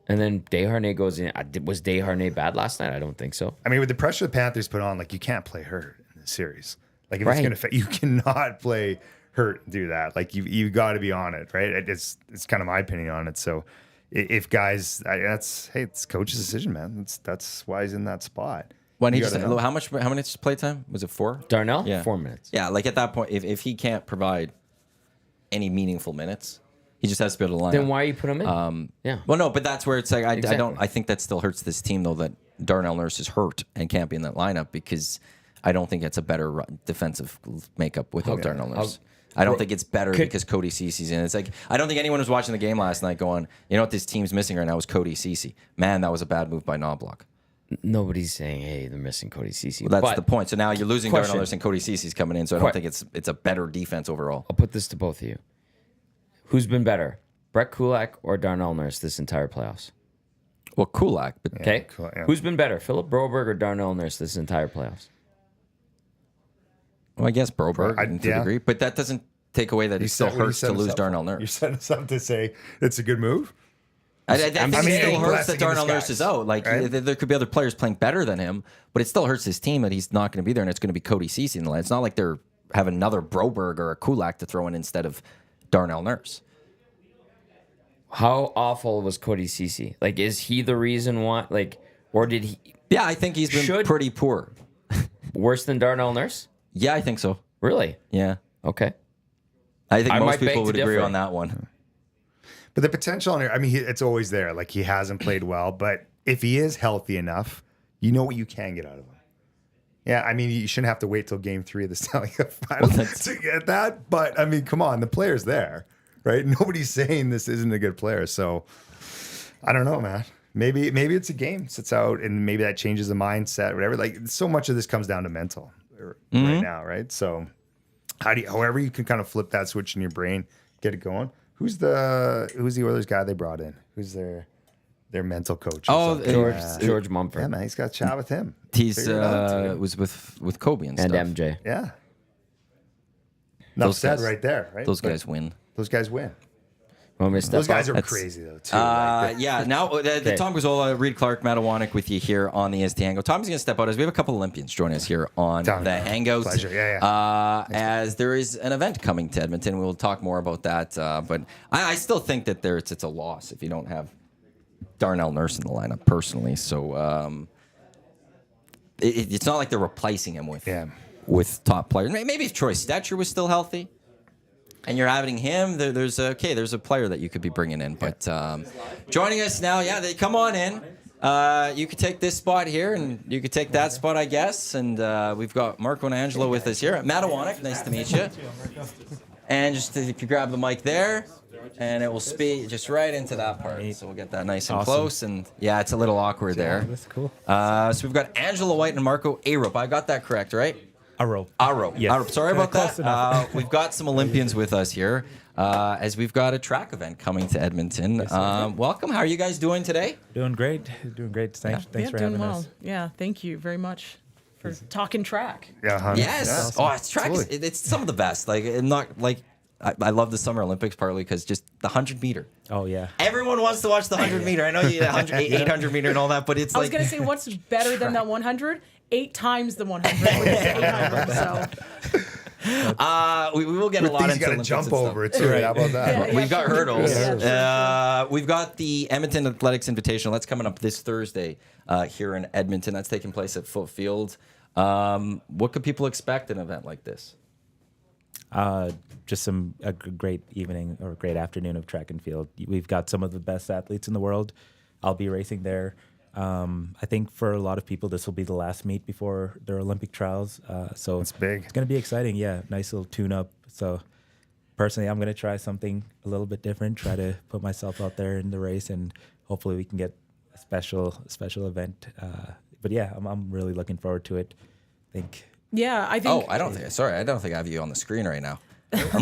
[SPEAKER 2] And then Desharnais goes in. Was Desharnais bad last night? I don't think so.
[SPEAKER 3] I mean, with the pressure the Panthers put on, like you can't play hurt in the series. Like if it's going to, you cannot play hurt and do that. Like you got to be on it, right? It's kind of my opinion on it. So if guys, it's coach's decision, man. That's why he's in that spot.
[SPEAKER 1] When he how much play time was it? 4?
[SPEAKER 2] Darnell,
[SPEAKER 1] yeah,
[SPEAKER 2] 4 minutes.
[SPEAKER 1] Yeah, like at that point, if he can't provide any meaningful minutes, he just has to be able to line
[SPEAKER 2] Then
[SPEAKER 1] up.
[SPEAKER 2] why you put him in? Yeah.
[SPEAKER 1] Well, no, but that's where it's like
[SPEAKER 2] Exactly.
[SPEAKER 1] I think that still hurts this team though that Darnell Nurse is hurt and can't be in that lineup because I don't think it's a better defensive makeup without Darnell Nurse. I don't think it's better because Cody Ceci's in. It's like I don't think anyone was watching the game last night going, you know what this team's missing right now is Cody Ceci. Man, that was a bad move by Knobloch.
[SPEAKER 2] Nobody's saying, hey, they're missing Cody Ceci.
[SPEAKER 1] Well, that's the point. So now you're losing Darnell Nurse and Cody Ceci's coming in. So I don't think it's a better defense overall.
[SPEAKER 2] I'll put this to both of you. Who's been better, Brett Kulak or Darnell Nurse this entire playoffs?
[SPEAKER 1] Well, Kulak. But
[SPEAKER 2] okay. Yeah. Who's been better, Philip Broberg or Darnell Nurse this entire playoffs?
[SPEAKER 1] Well, I guess Broberg to a degree, but that doesn't take away that it still hurts to lose Darnell Nurse.
[SPEAKER 3] You set us up to say it's a good move.
[SPEAKER 1] I think it still hurts that Darnell Nurse is out. Like there could be other players playing better than him, but it still hurts his team that he's not going to be there, and it's going to be Cody Ceci in the line. It's not like they're having another Broberg or a Kulak to throw in instead of Darnell Nurse.
[SPEAKER 2] How awful was Cody Ceci? Like, is he the reason why? Like, or did he?
[SPEAKER 1] Yeah, I think he's been pretty poor.
[SPEAKER 2] Worse than Darnell Nurse?
[SPEAKER 1] Yeah, I think so.
[SPEAKER 2] Really?
[SPEAKER 1] Yeah.
[SPEAKER 2] Okay.
[SPEAKER 1] I think most people would agree on that one.
[SPEAKER 3] But the potential on here, I mean, it's always there. Like, he hasn't played well, but if he is healthy enough, you know what you can get out of him. Yeah, I mean, you shouldn't have to wait till game 3 of the Stanley Cup Final to get that. But, I mean, come on, the player's there, right? Nobody's saying this isn't a good player. So, I don't know, man. Maybe it's a game, sits out, and maybe that changes the mindset, whatever. Like, so much of this comes down to mental right now, right? So, however you can kind of flip that switch in your brain, get it going. Who's the Oilers guy they brought in? Who's their mental coach?
[SPEAKER 2] Oh, George Mumford.
[SPEAKER 3] Yeah, man, he's got a chat with him.
[SPEAKER 1] He's was with Kobe and stuff.
[SPEAKER 2] MJ.
[SPEAKER 3] Yeah. Enough said right there, right?
[SPEAKER 1] Those guys win.
[SPEAKER 3] Those guys win.
[SPEAKER 2] Those
[SPEAKER 3] guys are crazy though too.
[SPEAKER 1] Yeah. Now the Tom Gazzola, Reed Clarke, Matt Iwanyk with you here on the EST Hangout. Tom's going to step out as we have a couple Olympians join us here on the Hangout.
[SPEAKER 3] Pleasure. Yeah.
[SPEAKER 1] As there is an event coming to Edmonton, we'll talk more about that. But I still think that it's a loss if you don't have Darnell Nurse in the lineup personally. So it's not like they're replacing him with top players. Maybe if Troy Stetcher was still healthy. And you're having him. There's a player that you could be bringing in. But joining us now, they come on in. You could take this spot here, and you could take that spot, I guess. And we've got Marco and Angelo with us here. Matt Iwanyk, nice to meet you. And just if you grab the mic there, and it will speak just right into that part. So we'll get that nice and close. And it's a little awkward there.
[SPEAKER 4] That's cool.
[SPEAKER 1] So we've got Angelo Whyte and Marco Arop. I got that correct, right?
[SPEAKER 4] Arop.
[SPEAKER 1] Yes. Arop. Sorry about that. We've got some Olympians with us here as we've got a track event coming to Edmonton. Welcome. How are you guys doing today?
[SPEAKER 4] Doing great. Thanks for having us.
[SPEAKER 5] Yeah, thank you very much for talking track.
[SPEAKER 3] Yeah.
[SPEAKER 1] Yes.
[SPEAKER 3] Yeah.
[SPEAKER 1] Oh, it's track. It's some of the best. Like not like I love the Summer Olympics partly because just the 100-meter.
[SPEAKER 4] Oh yeah.
[SPEAKER 1] Everyone wants to watch the 100-meter. I know you 800-meter and all that, but it's
[SPEAKER 5] I
[SPEAKER 1] like
[SPEAKER 5] was gonna say, what's better than that 100? 8 times the 100. Which is 800, so.
[SPEAKER 1] we will get
[SPEAKER 3] With
[SPEAKER 1] a lot
[SPEAKER 3] these, you
[SPEAKER 1] into
[SPEAKER 3] got to
[SPEAKER 1] Olympics
[SPEAKER 3] jump
[SPEAKER 1] and stuff.
[SPEAKER 3] over it too. How about that?
[SPEAKER 1] We've got hurdles.
[SPEAKER 5] Yeah.
[SPEAKER 1] We've got the Edmonton Athletics Invitational. That's coming up this Thursday here in Edmonton. That's taking place at Foot Field. What could people expect in an event like this?
[SPEAKER 4] Just a great evening or great afternoon of track and field. We've got some of the best athletes in the world. I'll be racing there. I think for a lot of people, this will be the last meet before their Olympic trials. So
[SPEAKER 3] It's big.
[SPEAKER 4] It's going to be exciting. Yeah, nice little tune-up. So personally, I'm going to try something a little bit different, try to put myself out there in the race, and hopefully we can get a special event. But yeah, I'm really looking forward to it. I think.
[SPEAKER 5] Yeah, I think.
[SPEAKER 1] Oh, I don't think I have you on the screen right now.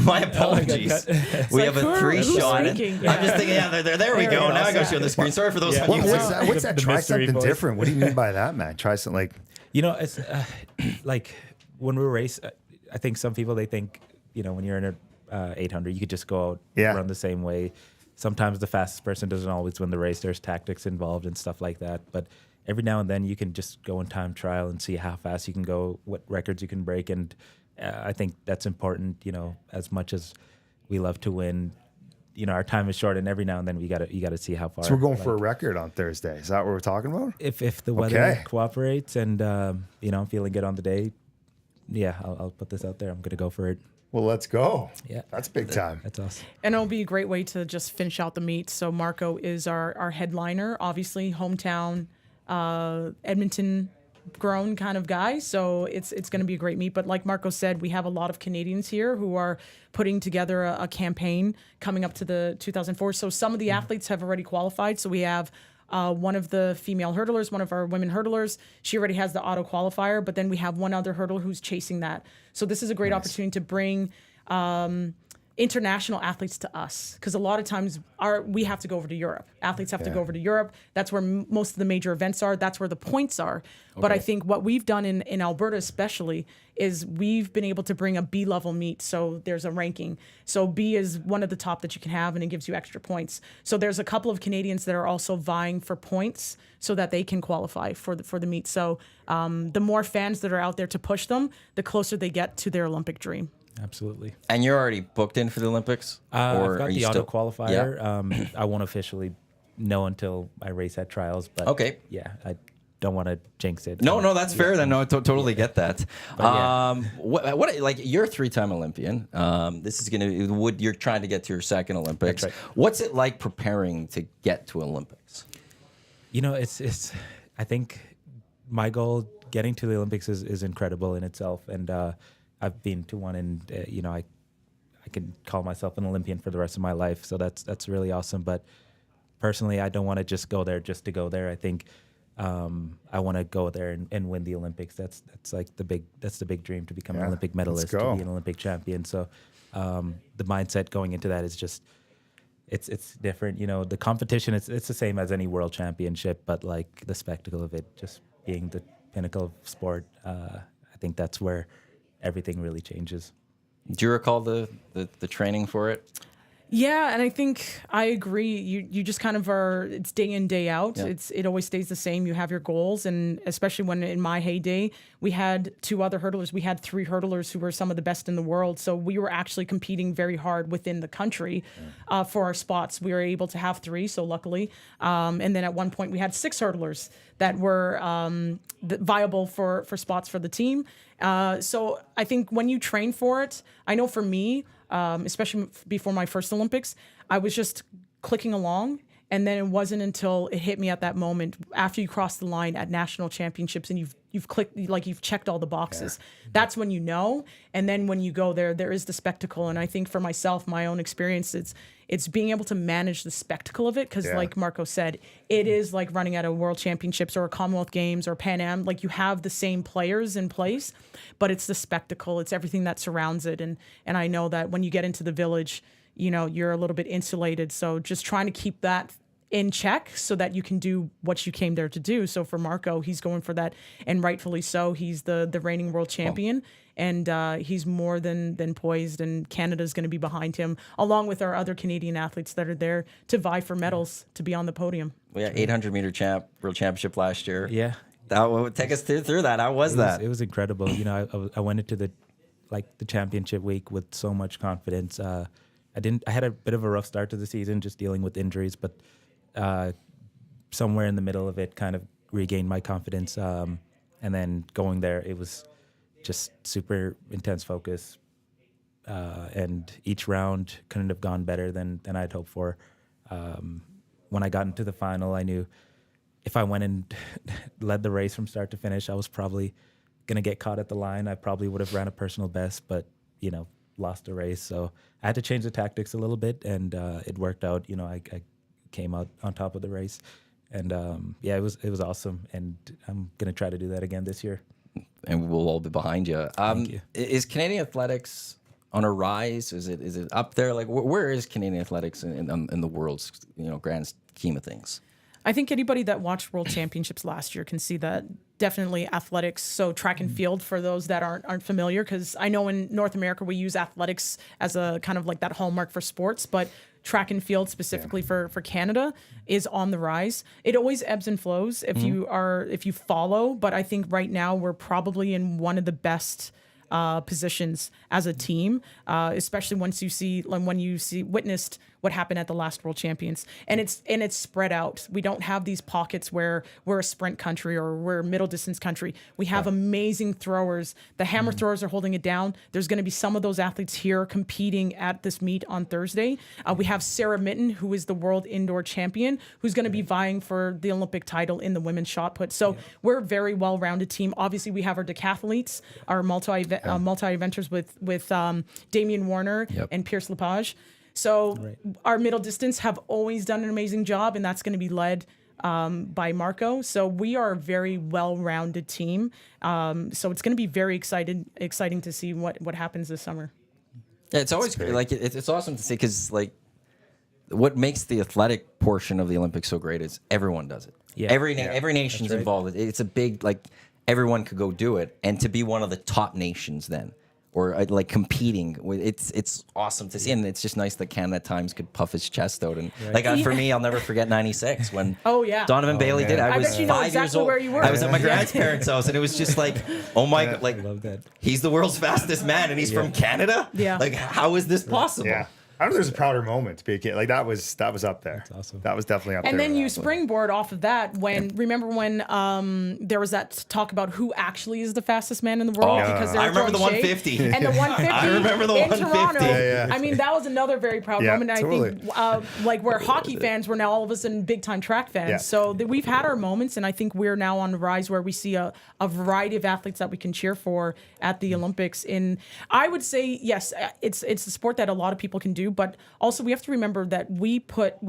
[SPEAKER 1] My apologies. We have a
[SPEAKER 5] who's
[SPEAKER 1] 3-shot. I'm
[SPEAKER 5] speaking?
[SPEAKER 1] just thinking, there we go. Now I got you on the screen. Sorry for those.
[SPEAKER 4] Yeah.
[SPEAKER 3] What's that?
[SPEAKER 4] The
[SPEAKER 3] Try
[SPEAKER 4] mystery
[SPEAKER 3] something
[SPEAKER 4] voice.
[SPEAKER 3] different. What do you mean by that, man? Try something like.
[SPEAKER 4] It's like when we race, I think some people, they think, when you're in a 800, you could just go out, run the same way. Sometimes the fastest person doesn't always win the race. There's tactics involved and stuff like that. But every now and then you can just go in time trial and see how fast you can go, what records you can break. And I think that's important, as much as we love to win. Our time is short, and every now and then you got to see how far.
[SPEAKER 3] So we're going for a record on Thursday. Is that what we're talking about?
[SPEAKER 4] If the weather cooperates and I'm feeling good on the day, I'll put this out there. I'm gonna go for it.
[SPEAKER 3] Well, let's go.
[SPEAKER 4] Yeah,
[SPEAKER 3] That's big time.
[SPEAKER 4] That's awesome.
[SPEAKER 5] And it'll be a great way to just finish out the meet. So Marco is our headliner, obviously hometown, Edmonton grown kind of guy. So it's going to be a great meet. But like Marco said, we have a lot of Canadians here who are putting together a campaign coming up to the 2004. So some of the athletes have already qualified. So we have one of the female hurdlers, one of our women hurdlers. She already has the auto qualifier, but then we have one other hurdler who's chasing that. So this is a great opportunity to bring international athletes to us, because a lot of times we have to go over to Europe. Athletes have to go over to Europe. That's where most of the major events are. That's where the points are. Okay. But I think what we've done in Alberta especially is we've been able to bring a B-level meet. So there's a ranking. So B is one of the top that you can have, and it gives you extra points. So there's a couple of Canadians that are also vying for points so that they can qualify for the meet. So the more fans that are out there to push them, the closer they get to their Olympic dream.
[SPEAKER 4] Absolutely.
[SPEAKER 1] And you're already booked in for the Olympics?
[SPEAKER 4] I've got the auto
[SPEAKER 1] still
[SPEAKER 4] qualifier.
[SPEAKER 1] Yeah.
[SPEAKER 4] I won't officially know until I race at trials. But
[SPEAKER 1] Okay.
[SPEAKER 4] Yeah, I don't want to jinx it.
[SPEAKER 1] No, that's fair. Then no, I totally get that.
[SPEAKER 4] yeah.
[SPEAKER 1] What like you're a 3-time Olympian. This is you're trying to get to your second Olympics.
[SPEAKER 4] That's right.
[SPEAKER 1] What's it like preparing to get to Olympics?
[SPEAKER 4] It's. I think my goal getting to the Olympics is incredible in itself, and I've been to one, and I can call myself an Olympian for the rest of my life. So that's really awesome. But personally, I don't want to just go there just to go there. I think I want to go there and win the Olympics. That's the big dream, to become an Olympic medalist, to be an Olympic champion. So the mindset going into that is just it's different. The competition it's the same as any world championship, but like the spectacle of it just being the pinnacle of sport, I think that's where everything really changes.
[SPEAKER 1] Do you recall the training for it?
[SPEAKER 5] Yeah, and I think I agree. You just kind of are. It's day in, day out.
[SPEAKER 1] Yeah.
[SPEAKER 5] It always stays the same. You have your goals, and especially when in my heyday, we had 2 other hurdlers. We had 3 hurdlers who were some of the best in the world. So we were actually competing very hard within the country for our spots. We were able to have 3, so luckily. And then at one point we had 6 hurdlers that were viable for spots for the team. So I think when you train for it, I know for me, especially before my first Olympics, I was just clicking along. And then it wasn't until it hit me at that moment, after you cross the line at national championships and you've clicked, like you've checked all the boxes. Yeah. That's when you know. And then when you go there is the spectacle. And I think for myself, my own experience, it's being able to manage the spectacle of it. Because like Marco said, it is like running at a World Championships or a Commonwealth Games or Pan Am. Like you have the same players in place, but it's the spectacle. It's everything that surrounds it. And I know that when you get into the village, you're a little bit insulated. So just trying to keep that in check so that you can do what you came there to do. So for Marco, he's going for that, and rightfully so. He's the reigning world champion, and he's more than poised. And Canada's going to be behind him, along with our other Canadian athletes that are there to vie for medals to be on the podium.
[SPEAKER 1] We had 800-meter world championship last year.
[SPEAKER 4] Yeah.
[SPEAKER 1] That would take us through that. How was that?
[SPEAKER 4] It was incredible. You know, I went into the championship week with so much confidence. I had a bit of a rough start to the season, just dealing with injuries, but somewhere in the middle of it, kind of regained my confidence. And then going there, it was just super intense focus. And each round couldn't have gone better than I'd hoped for. When I got into the final, I knew if I went and led the race from start to finish, I was probably going to get caught at the line. I probably would have ran a personal best, but, you know, lost the race. So I had to change the tactics a little bit, and it worked out. You know, I came out on top of the race. And, it was awesome. And I'm going to try to do that again this year.
[SPEAKER 1] And we'll all be behind you.
[SPEAKER 4] Thank you.
[SPEAKER 1] Is Canadian athletics on a rise? Is it up there? Like, where is Canadian athletics in the world's, you know, grand scheme of things?
[SPEAKER 5] I think anybody that watched World Championships last year can see that definitely athletics. So track and field for those that aren't familiar, because I know in North America we use athletics as a kind of like that hallmark for sports, but track and field specifically for Canada is on the rise. It always ebbs and flows if you follow, but I think right now we're probably in one of the best positions as a team, especially when you witnessed what happened at the last World Champions, and it's spread out. We don't have these pockets where we're a sprint country or we're a middle distance country. We have amazing throwers. The hammer throwers are holding it down. There's going to be some of those athletes here competing at this meet on Thursday. We have Sarah Mitten, who is the world indoor champion, who's going to be vying for the Olympic title in the women's shot put. So we're a very well-rounded team. Obviously, we have our decathletes, our multi-eventers with Damian Warner and Pierce Lepage. So our middle distance have always done an amazing job, and that's going to be led by Marco. So we are a very well-rounded team. So it's going to be very exciting to see what happens this summer.
[SPEAKER 1] Yeah, it's always great. Like it's awesome to see, because like what makes the athletic portion of the Olympics so great is everyone does it. Yeah. Every nation's involved. It's a big, like, everyone could go do it, and to be one of the top nations then, or like competing with, it's awesome to see. And it's just nice that Canada at times could puff his chest out. And for me, I'll never forget 96 when Donovan Bailey did. I was
[SPEAKER 5] bet you know
[SPEAKER 1] 5
[SPEAKER 5] exactly
[SPEAKER 1] years old.
[SPEAKER 5] where you were.
[SPEAKER 1] I was at my grandparents' house, and it was just like, oh my god, like,
[SPEAKER 4] I love that.
[SPEAKER 1] he's the world's fastest man, and he's from Canada.
[SPEAKER 5] Yeah.
[SPEAKER 1] Like, how is this possible?
[SPEAKER 3] Yeah. I don't know if there's a prouder moment to be a kid. Like that was up there.
[SPEAKER 4] That's awesome.
[SPEAKER 3] That was definitely up there.
[SPEAKER 5] And then you springboard off of that remember when there was that talk about who actually is the fastest man in the world, because
[SPEAKER 1] I remember the 150.
[SPEAKER 5] And the 150
[SPEAKER 1] I remember the
[SPEAKER 5] in
[SPEAKER 1] 150.
[SPEAKER 5] Toronto. I mean, that was another very proud moment. And
[SPEAKER 3] totally.
[SPEAKER 5] I think like where hockey fans were now all of a sudden big time track fans.
[SPEAKER 3] Yeah.
[SPEAKER 5] So we've had our moments, and I think we're now on the rise where we see a variety of athletes that we can cheer for at the Olympics. I would say, yes, it's a sport that a lot of people can do, but also we have to remember that we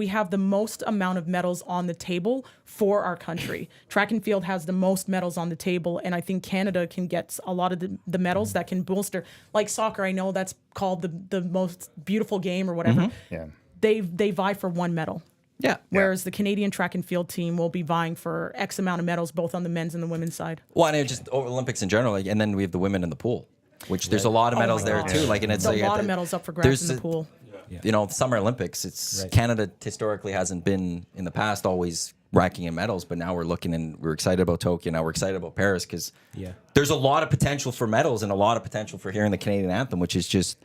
[SPEAKER 5] have the most amount of medals on the table for our country. Track and field has the most medals on the table, and I think Canada can get a lot of the medals that can bolster. Like soccer, I know that's called the most beautiful game or whatever.
[SPEAKER 3] Yeah.
[SPEAKER 5] They vie for one medal.
[SPEAKER 1] Yeah.
[SPEAKER 5] Whereas the Canadian track and field team will be vying for X amount of medals, both on the men's and the women's side.
[SPEAKER 1] Well, and just Olympics in general, like, and then we have the women in the pool, which there's a lot of medals there too. Like, and it's
[SPEAKER 5] There's
[SPEAKER 1] like
[SPEAKER 5] a lot of medals up for grabs in the pool.
[SPEAKER 1] You know, Summer Olympics, it's Canada historically hasn't been in the past always racking in medals, but now we're looking, and we're excited about Tokyo. Now we're excited about Paris, because there's a lot of potential for medals and a lot of potential for hearing the Canadian anthem, which is just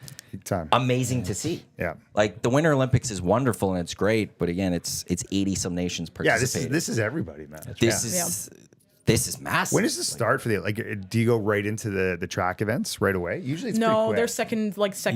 [SPEAKER 1] amazing to see.
[SPEAKER 3] Yeah.
[SPEAKER 1] Like, the Winter Olympics is wonderful and it's great, but again, it's 80 some nations participating.
[SPEAKER 3] Yeah, this is everybody, man.
[SPEAKER 1] This is massive.
[SPEAKER 3] When does it start for the, like, do you go right into the track events right away? Usually it's pretty quick.
[SPEAKER 5] They're second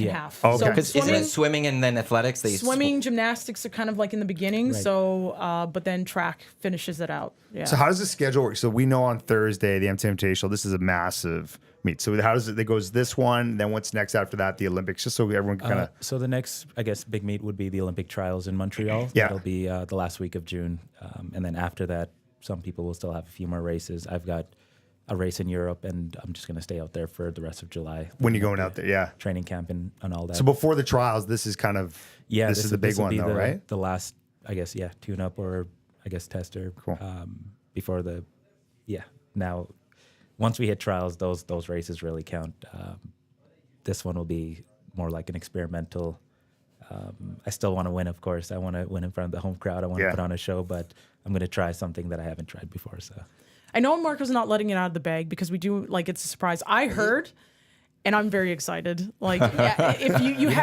[SPEAKER 5] half.
[SPEAKER 3] Oh, okay.
[SPEAKER 5] So
[SPEAKER 1] Because isn't it swimming and then athletics?
[SPEAKER 5] Swimming, gymnastics are kind of like in the beginning.
[SPEAKER 4] Right.
[SPEAKER 5] So, but then track finishes it out. Yeah.
[SPEAKER 3] So how does the schedule work? So we know on Thursday, the MT Invitational, this is a massive meet. So how does it goes this one, then what's next after that, the Olympics, just so everyone can kind of...
[SPEAKER 4] So the next, I guess, big meet would be the Olympic trials in Montreal.
[SPEAKER 3] Yeah.
[SPEAKER 4] That'll be the last week of June. And then after that, some people will still have a few more races. I've got a race in Europe, and I'm just going to stay out there for the rest of July.
[SPEAKER 3] When you're going out there,
[SPEAKER 4] training camp and all that.
[SPEAKER 3] So before the trials, this is kind of... this is the big one, though, right?
[SPEAKER 4] The last, I guess, tune-up or, I guess, tester.
[SPEAKER 3] Cool.
[SPEAKER 4] Before the... now once we hit trials, those races really count. This one will be more like an experimental. I still want to win, of course. I want to win in front of the home crowd. I want to put on a show, but I'm going to try something that I haven't tried before. So
[SPEAKER 5] I know Marco's not letting it out of the bag because we do like it's a surprise. I heard, and I'm very excited. Like if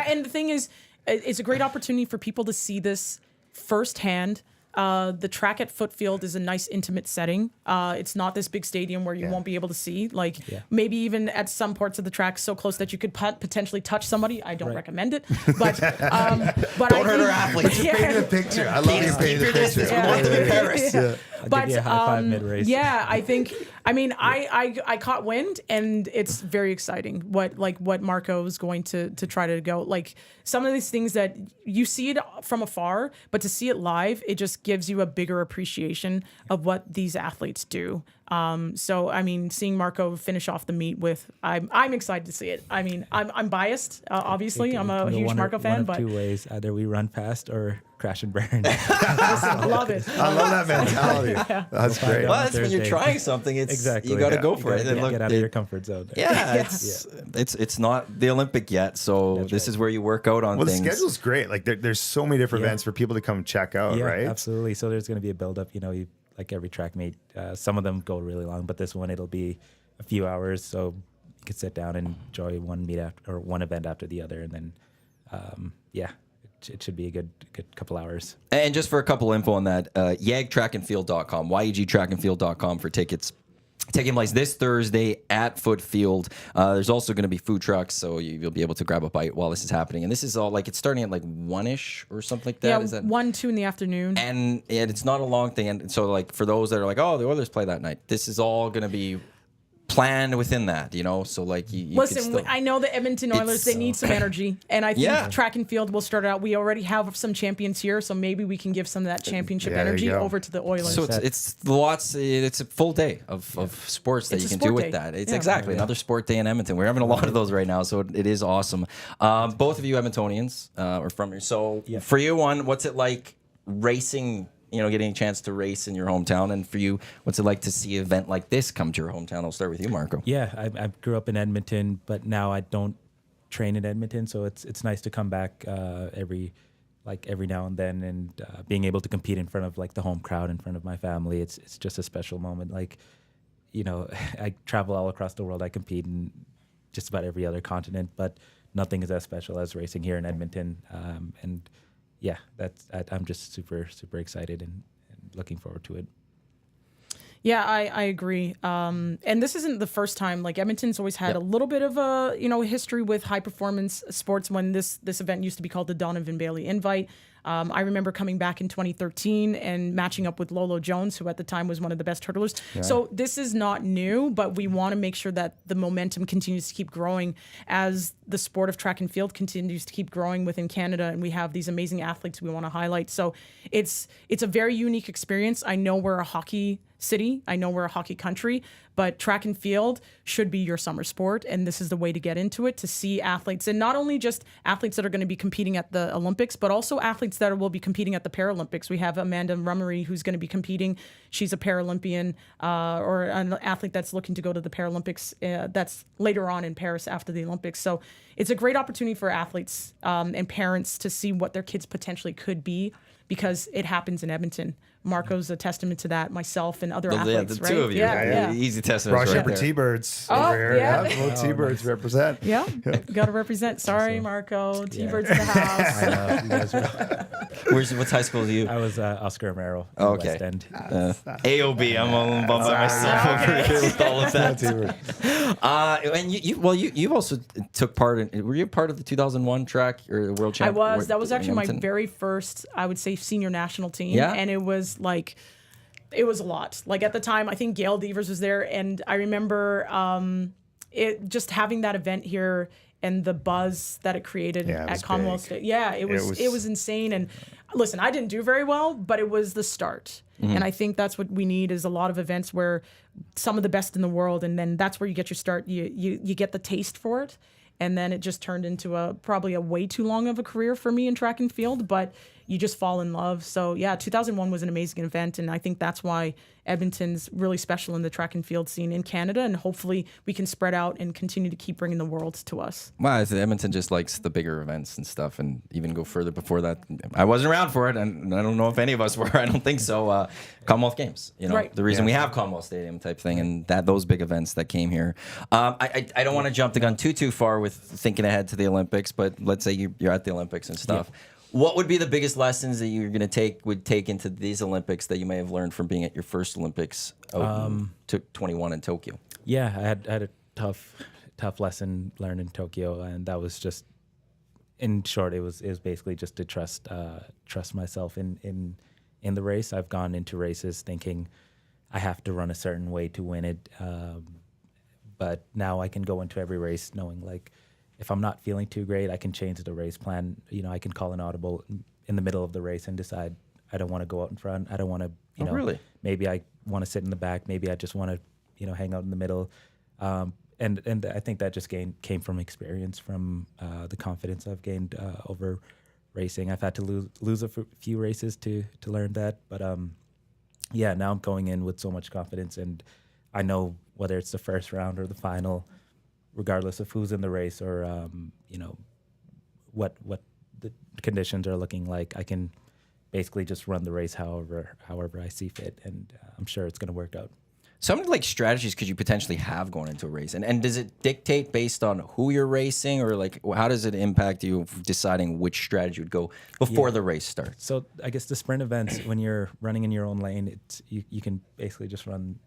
[SPEAKER 5] and the thing is, it's a great opportunity for people to see this firsthand. The track at Footfield is a nice intimate setting. It's not this big stadium where you won't be able to see. Like maybe even at some parts of the track so close that you could potentially touch somebody. I don't recommend it, but
[SPEAKER 1] don't hurt our athletes.
[SPEAKER 3] Just paint the picture. I love you painting the picture.
[SPEAKER 1] We want them in Paris.
[SPEAKER 4] I'll give you a high five mid-race.
[SPEAKER 5] Yeah, I think. I mean, I caught wind, and it's very exciting. What Marco is going to try to go. Like some of these things that you see it from afar, but to see it live, it just gives you a bigger appreciation of what these athletes do. So I mean, seeing Marco finish off the meet with, I'm excited to see it. I mean, I'm biased. Obviously, I'm a huge Marco fan, but
[SPEAKER 4] 2 ways: either we run fast or crash and burn.
[SPEAKER 5] I love it.
[SPEAKER 3] I love that mentality. That's great.
[SPEAKER 1] Well, that's when you're trying something. It's you got to go for it.
[SPEAKER 4] And get out of your comfort zone.
[SPEAKER 1] It's not the Olympic yet, so this is where you work out on things.
[SPEAKER 3] The schedule's great. Like there's so many different events for people to come check out, right?
[SPEAKER 4] Absolutely. So there's going to be a build up. Like every track meet, some of them go really long, but this one it'll be a few hours, so you could sit down and enjoy one meet after, or one event after the other, and then it should be a good couple hours. And
[SPEAKER 1] just for a couple info on that, yegtrackandfield.com, yegtrackandfield.com for tickets. Taking place this Thursday at Footfield. There's also going to be food trucks, so you'll be able to grab a bite while this is happening. And this is all it's starting at 1-ish or something like that.
[SPEAKER 5] Yeah,
[SPEAKER 1] is that
[SPEAKER 5] 1, 2 in the afternoon.
[SPEAKER 1] And it's not a long thing. And so for those that are like, oh, the Oilers play that night, this is all going to be planned within that, so you
[SPEAKER 5] listen, I know the Edmonton Oilers, they need some energy, and I think track and field will start out. We already have some champions here, so maybe we can give some of that championship energy over to the Oilers.
[SPEAKER 1] So it's a full day of sports that you can do with that. It's exactly another sport day in Edmonton. We're having a lot of those right now, so it is awesome. Both of you Edmontonians are from here, so for you, what's it like racing? Getting a chance to race in your hometown, and for you, what's it like to see an event like this come to your hometown? I'll start with you, Marco.
[SPEAKER 4] Yeah, I grew up in Edmonton, but now I don't train in Edmonton, so it's nice to come back every now and then, and being able to compete in front of the home crowd, in front of my family. It's just a special moment. I travel all across the world. I compete in just about every other continent, but nothing is as special as racing here in Edmonton. And yeah, I'm just super, super excited and looking forward to it.
[SPEAKER 5] Yeah, I agree. And this isn't the first time. Edmonton's always had a little bit of a history with high performance sports. When this event used to be called the Donovan Bailey Invite. I remember coming back in 2013 and matching up with Lolo Jones, who at the time was one of the best hurdlers. Yeah. So this is not new, but we want to make sure that the momentum continues to keep growing as the sport of track and field continues to keep growing within Canada, and we have these amazing athletes we want to highlight. So it's a very unique experience. I know we're a hockey city. I know we're a hockey country, but track and field should be your summer sport, and this is the way to get into it, to see athletes, and not only just athletes that are going to be competing at the Olympics, but also athletes that will be competing at the Paralympics. We have Amanda Rummery, who's going to be competing. She's a Paralympian or an athlete that's looking to go to the Paralympics that's later on in Paris after the Olympics. So it's a great opportunity for athletes and parents to see what their kids potentially could be, because it happens in Edmonton. Marco's a testament to that. Myself and other athletes,
[SPEAKER 1] the two of you.
[SPEAKER 5] Yeah.
[SPEAKER 1] Easy testament.
[SPEAKER 3] Ross Shepherd T-Birds over here. Yeah. T-Birds represent.
[SPEAKER 5] Yeah. Got to represent. Sorry, Marco. T-Birds in the house.
[SPEAKER 4] I know. You guys are...
[SPEAKER 1] What high school are you?
[SPEAKER 4] I was Oscar Romero.
[SPEAKER 1] Okay.
[SPEAKER 4] West End.
[SPEAKER 1] AOB. I'm all bummed by myself over here with all of that. And you also took part in. Were you part of the 2001 track or World Championship?
[SPEAKER 5] I was. That was actually my very first, I would say, senior national team.
[SPEAKER 1] Yeah.
[SPEAKER 5] And it was it was a lot. At the time, I think Gail Devers was there, and I remember it just having that event here and the buzz that it created at Commonwealth State. Yeah, it was insane. And listen, I didn't do very well, but it was the start. Mm-hmm. And I think that's what we need, is a lot of events where some of the best in the world, and then that's where you get your start. You get the taste for it. And then it just turned into probably a way too long of a career for me in track and field. But you just fall in love. So yeah, 2001 was an amazing event, and I think that's why Edmonton's really special in the track and field scene in Canada, and hopefully we can spread out and continue to keep bringing the world to us.
[SPEAKER 1] Well, I think Edmonton just likes the bigger events and stuff, and even go further before that. I wasn't around for it, and I don't know if any of us were. I don't think so. Commonwealth Games,
[SPEAKER 5] Right.
[SPEAKER 1] the reason we have Commonwealth Stadium type thing, and those big events that came here. I don't want to jump the gun too far with thinking ahead to the Olympics, but let's say you're at the Olympics and stuff. Yeah. What would be the biggest lessons that you're going to take into these Olympics that you may have learned from being at your first Olympics to 21 in Tokyo?
[SPEAKER 4] Yeah, I had a tough lesson learned in Tokyo, and that was just, in short, it was basically just to trust myself in the race. I've gone into races thinking I have to run a certain way to win it, but now I can go into every race knowing, like, if I'm not feeling too great, I can change the race plan. I can call an audible in the middle of the race and decide I don't want to go out in front. I don't want to,
[SPEAKER 1] really?
[SPEAKER 4] Maybe I want to sit in the back. Maybe I just want to, hang out in the middle. And I think that just came from experience, from the confidence I've gained over racing. I've had to lose a few races to learn that. But now I'm going in with so much confidence, and I know whether it's the first round or the final, regardless of who's in the race or what the conditions are looking like, I can basically just run the race however I see fit, and I'm sure it's going to work out.
[SPEAKER 1] So how many strategies could you potentially have going into a race, and does it dictate based on who you're racing, or how does it impact you deciding which strategy would go before the race starts?
[SPEAKER 4] So I guess the sprint events, when you're running in your own lane, you can basically just run.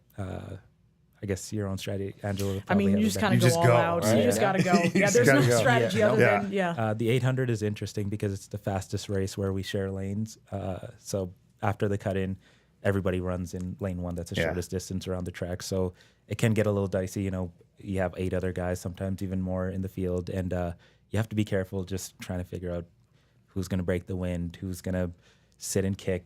[SPEAKER 4] I guess your own strategy, Angela.
[SPEAKER 5] I mean, you just kind of go all out. Right? You just got to go. Yeah, there's no strategy other than
[SPEAKER 4] the 800 is interesting because it's the fastest race where we share lanes. So after the cut in, everybody runs in lane one. That's the shortest distance around the track. So it can get a little dicey. You have 8 other guys, sometimes even more in the field, and you have to be careful just trying to figure out who's going to break the wind, who's going to sit and kick,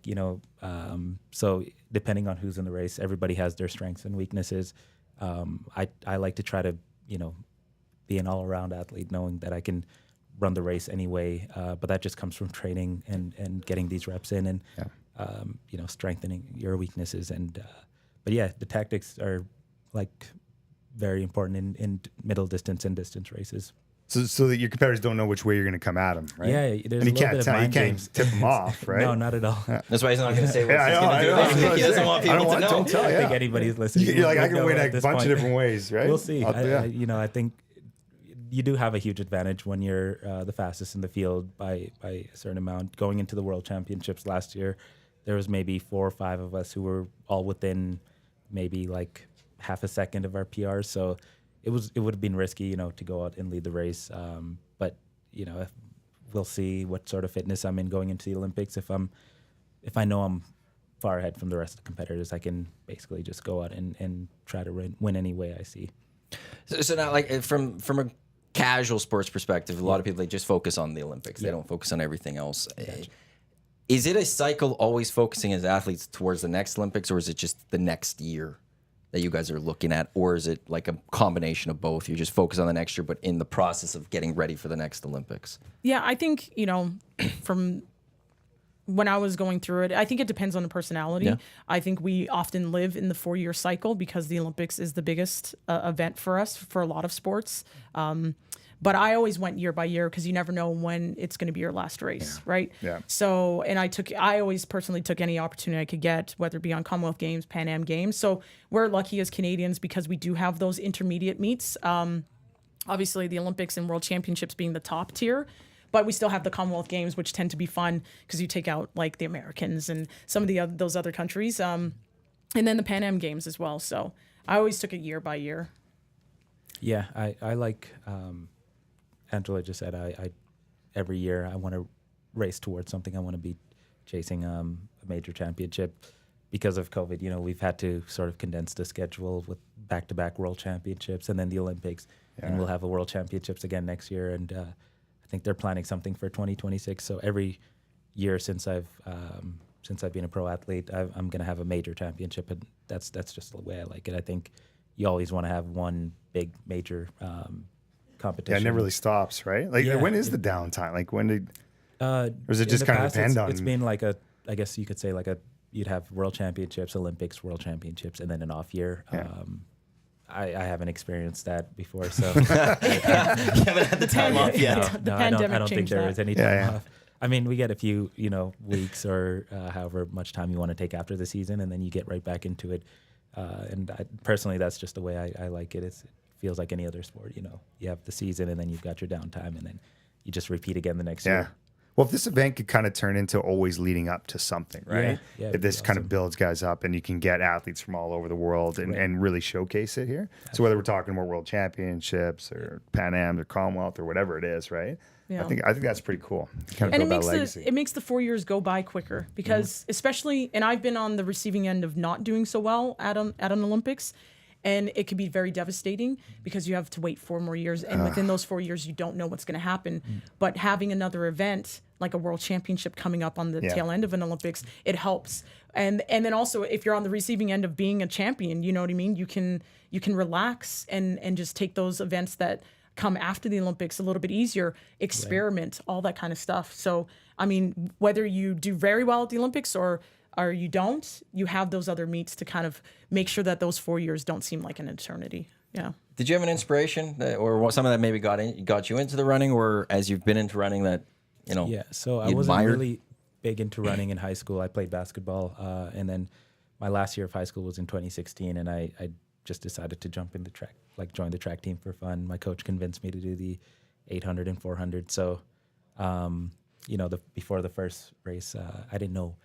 [SPEAKER 4] so depending on who's in the race, everybody has their strengths and weaknesses. I like to try to, be an all-around athlete, knowing that I can run the race anyway, but that just comes from training and getting these reps in and, strengthening your weaknesses. And, but yeah, the tactics are very important in middle distance and distance races.
[SPEAKER 3] So that your competitors don't know which way you're going to come at them, right?
[SPEAKER 4] Yeah, there's a little bit of mind games.
[SPEAKER 3] Tip them off, right?
[SPEAKER 4] No, not at all.
[SPEAKER 1] That's why he's not going to say what he's going to do. He doesn't want people to know.
[SPEAKER 4] I don't think anybody's listening.
[SPEAKER 3] You're like, I can win a bunch of different ways, right?
[SPEAKER 4] We'll see. I think you do have a huge advantage when you're the fastest in the field by a certain amount. Going into the World Championships last year, there was maybe 4 or 5 of us who were all within maybe half a second of our PRs. So it would have been risky, to go out and lead the race. But we'll see what sort of fitness I'm in going into the Olympics. If I know I'm far ahead from the rest of the competitors, I can basically just go out and try to win any way I see.
[SPEAKER 1] So now, from a casual sports perspective, a lot of people, they just focus on the Olympics. They don't focus on everything else. Gotcha. Is it a cycle always focusing as athletes towards the next Olympics, or is it just the next year that you guys are looking at, or is it a combination of both? You just focus on the next year, but in the process of getting ready for the next Olympics?
[SPEAKER 5] Yeah, I think, from when I was going through it, I think it depends on the personality. Yeah. I think we often live in the 4-year cycle because the Olympics is the biggest event for us, for a lot of sports. But I always went year by year because you never know when it's going to be your last race, right? Yeah. So, and I always personally took any opportunity I could get, whether it be on Commonwealth Games, Pan Am Games. So we're lucky as Canadians because we do have those intermediate meets. Obviously, the Olympics and World Championships being the top tier, but we still have the Commonwealth Games, which tend to be fun because you take out the Americans and some of those other countries, and then the Pan Am Games as well. So I always took it year by year.
[SPEAKER 4] Yeah, I like. Angela just said, I every year I want to race towards something. I want to be chasing a major championship. Because of COVID, we've had to sort of condense the schedule with back-to-back World Championships and then the Olympics. Yeah. And we'll have a World Championships again next year. And I think they're planning something for 2026. So every year since I've been a pro athlete, I'm going to have a major championship. And that's just the way I like it. I think you always want to have one big major competition.
[SPEAKER 3] Yeah, it never really stops, right? When is the downtime? Or does it
[SPEAKER 4] In
[SPEAKER 3] just
[SPEAKER 4] the
[SPEAKER 3] kind of
[SPEAKER 4] past,
[SPEAKER 3] depend on?
[SPEAKER 4] It's been like I guess you could say you'd have World Championships, Olympics, World Championships, and then an off year.
[SPEAKER 3] Yeah.
[SPEAKER 4] I haven't experienced that before, so
[SPEAKER 1] You haven't had the time off yet.
[SPEAKER 5] The
[SPEAKER 4] I don't
[SPEAKER 5] pandemic
[SPEAKER 4] think
[SPEAKER 5] changed
[SPEAKER 4] there
[SPEAKER 5] that.
[SPEAKER 4] is any time off. I mean, we get a few, weeks or however much time you want to take after the season, and then you get right back into it. And personally, that's just the way I like it. It feels like any other sport. You have the season, and then you've got your downtime, and then you just repeat again the next year.
[SPEAKER 3] Well, if this event could kind of turn into always leading up to something, right?
[SPEAKER 4] Yeah,
[SPEAKER 3] if
[SPEAKER 4] it'd
[SPEAKER 3] this
[SPEAKER 4] be
[SPEAKER 3] kind of
[SPEAKER 4] awesome.
[SPEAKER 3] builds guys up and you can get athletes from all over the world and really showcase it here. So whether we're talking about World Championships or Pan Ams or Commonwealth or whatever it is, right?
[SPEAKER 5] Yeah.
[SPEAKER 3] I think that's pretty cool. Kind of
[SPEAKER 5] And it
[SPEAKER 3] build
[SPEAKER 5] makes
[SPEAKER 3] that legacy.
[SPEAKER 5] it makes the 4 years go by quicker because especially, and I've been on the receiving end of not doing so well at an Olympics, and it can be very devastating because you have to wait 4 more years, and within those 4 years you don't know what's going to happen. But having another event like a World Championship coming up on the tail end of an Olympics, it helps. And then also if you're on the receiving end of being a champion, you know what I mean? You can relax and just take those events that come after the Olympics a little bit easier, experiment, all that kind of stuff. So, I mean, whether you do very well at the Olympics or you don't, you have those other meets to kind of make sure that those 4 years don't seem like an eternity. Yeah.
[SPEAKER 1] Did you have an inspiration or something that maybe got you into the running, or as you've been into running that,
[SPEAKER 4] Yeah, so I
[SPEAKER 1] you
[SPEAKER 4] wasn't
[SPEAKER 1] admired?
[SPEAKER 4] really big into running in high school. I played basketball, and then my last year of high school was in 2016, and I just decided to jump in the track, join the track team for fun. My coach convinced me to do the 800 and 400. So, before the first race, I didn't know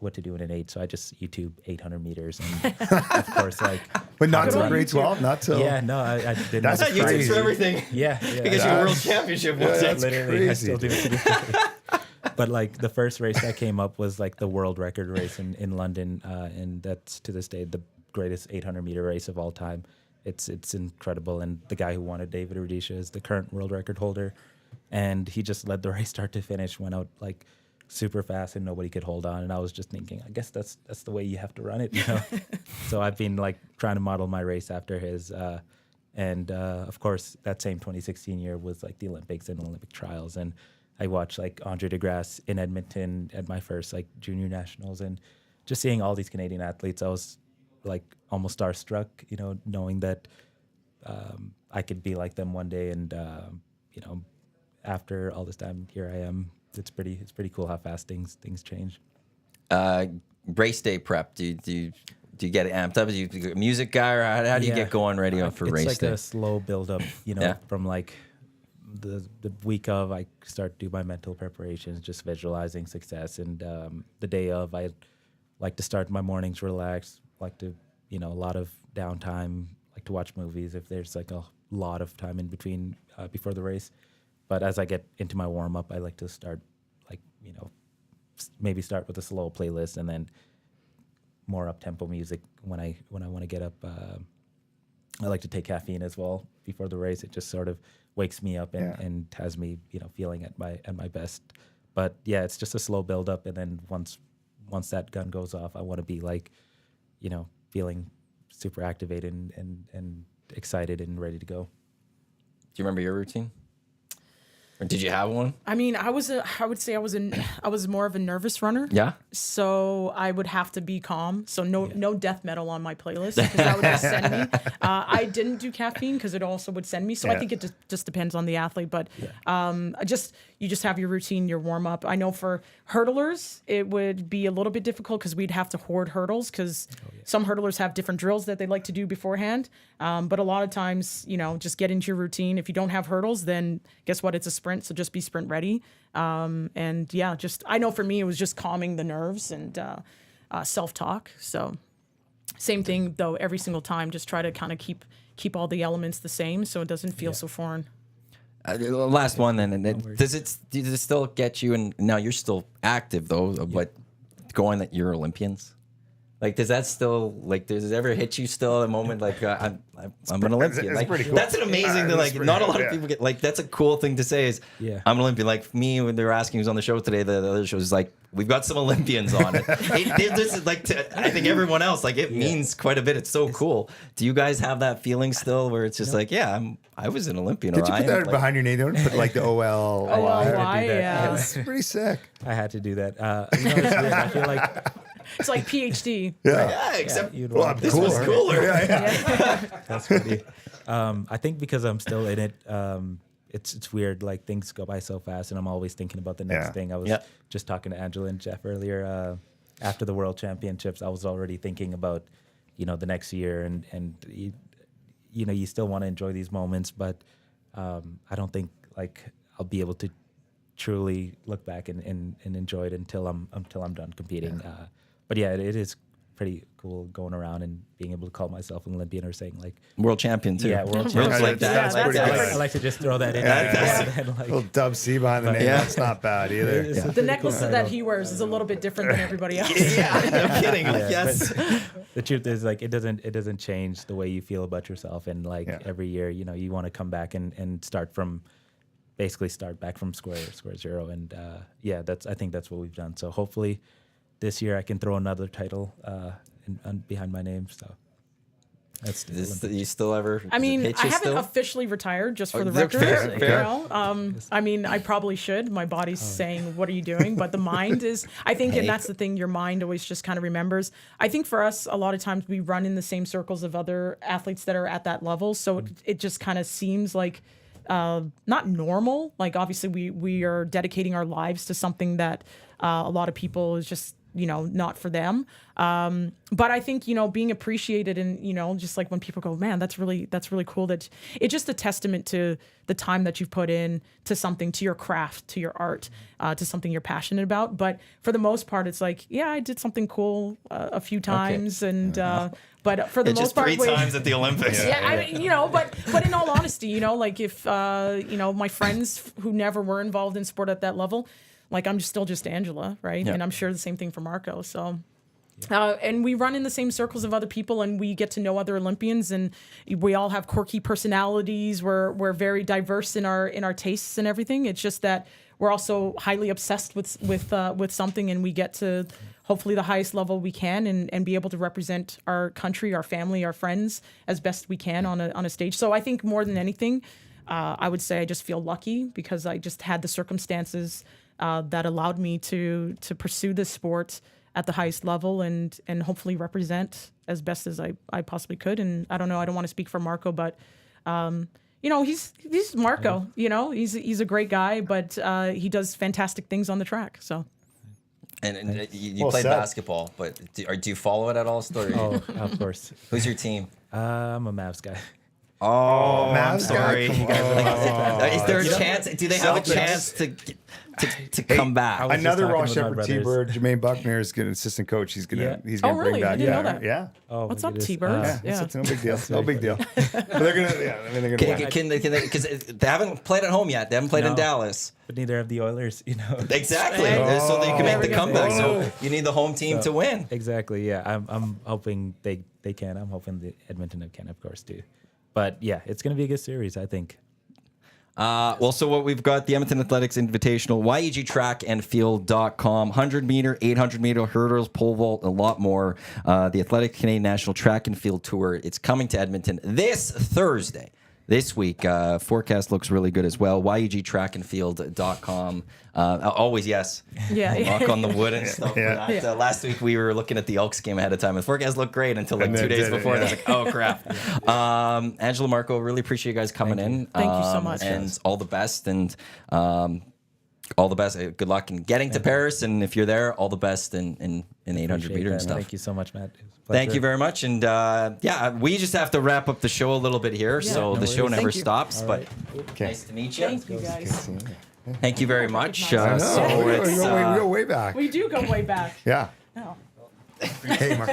[SPEAKER 4] what to do in an 8, so I just YouTube 800 meters, and of course,
[SPEAKER 3] But not
[SPEAKER 5] Good
[SPEAKER 3] till
[SPEAKER 5] on
[SPEAKER 3] grade
[SPEAKER 5] you.
[SPEAKER 3] 12, not till.
[SPEAKER 4] yeah, no, I didn't.
[SPEAKER 3] That's
[SPEAKER 4] know.
[SPEAKER 1] YouTube
[SPEAKER 3] crazy.
[SPEAKER 1] for everything.
[SPEAKER 4] Yeah,
[SPEAKER 1] Because you're World Championship once.
[SPEAKER 3] That's
[SPEAKER 4] literally, I
[SPEAKER 3] crazy.
[SPEAKER 4] still do it to this day. But the first race that came up was the world record race in London, and that's to this day the greatest 800-meter race of all time. It's incredible, and the guy who won it, David Rudisha, is the current world record holder, and he just led the race start to finish, went out super fast, and nobody could hold on. And I was just thinking, I guess that's the way you have to run it, So I've been trying to model my race after his. And of course, that same 2016 year was the Olympics and Olympic trials, and I watched Andre DeGrasse in Edmonton at my first junior nationals, and just seeing all these Canadian athletes, I was almost starstruck, knowing that I could be like them one day, and after all this time, here I am. It's pretty cool how fast things change.
[SPEAKER 1] Race day prep. Do you get amped up? Are you a music guy, or how do you get going ready for race
[SPEAKER 4] It's
[SPEAKER 1] day?
[SPEAKER 4] a slow build up, from the week of. I start to do my mental preparations, just visualizing success, and the day of, I like to start my mornings relaxed. Like to a lot of downtime. Like to watch movies if there's a lot of time in between before the race. But as I get into my warm up, I like to start maybe start with a slow playlist, and then more up tempo music when I want to get up. I like to take caffeine as well before the race. It just sort of wakes me up and has me feeling at my best. But yeah, it's just a slow build up, and then once that gun goes off, I want to be feeling super activated and excited and ready to go.
[SPEAKER 1] Do you remember your routine? Or did you have one?
[SPEAKER 5] I mean, I would say I was more of a nervous runner.
[SPEAKER 1] Yeah.
[SPEAKER 5] So I would have to be calm. So no death metal on my playlist because that would just send me. I didn't do caffeine because it also would send me. So I think it just depends on the athlete. But you just have your routine, your warm up. I know for hurdlers, it would be a little bit difficult because we'd have to hoard hurdles because some hurdlers have different drills that they like to do beforehand. But a lot of times, just get into your routine. If you don't have hurdles, then guess what? It's a sprint. So just be sprint ready. And yeah, I know for me, it was just calming the nerves and self-talk. So same thing though, every single time, just try to kind of keep all the elements the same so it doesn't feel so foreign.
[SPEAKER 1] Last one then. Does it still get you? And now you're still active though, but going that you're Olympians. Like, does that still, like, does it ever hit you still a moment like, I'm an Olympian?
[SPEAKER 3] it's
[SPEAKER 1] Like,
[SPEAKER 3] pretty cool.
[SPEAKER 1] that's an amazing thing. Like, not a lot of people get, like, that's a cool thing to say is, I'm an Olympian. Like, me, when they were asking who's on the show today, the other show is like, we've got some Olympians on it. This is like, I think everyone else, like, it means quite a bit. It's so cool. Do you guys have that feeling still where it's just like, I was an Olympian.
[SPEAKER 3] Did you
[SPEAKER 1] or
[SPEAKER 3] put that
[SPEAKER 1] like,
[SPEAKER 3] behind your name? Don't put like the OL.
[SPEAKER 5] OLY, yeah.
[SPEAKER 3] That's pretty sick.
[SPEAKER 4] I had to do that. It's weird. I feel like
[SPEAKER 5] It's like PhD.
[SPEAKER 1] Yeah, except
[SPEAKER 4] you'd
[SPEAKER 3] Well,
[SPEAKER 4] want
[SPEAKER 3] this was cooler.
[SPEAKER 4] That's funny. I think because I'm still in it, it's weird. Like things go by so fast, and I'm always thinking about the next thing. I was just talking to Angela and Jeff earlier. After the World Championships, I was already thinking about, the next year, and you still want to enjoy these moments, but I don't think like I'll be able to truly look back and enjoy it until I'm done competing. But yeah, it is pretty cool going around and being able to call myself an Olympian or saying like
[SPEAKER 1] world champion too.
[SPEAKER 4] Yeah, world
[SPEAKER 1] World
[SPEAKER 4] champion.
[SPEAKER 1] like that.
[SPEAKER 5] Yeah,
[SPEAKER 1] like
[SPEAKER 5] that's
[SPEAKER 1] that.
[SPEAKER 4] I like to just throw that in.
[SPEAKER 3] Little Dub C behind the name. That's not bad either.
[SPEAKER 5] The necklace that he wears is a little bit different than everybody else.
[SPEAKER 1] No kidding. Like, yes.
[SPEAKER 4] The truth is, like, it doesn't change the way you feel about yourself, and like every year, you want to come back and start back from square zero, and I think that's what we've done. So hopefully, this year I can throw another title behind my name. So that's
[SPEAKER 1] you still ever?
[SPEAKER 5] I mean,
[SPEAKER 1] hit
[SPEAKER 5] I
[SPEAKER 1] you
[SPEAKER 5] haven't
[SPEAKER 1] still?
[SPEAKER 5] officially retired, just for the
[SPEAKER 1] fair,
[SPEAKER 5] record.
[SPEAKER 1] fair.
[SPEAKER 5] I mean, I probably should. My body's saying, "What are you doing?" But the mind is, I think, and that's the thing. Your mind always just kind of remembers. I think for us, a lot of times we run in the same circles of other athletes that are at that level, so it just kind of seems like not normal. Like obviously, we are dedicating our lives to something that a lot of people is just not for them. But I think, being appreciated and, just like when people go, man, that's really cool, that it's just a testament to the time that you've put in to something, to your craft, to your art, to something you're passionate about. But for the most part, it's like, yeah, I did something cool a few times. And, but for the most part,
[SPEAKER 1] just 3 times at the Olympics.
[SPEAKER 5] I mean, but in all honesty, like if, my friends who never were involved in sport at that level, like I'm still just Angela, right? Yeah. And I'm sure the same thing for Marco. So, and we run in the same circles of other people, and we get to know other Olympians, and we all have quirky personalities. We're very diverse in our tastes and everything. It's just that we're also highly obsessed with something, and we get to hopefully the highest level we can, and be able to represent our country, our family, our friends as best we can on a stage. So I think more than anything, I would say I just feel lucky because I just had the circumstances that allowed me to pursue this sport at the highest level and hopefully represent as best as I possibly could. And I don't know, I don't want to speak for Marco, but he's Marco. He's a great guy, but he does fantastic things on the track. So.
[SPEAKER 1] And you played basketball, but do you follow it at all? Still?
[SPEAKER 4] Oh, of course.
[SPEAKER 1] Who's your team?
[SPEAKER 4] I'm a Mavs guy.
[SPEAKER 1] Oh, I'm
[SPEAKER 3] Mavs
[SPEAKER 1] sorry.
[SPEAKER 3] guy?
[SPEAKER 1] Is there a chance? Do they have a chance to come back?
[SPEAKER 3] Another Ross Shepherd T-Bird, Jermaine Buckner is an assistant coach. He's gonna
[SPEAKER 5] really?
[SPEAKER 3] bring back.
[SPEAKER 5] I didn't know that.
[SPEAKER 3] Yeah.
[SPEAKER 4] Oh,
[SPEAKER 5] what's up,
[SPEAKER 4] goodness.
[SPEAKER 5] T-Bird?
[SPEAKER 3] It's no big deal. No big deal. But they're gonna. They're gonna.
[SPEAKER 1] Can they? Because they haven't played at home yet. They haven't played in Dallas.
[SPEAKER 4] But neither have the Oilers,
[SPEAKER 1] Exactly. So that you can make the comeback. So you need the home team to win.
[SPEAKER 4] Exactly. Yeah. I'm hoping they can. I'm hoping the Edmonton can, of course, too. But yeah, it's going to be a good series, I think.
[SPEAKER 1] So what we've got, the Edmonton Athletics Invitational, YEGtrackandfield.com, 100-meter, 800-meter hurdles, pole vault, a lot more. The Athletic Canadian National Track and Field Tour. It's coming to Edmonton this Thursday. This week, forecast looks really good as well. YEGtrackandfield.com. Always yes.
[SPEAKER 5] Yeah.
[SPEAKER 1] Knock on the wood and stuff.
[SPEAKER 3] Yeah.
[SPEAKER 1] Last week we were looking at the Elks game ahead of time. The forecast looked great until like 2 days before. And I was like, oh crap. Angela, Marco, really appreciate you guys coming in.
[SPEAKER 5] Thank you so much.
[SPEAKER 1] And all the best. And all the best. Good luck in getting to Paris. And if you're there, all the best in 800 meter and stuff.
[SPEAKER 4] Thank you so much, Matt.
[SPEAKER 1] Thank you very much. And we just have to wrap up the show a little bit here. So the show never stops. But nice to meet you.
[SPEAKER 5] Thank you, guys.
[SPEAKER 1] Thank you very much.
[SPEAKER 3] We go way back.
[SPEAKER 5] We do go way back.
[SPEAKER 3] Yeah.
[SPEAKER 5] Oh.
[SPEAKER 3] Hey, Mark.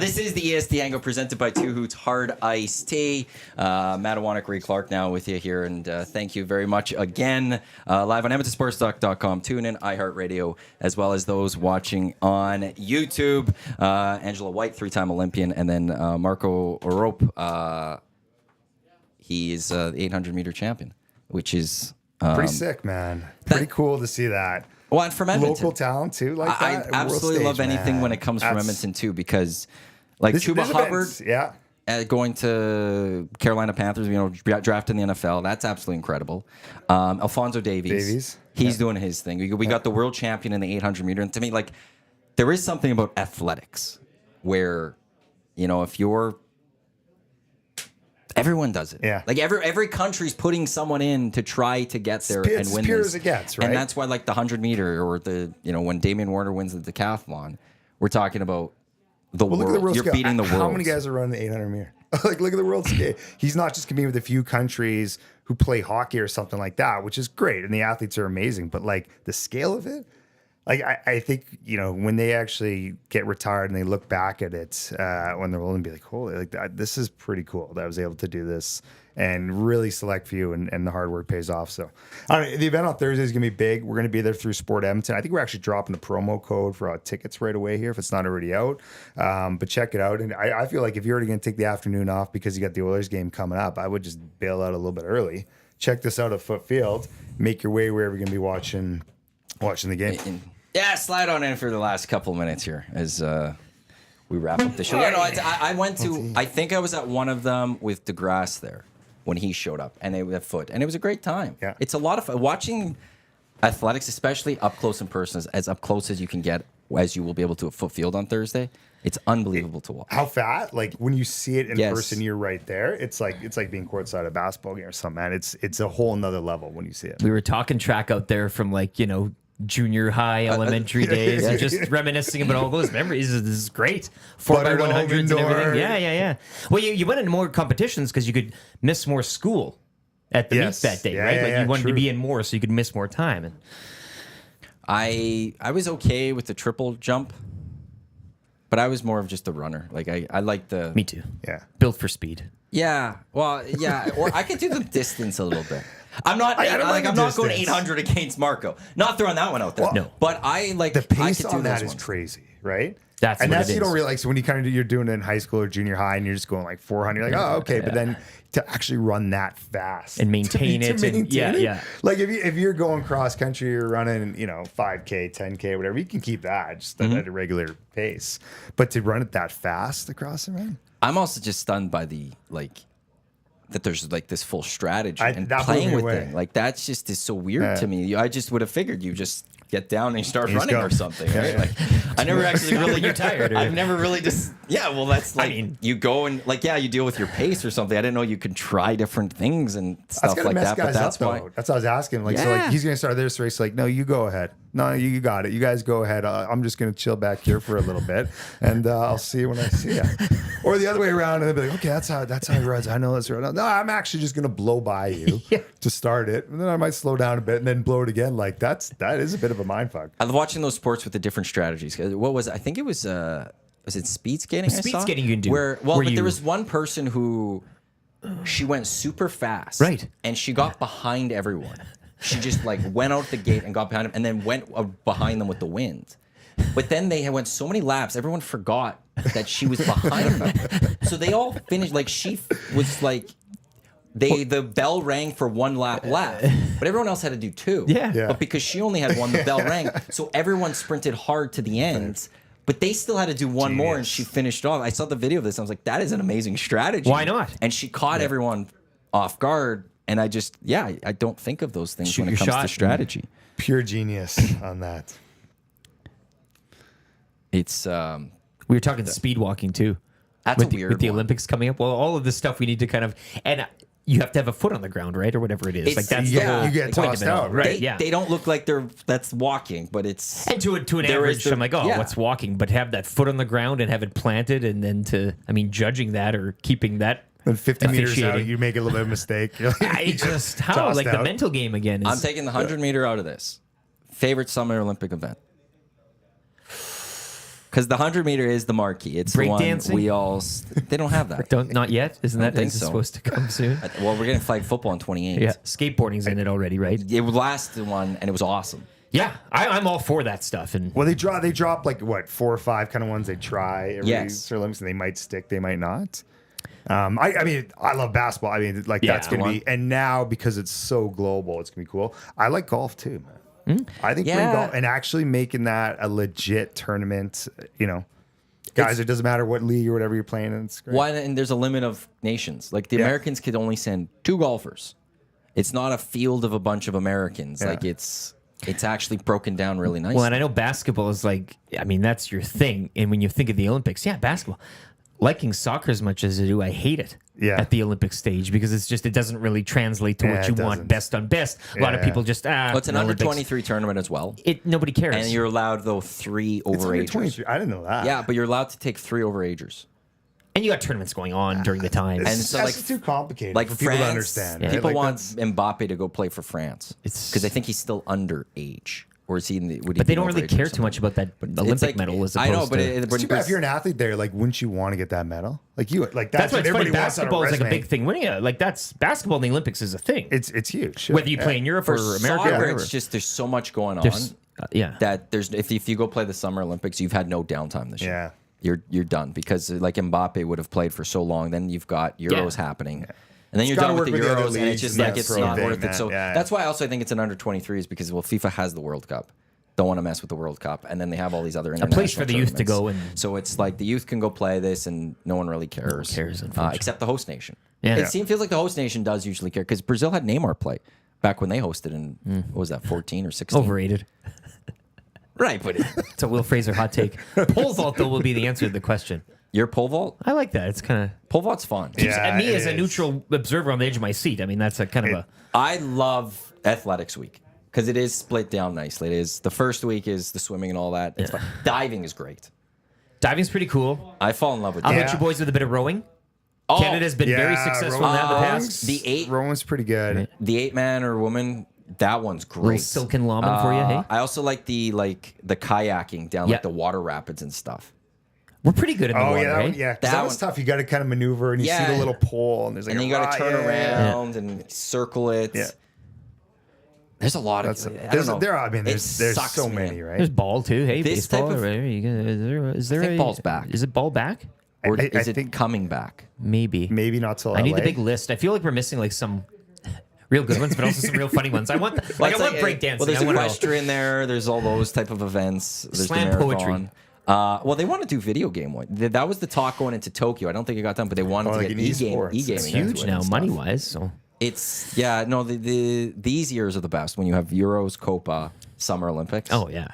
[SPEAKER 1] This is the EST Hangout presented by Two Hoots Hard Iced Tea. Matt Iwanyk, Clarke now with you here, and thank you very much again. Live on EdmontonSportsTalk.com, tune in, iHeartRadio, as well as those watching on YouTube. Angela Whyte, 3-time Olympian, and then Marco Arop. He's the 800-meter champion, which is
[SPEAKER 3] pretty sick, man. Pretty cool to see that.
[SPEAKER 1] Well, and from Edmonton.
[SPEAKER 3] Local talent, too, like
[SPEAKER 1] I
[SPEAKER 3] that.
[SPEAKER 1] absolutely love anything when it comes from Edmonton, too, because like Chuba Hubbard going to Carolina Panthers, drafted in the NFL, that's absolutely incredible. Alphonso Davies. He's doing his thing. We got the world champion in the 800-meter. And to me, like, there is something about athletics where, if you're... Everyone does it.
[SPEAKER 3] Yeah.
[SPEAKER 1] Like every country's putting someone in to try to get there and win
[SPEAKER 3] as pure as it gets, right?
[SPEAKER 1] And that's why, like, the 100-meter or the, when Damian Warner wins the decathlon, we're talking about the world.
[SPEAKER 3] Look at the world
[SPEAKER 1] You're
[SPEAKER 3] scale.
[SPEAKER 1] beating the world.
[SPEAKER 3] How many guys are running the 800 meter? Like, look at the world scale. He's not just competing with a few countries who play hockey or something like that, which is great. And the athletes are amazing. But, like, the scale of it, like, I think, when they actually get retired and they look back at it when they're old and be like, holy, like, this is pretty cool that I was able to do this and really select few and the hard work pays off. So, the event on Thursday is going to be big. We're going to be there through Sport Edmonton. I think we're actually dropping the promo code for tickets right away here if it's not already out. But check it out. And I feel like if you're already going to take the afternoon off because you got the Oilers game coming up, I would just bail out a little bit early. Check this out at Foot Field. Make your way wherever you're going to be watching the game.
[SPEAKER 1] Yeah, slide on in for the last couple of minutes here as we wrap up the show. I went to, I think I was at one of them with DeGrasse there when he showed up, and they had Foot, and it was a great time.
[SPEAKER 3] Yeah.
[SPEAKER 1] It's a lot of fun. Watching athletics, especially up close in person, as up close as you can get, as you will be able to at Foot Field on Thursday. It's unbelievable to watch.
[SPEAKER 3] How fat? Like when you see it in person, you're right there. It's like being courtside at a basketball game or something, man. It's a whole nother level when you see it.
[SPEAKER 6] We were talking track out there from junior high, elementary days, and just reminiscing about all those memories. This is great. 4x100s and everything. Yeah. Well, you went into more competitions because you could miss more school at the meet that day, right? You wanted to be in more so you could miss more time. And
[SPEAKER 1] I was okay with the triple jump, but I was more of just a runner. Like I like the...
[SPEAKER 6] Me too.
[SPEAKER 3] Yeah.
[SPEAKER 6] Built for speed.
[SPEAKER 1] Yeah. Well, yeah. Or I could do the distance a little bit. I'm not. I'm not going 800 against Marco. Not throwing that one out there.
[SPEAKER 6] No.
[SPEAKER 1] But I like
[SPEAKER 3] the pace
[SPEAKER 1] I could
[SPEAKER 3] on
[SPEAKER 1] do
[SPEAKER 3] that
[SPEAKER 1] those
[SPEAKER 3] is crazy, right?
[SPEAKER 6] That's
[SPEAKER 3] you don't realize. So when you you're doing it in high school or junior high, and you're just going like 400, you're like, oh, okay. But then to actually run that fast
[SPEAKER 6] and maintain it,
[SPEAKER 3] Like if you're going cross country, you're running 5K, 10K, whatever, you can keep that just at a regular pace. But to run it that fast across the run,
[SPEAKER 1] I'm also just stunned by the that there's like this full strategy and
[SPEAKER 3] that
[SPEAKER 1] playing
[SPEAKER 3] blew me
[SPEAKER 1] with
[SPEAKER 3] away.
[SPEAKER 1] it. Like that's just is so weird to me. I just would have figured you just get down and you start running or something, right? Like I never actually really
[SPEAKER 6] you're tired.
[SPEAKER 1] I've never really just well that's like you go and you deal with your pace or something. I didn't know you could try different things and stuff like that. But that's why
[SPEAKER 3] that's what I was asking. So he's gonna start this race. Like, no, you go ahead. No, you got it. You guys go ahead. I'm just gonna chill back here for a little bit, and I'll see you when I see you. Or the other way around, and they'll be like, okay, that's how he runs. I know that's right. No, I'm actually just gonna blow by you to start it, and then I might slow down a bit and then blow it again. Like that is a bit of a mind fuck.
[SPEAKER 1] I love watching those sports with the different strategies. What was it? I think it was it speed skating?
[SPEAKER 6] Speed skating you can do.
[SPEAKER 1] But there was one person who she went super fast,
[SPEAKER 6] right?
[SPEAKER 1] And she got behind everyone. She just went out the gate and got behind him, and then went behind them with the wind. But then they went so many laps, everyone forgot that she was behind them. So they all finished. She was the bell rang for one lap left, but everyone else had to do two.
[SPEAKER 6] Yeah.
[SPEAKER 1] But because she only had one, the bell rang. So everyone sprinted hard to the end. But they still had to do one more, and she finished off. I saw the video of this. I was like, that is an amazing strategy.
[SPEAKER 6] Why not?
[SPEAKER 1] And she caught everyone off guard. And I just, I don't think of those things when it comes to strategy.
[SPEAKER 3] Pure genius on that.
[SPEAKER 1] It's
[SPEAKER 6] we were talking speed walking too.
[SPEAKER 1] That's
[SPEAKER 6] with
[SPEAKER 1] weird
[SPEAKER 6] with the Olympics coming up. Well, all of this stuff we need to kind of and you have to have a foot on the ground, right, or whatever it is. That's the whole
[SPEAKER 3] you get
[SPEAKER 6] point
[SPEAKER 3] tossed
[SPEAKER 6] of it all,
[SPEAKER 3] out,
[SPEAKER 6] right?
[SPEAKER 1] They don't look like that's walking, but it's
[SPEAKER 6] and to an average. I'm like, what's walking? But have that foot on the ground and have it planted, and then judging that or keeping that.
[SPEAKER 3] Then 50 meters out, you make a little bit of a mistake.
[SPEAKER 6] I just how like the mental game again.
[SPEAKER 1] I'm taking the 100-meter out of this. Favorite Summer Olympic event? Because the 100-meter is the marquee. It's the one
[SPEAKER 6] Breakdancing?
[SPEAKER 1] we all. They don't have that.
[SPEAKER 6] Not yet. Isn't
[SPEAKER 1] I don't
[SPEAKER 6] that
[SPEAKER 1] think
[SPEAKER 6] is
[SPEAKER 1] so.
[SPEAKER 6] supposed to come soon?
[SPEAKER 1] Well, we're getting flag football in 28.
[SPEAKER 6] Yeah, skateboarding's in it already, right?
[SPEAKER 1] It was last one, and it was awesome.
[SPEAKER 6] Yeah, I'm all for that stuff. And
[SPEAKER 3] Well, they drop like what 4 or 5 kind of ones they try every
[SPEAKER 1] Yes.
[SPEAKER 3] Olympics, and they might stick, they might not. I mean, I love basketball. I mean, like
[SPEAKER 6] Yeah,
[SPEAKER 3] that's gonna be, and now because it's so global, it's gonna be cool. I like golf too, man. I think playing
[SPEAKER 1] Yeah.
[SPEAKER 3] golf and actually making that a legit tournament. You know, guys, it doesn't matter what league or whatever you're playing in. It's great.
[SPEAKER 1] One, and there's a limit of nations. Like the
[SPEAKER 3] Yeah.
[SPEAKER 1] Americans could only send 2 golfers. It's not a field of a bunch of Americans.
[SPEAKER 3] Yeah.
[SPEAKER 1] Like it's actually broken down really nicely.
[SPEAKER 6] well, and I know basketball is like, I mean, that's your thing. And when you think of the Olympics, yeah, basketball. Liking soccer as much as I do, I hate it
[SPEAKER 3] Yeah.
[SPEAKER 6] at the Olympic stage because it doesn't really translate to
[SPEAKER 3] Yeah,
[SPEAKER 6] what you
[SPEAKER 3] it
[SPEAKER 6] want
[SPEAKER 3] doesn't.
[SPEAKER 6] best on best. A lot of
[SPEAKER 3] Yeah.
[SPEAKER 6] people just
[SPEAKER 1] Well, it's an under
[SPEAKER 6] Olympics.
[SPEAKER 1] 23 tournament as well.
[SPEAKER 6] Nobody cares.
[SPEAKER 1] And you're allowed, though, 3
[SPEAKER 3] It's only
[SPEAKER 1] overagers.
[SPEAKER 3] 23. I didn't know that.
[SPEAKER 1] Yeah, but you're allowed to take 3 overagers.
[SPEAKER 6] And you got tournaments going on during the time.
[SPEAKER 1] And
[SPEAKER 3] And
[SPEAKER 1] so,
[SPEAKER 3] that's
[SPEAKER 1] like-
[SPEAKER 3] just too complicated
[SPEAKER 1] Like
[SPEAKER 3] for people
[SPEAKER 1] France,
[SPEAKER 3] to understand. Right?
[SPEAKER 1] people
[SPEAKER 3] Like,
[SPEAKER 1] want
[SPEAKER 3] that's-
[SPEAKER 1] Mbappe to go play for France because they think he's still underage. Or is he? Would he
[SPEAKER 6] but
[SPEAKER 1] be
[SPEAKER 6] they don't really
[SPEAKER 1] overage or
[SPEAKER 6] care too
[SPEAKER 1] something?
[SPEAKER 6] much about that Olympic
[SPEAKER 1] It's like-
[SPEAKER 6] medal as
[SPEAKER 1] I know,
[SPEAKER 6] opposed
[SPEAKER 1] but
[SPEAKER 6] to...
[SPEAKER 1] it,
[SPEAKER 3] It's too bad if you're an athlete there, like, wouldn't you want to get that medal? Like
[SPEAKER 6] That's
[SPEAKER 3] what
[SPEAKER 6] why it's funny.
[SPEAKER 3] everybody wants on
[SPEAKER 6] Basketball is like a
[SPEAKER 3] resume.
[SPEAKER 6] big thing. Winning it, like that's basketball in the Olympics is a thing.
[SPEAKER 3] It's huge.
[SPEAKER 6] Whether you play in Europe
[SPEAKER 1] For
[SPEAKER 6] or America,
[SPEAKER 1] soccer,
[SPEAKER 6] or whatever.
[SPEAKER 1] it's just there's so much going on
[SPEAKER 6] There's- yeah.
[SPEAKER 1] that there's if you go play the Summer Olympics, you've had no downtime this year.
[SPEAKER 3] Yeah.
[SPEAKER 1] You're done because like Mbappe would have played for so long. Then you've got Euros happening. And then
[SPEAKER 3] It's
[SPEAKER 1] you're
[SPEAKER 3] gotta
[SPEAKER 1] done with
[SPEAKER 3] work
[SPEAKER 1] the
[SPEAKER 3] with the other
[SPEAKER 1] Euros, and it's
[SPEAKER 3] leagues
[SPEAKER 1] just
[SPEAKER 3] and
[SPEAKER 1] like
[SPEAKER 3] that's
[SPEAKER 1] it's
[SPEAKER 3] the
[SPEAKER 1] not
[SPEAKER 3] thing,
[SPEAKER 1] worth it.
[SPEAKER 3] man.
[SPEAKER 1] So
[SPEAKER 3] Yeah.
[SPEAKER 1] that's why I also think it's an under 23s because FIFA has the World Cup. Don't want to mess with the World Cup, and then they have all these other international
[SPEAKER 6] place for the youth to go
[SPEAKER 1] tournaments.
[SPEAKER 6] and-
[SPEAKER 1] so it's like the youth can go play this, and no one really cares.
[SPEAKER 6] unfortunately.
[SPEAKER 1] Except the host nation.
[SPEAKER 6] Yeah.
[SPEAKER 1] It feels like the host nation does usually care because Brazil had Neymar play back when they hosted in what was that 14 or 16?
[SPEAKER 6] Overrated.
[SPEAKER 1] Right, but
[SPEAKER 6] It's a Will Fraser hot take. Pole vault though will be the answer to the question.
[SPEAKER 1] your pole vault,
[SPEAKER 6] I like that. It's kind of
[SPEAKER 1] pole vault's fun.
[SPEAKER 3] Yeah,
[SPEAKER 6] me
[SPEAKER 3] it
[SPEAKER 6] as a
[SPEAKER 3] is.
[SPEAKER 6] neutral observer on the edge of my seat. I mean, that's a kind of a
[SPEAKER 1] I love athletics week because it is split down nicely. It is the first week is the swimming and all that. It's fun. Diving is great.
[SPEAKER 6] diving's pretty cool.
[SPEAKER 1] I fall in love with
[SPEAKER 6] I'll
[SPEAKER 1] diving.
[SPEAKER 6] hit you boys with a bit of rowing.
[SPEAKER 1] Oh,
[SPEAKER 6] Canada's been very successful in that in the past.
[SPEAKER 1] The 8
[SPEAKER 3] Rowan's pretty good.
[SPEAKER 1] the 8-man or woman, that one's great.
[SPEAKER 6] Little silken lawman for you, hey?
[SPEAKER 1] I also like the kayaking down
[SPEAKER 6] Yeah.
[SPEAKER 1] like the water rapids and stuff.
[SPEAKER 6] We're pretty good in the
[SPEAKER 3] Oh
[SPEAKER 6] water,
[SPEAKER 3] yeah,
[SPEAKER 6] right?
[SPEAKER 3] yeah. 'Cause
[SPEAKER 1] That
[SPEAKER 3] that one's
[SPEAKER 1] one-
[SPEAKER 3] tough. You got to kind of maneuver, and you see
[SPEAKER 1] Yeah.
[SPEAKER 3] the little pole, and there's like
[SPEAKER 1] And then you got to turn around and circle it.
[SPEAKER 3] Yeah.
[SPEAKER 1] There's a lot of.
[SPEAKER 3] That's
[SPEAKER 1] I don't
[SPEAKER 3] there's,
[SPEAKER 1] know.
[SPEAKER 3] there. I mean,
[SPEAKER 1] It
[SPEAKER 3] there's
[SPEAKER 1] sucks,
[SPEAKER 3] so
[SPEAKER 1] man.
[SPEAKER 3] many, right?
[SPEAKER 6] There's ball too. Hey,
[SPEAKER 1] This
[SPEAKER 6] baseball.
[SPEAKER 1] type of-
[SPEAKER 6] Is there
[SPEAKER 1] I think
[SPEAKER 6] a
[SPEAKER 1] ball's back.
[SPEAKER 6] Is it ball back?
[SPEAKER 1] Or
[SPEAKER 3] I
[SPEAKER 1] is it
[SPEAKER 3] think-
[SPEAKER 1] coming back?
[SPEAKER 6] Maybe.
[SPEAKER 3] Maybe not till
[SPEAKER 6] I need the
[SPEAKER 3] LA.
[SPEAKER 6] big list. I feel like we're missing like some real good ones, but also some real funny ones. I want
[SPEAKER 1] Well,
[SPEAKER 6] I
[SPEAKER 1] it's
[SPEAKER 6] want
[SPEAKER 1] like,
[SPEAKER 6] breakdancing.
[SPEAKER 1] Well, there's
[SPEAKER 6] I want
[SPEAKER 1] equestrian there. There's all those type of events. There's
[SPEAKER 6] Slam
[SPEAKER 1] the
[SPEAKER 6] poetry.
[SPEAKER 1] marathon. Well, they want to do video game one. That was the talk going into Tokyo. I don't think it got done, but they wanted
[SPEAKER 3] Oh,
[SPEAKER 1] to
[SPEAKER 3] like
[SPEAKER 1] get
[SPEAKER 3] an esports.
[SPEAKER 1] e-gaming
[SPEAKER 3] It's
[SPEAKER 6] It's
[SPEAKER 1] into
[SPEAKER 6] huge
[SPEAKER 1] it
[SPEAKER 6] now,
[SPEAKER 1] and stuff.
[SPEAKER 6] money wise. So
[SPEAKER 1] It's these years are the best when you have Euros, Copa, Summer Olympics.
[SPEAKER 6] oh yeah,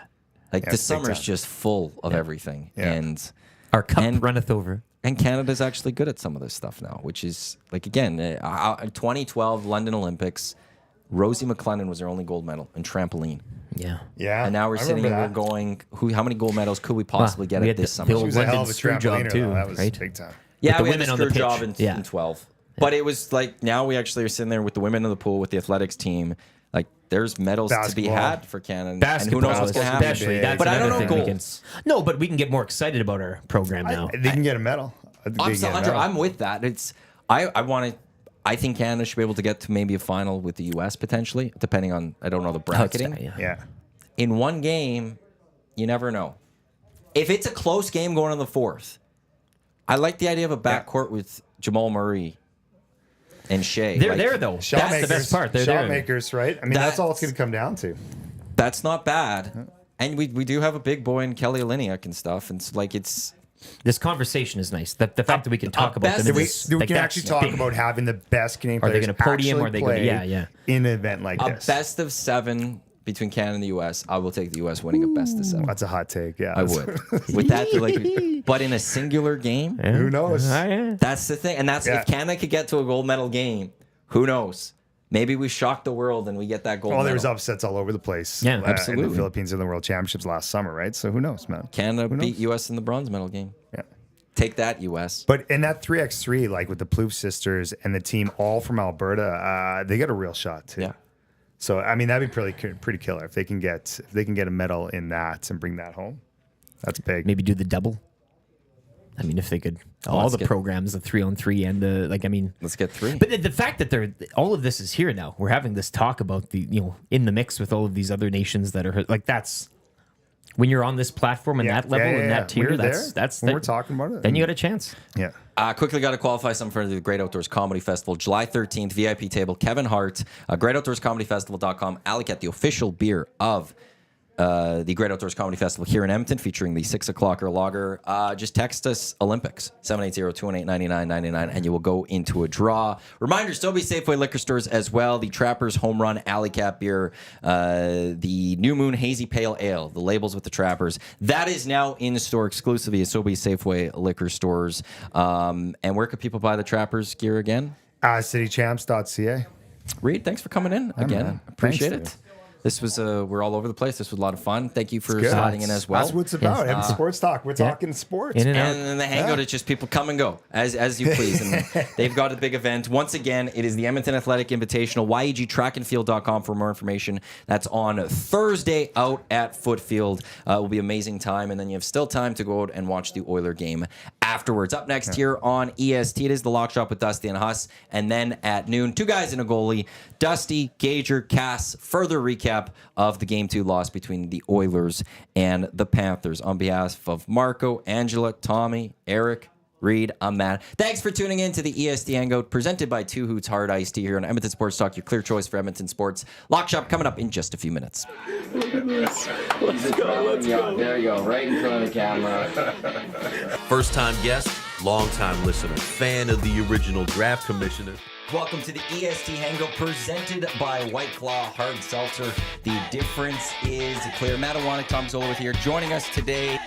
[SPEAKER 1] like the
[SPEAKER 3] it's big
[SPEAKER 1] summer's
[SPEAKER 3] time.
[SPEAKER 1] just full of everything,
[SPEAKER 3] Yeah.
[SPEAKER 1] and
[SPEAKER 6] our cup
[SPEAKER 1] And-
[SPEAKER 6] runneth over.
[SPEAKER 1] Canada's actually good at some of this stuff now, which is like again, 2012 London Olympics. Rosie McLennan was their only gold medal in trampoline,
[SPEAKER 6] Yeah.
[SPEAKER 3] Yeah,
[SPEAKER 1] and now we're
[SPEAKER 3] I
[SPEAKER 1] sitting here
[SPEAKER 3] remember that.
[SPEAKER 1] going, how many gold medals could we possibly get
[SPEAKER 6] we
[SPEAKER 1] at
[SPEAKER 6] had
[SPEAKER 1] this
[SPEAKER 6] the
[SPEAKER 1] summer?
[SPEAKER 6] old
[SPEAKER 3] She was a hell of a
[SPEAKER 6] London screw job
[SPEAKER 3] trampoliner,
[SPEAKER 6] too,
[SPEAKER 3] though. That was
[SPEAKER 6] right?
[SPEAKER 3] big time.
[SPEAKER 1] Yeah,
[SPEAKER 6] the
[SPEAKER 1] we had
[SPEAKER 6] women
[SPEAKER 1] the
[SPEAKER 6] on the
[SPEAKER 1] screw job
[SPEAKER 6] pitch.
[SPEAKER 1] in,
[SPEAKER 6] Yeah.
[SPEAKER 1] in 12. But it was like now we actually are sitting there with the women in the pool with the athletics team. Like there's medals to be
[SPEAKER 3] Basketball.
[SPEAKER 1] had for Canada. And
[SPEAKER 6] Basketball,
[SPEAKER 1] who knows what's going to happen.
[SPEAKER 6] especially. That's
[SPEAKER 1] But I don't
[SPEAKER 6] another
[SPEAKER 1] know
[SPEAKER 6] thing we can-
[SPEAKER 1] goals.
[SPEAKER 6] No, but we can get more excited about our program now.
[SPEAKER 3] They can get a medal. I think they
[SPEAKER 1] I'm,
[SPEAKER 3] can get a
[SPEAKER 1] Andrew,
[SPEAKER 3] medal.
[SPEAKER 1] I'm with that. It's I want to. I think Canada should be able to get to maybe a final with the U.S. potentially, depending on I don't know the
[SPEAKER 6] How it's-
[SPEAKER 1] bracketing.
[SPEAKER 6] yeah.
[SPEAKER 3] Yeah.
[SPEAKER 1] In one game, you never know. If it's a close game going on the fourth, I like the idea of a backcourt with Jamal Murray and Shea.
[SPEAKER 6] They're
[SPEAKER 1] Like,
[SPEAKER 6] there though.
[SPEAKER 3] Shot
[SPEAKER 6] That's the
[SPEAKER 3] makers,
[SPEAKER 6] best part. They're
[SPEAKER 3] shot
[SPEAKER 6] there.
[SPEAKER 3] makers, right? I mean, that's all it's going
[SPEAKER 1] That's-
[SPEAKER 3] to come down to.
[SPEAKER 1] That's not bad. And we do have a big boy in Kelly Olynyk and stuff. And it's like it's
[SPEAKER 6] This conversation is nice. The fact that we can talk about
[SPEAKER 1] best
[SPEAKER 6] them.
[SPEAKER 1] we-
[SPEAKER 6] is-
[SPEAKER 3] We
[SPEAKER 6] like,
[SPEAKER 3] can
[SPEAKER 6] that's
[SPEAKER 3] actually talk
[SPEAKER 6] big.
[SPEAKER 3] about having the best Canadian
[SPEAKER 6] Are they
[SPEAKER 3] players
[SPEAKER 6] gonna podium or are they gonna-
[SPEAKER 3] play
[SPEAKER 6] yeah, yeah.
[SPEAKER 3] in an event like
[SPEAKER 1] a
[SPEAKER 3] this.
[SPEAKER 1] best of 7 between Canada and the U.S. I will take the U.S. winning a best of 7.
[SPEAKER 3] That's a hot take. Yeah,
[SPEAKER 1] I would. With that, like, but in a singular game,
[SPEAKER 6] Yeah.
[SPEAKER 3] Who knows?
[SPEAKER 6] Yeah.
[SPEAKER 1] that's the thing. And that's
[SPEAKER 3] Yeah.
[SPEAKER 1] if Canada could get to a gold medal game, who knows? Maybe we shock the world and we get that gold
[SPEAKER 3] Well, there
[SPEAKER 1] medal.
[SPEAKER 3] was upsets all over the place.
[SPEAKER 6] Yeah,
[SPEAKER 3] In
[SPEAKER 1] absolutely.
[SPEAKER 3] the Philippines in the World Championships last summer, right? So who knows, man?
[SPEAKER 1] Canada
[SPEAKER 3] Who knows?
[SPEAKER 1] beat U.S. in the bronze medal game.
[SPEAKER 3] Yeah.
[SPEAKER 1] Take that, U.S.
[SPEAKER 3] But in that 3x3, like with the Plouffe sisters and the team all from Alberta, they got a real shot too.
[SPEAKER 1] Yeah.
[SPEAKER 3] So I mean, that'd be pretty killer if they can get a medal in that and bring that home. That's big.
[SPEAKER 6] Maybe do the double. I mean, if they could, all the programs, the 3-on-3 and the
[SPEAKER 1] let's get 3.
[SPEAKER 6] But the fact that all of this is here now, we're having this talk about in the mix with all of these other nations that are like, that's when you're on this platform and that level and that tier. That's
[SPEAKER 3] when we're talking about it.
[SPEAKER 6] Then you got a chance.
[SPEAKER 3] Yeah.
[SPEAKER 1] Quickly got to qualify some for the Great Outdoors Comedy Festival, July 13th, VIP table, Kevin Hart, greatoutdoorscomedyfestival.com. Alec, the official beer of the Great Outdoors Comedy Festival here in Edmonton, featuring the 6 o'clocker lager. Just text us Olympics 780-218-9999 and you will go into a draw. Reminder, still be Safeway liquor stores as well. The Trappers Home Run Alley Cat beer, the New Moon Hazy Pale Ale, the labels with the Trappers. That is now in store exclusively at Sobe Safeway liquor stores. And where could people buy the Trappers gear again?
[SPEAKER 3] Citychamps.ca.
[SPEAKER 1] Reed, thanks for coming in again.
[SPEAKER 3] Man.
[SPEAKER 1] Appreciate
[SPEAKER 3] Thanks,
[SPEAKER 1] it. This was we're all over the place. This was a lot of fun. Thank you for
[SPEAKER 3] Good.
[SPEAKER 1] sliding in as well.
[SPEAKER 3] That's what it's about. Edmonton Sports Talk. We're talking sports.
[SPEAKER 6] In and out.
[SPEAKER 1] And then the hangout is just people come and go as you please. And they've got a big event. Once again, it is the Edmonton Athletic Invitational, YEGtrackandfield.com for more information. That's on Thursday out at Footfield. It will be an amazing time. And then you have still time to go out and watch the Oiler game afterwards. Up next here on EST, it is the Lock Shop with Dusty and Huss. And then at noon, 2 guys and a goalie, Dusty, Gager, Cass, further recap of the Game 2 loss between the Oilers and the Panthers. On behalf of Marco, Angela, Tommy, Eric, Reed, I'm Matt. Thanks for tuning in to the EST Hangout, presented by 2 Hoots Hard Iced Tea here on Edmonton Sports Talk, your clear choice for Edmonton sports. Lock Shop coming up in just a few minutes.
[SPEAKER 7] Let's go.
[SPEAKER 2] There you go, right in front of the camera.
[SPEAKER 7] First-time guest, long-time listener, fan of the original draft commissioner.
[SPEAKER 1] Welcome to the EST Hangout, presented by White Claw Hard Seltzer. The difference is clear. Matt Iwanyk, Tom Gazzola with here, joining us today.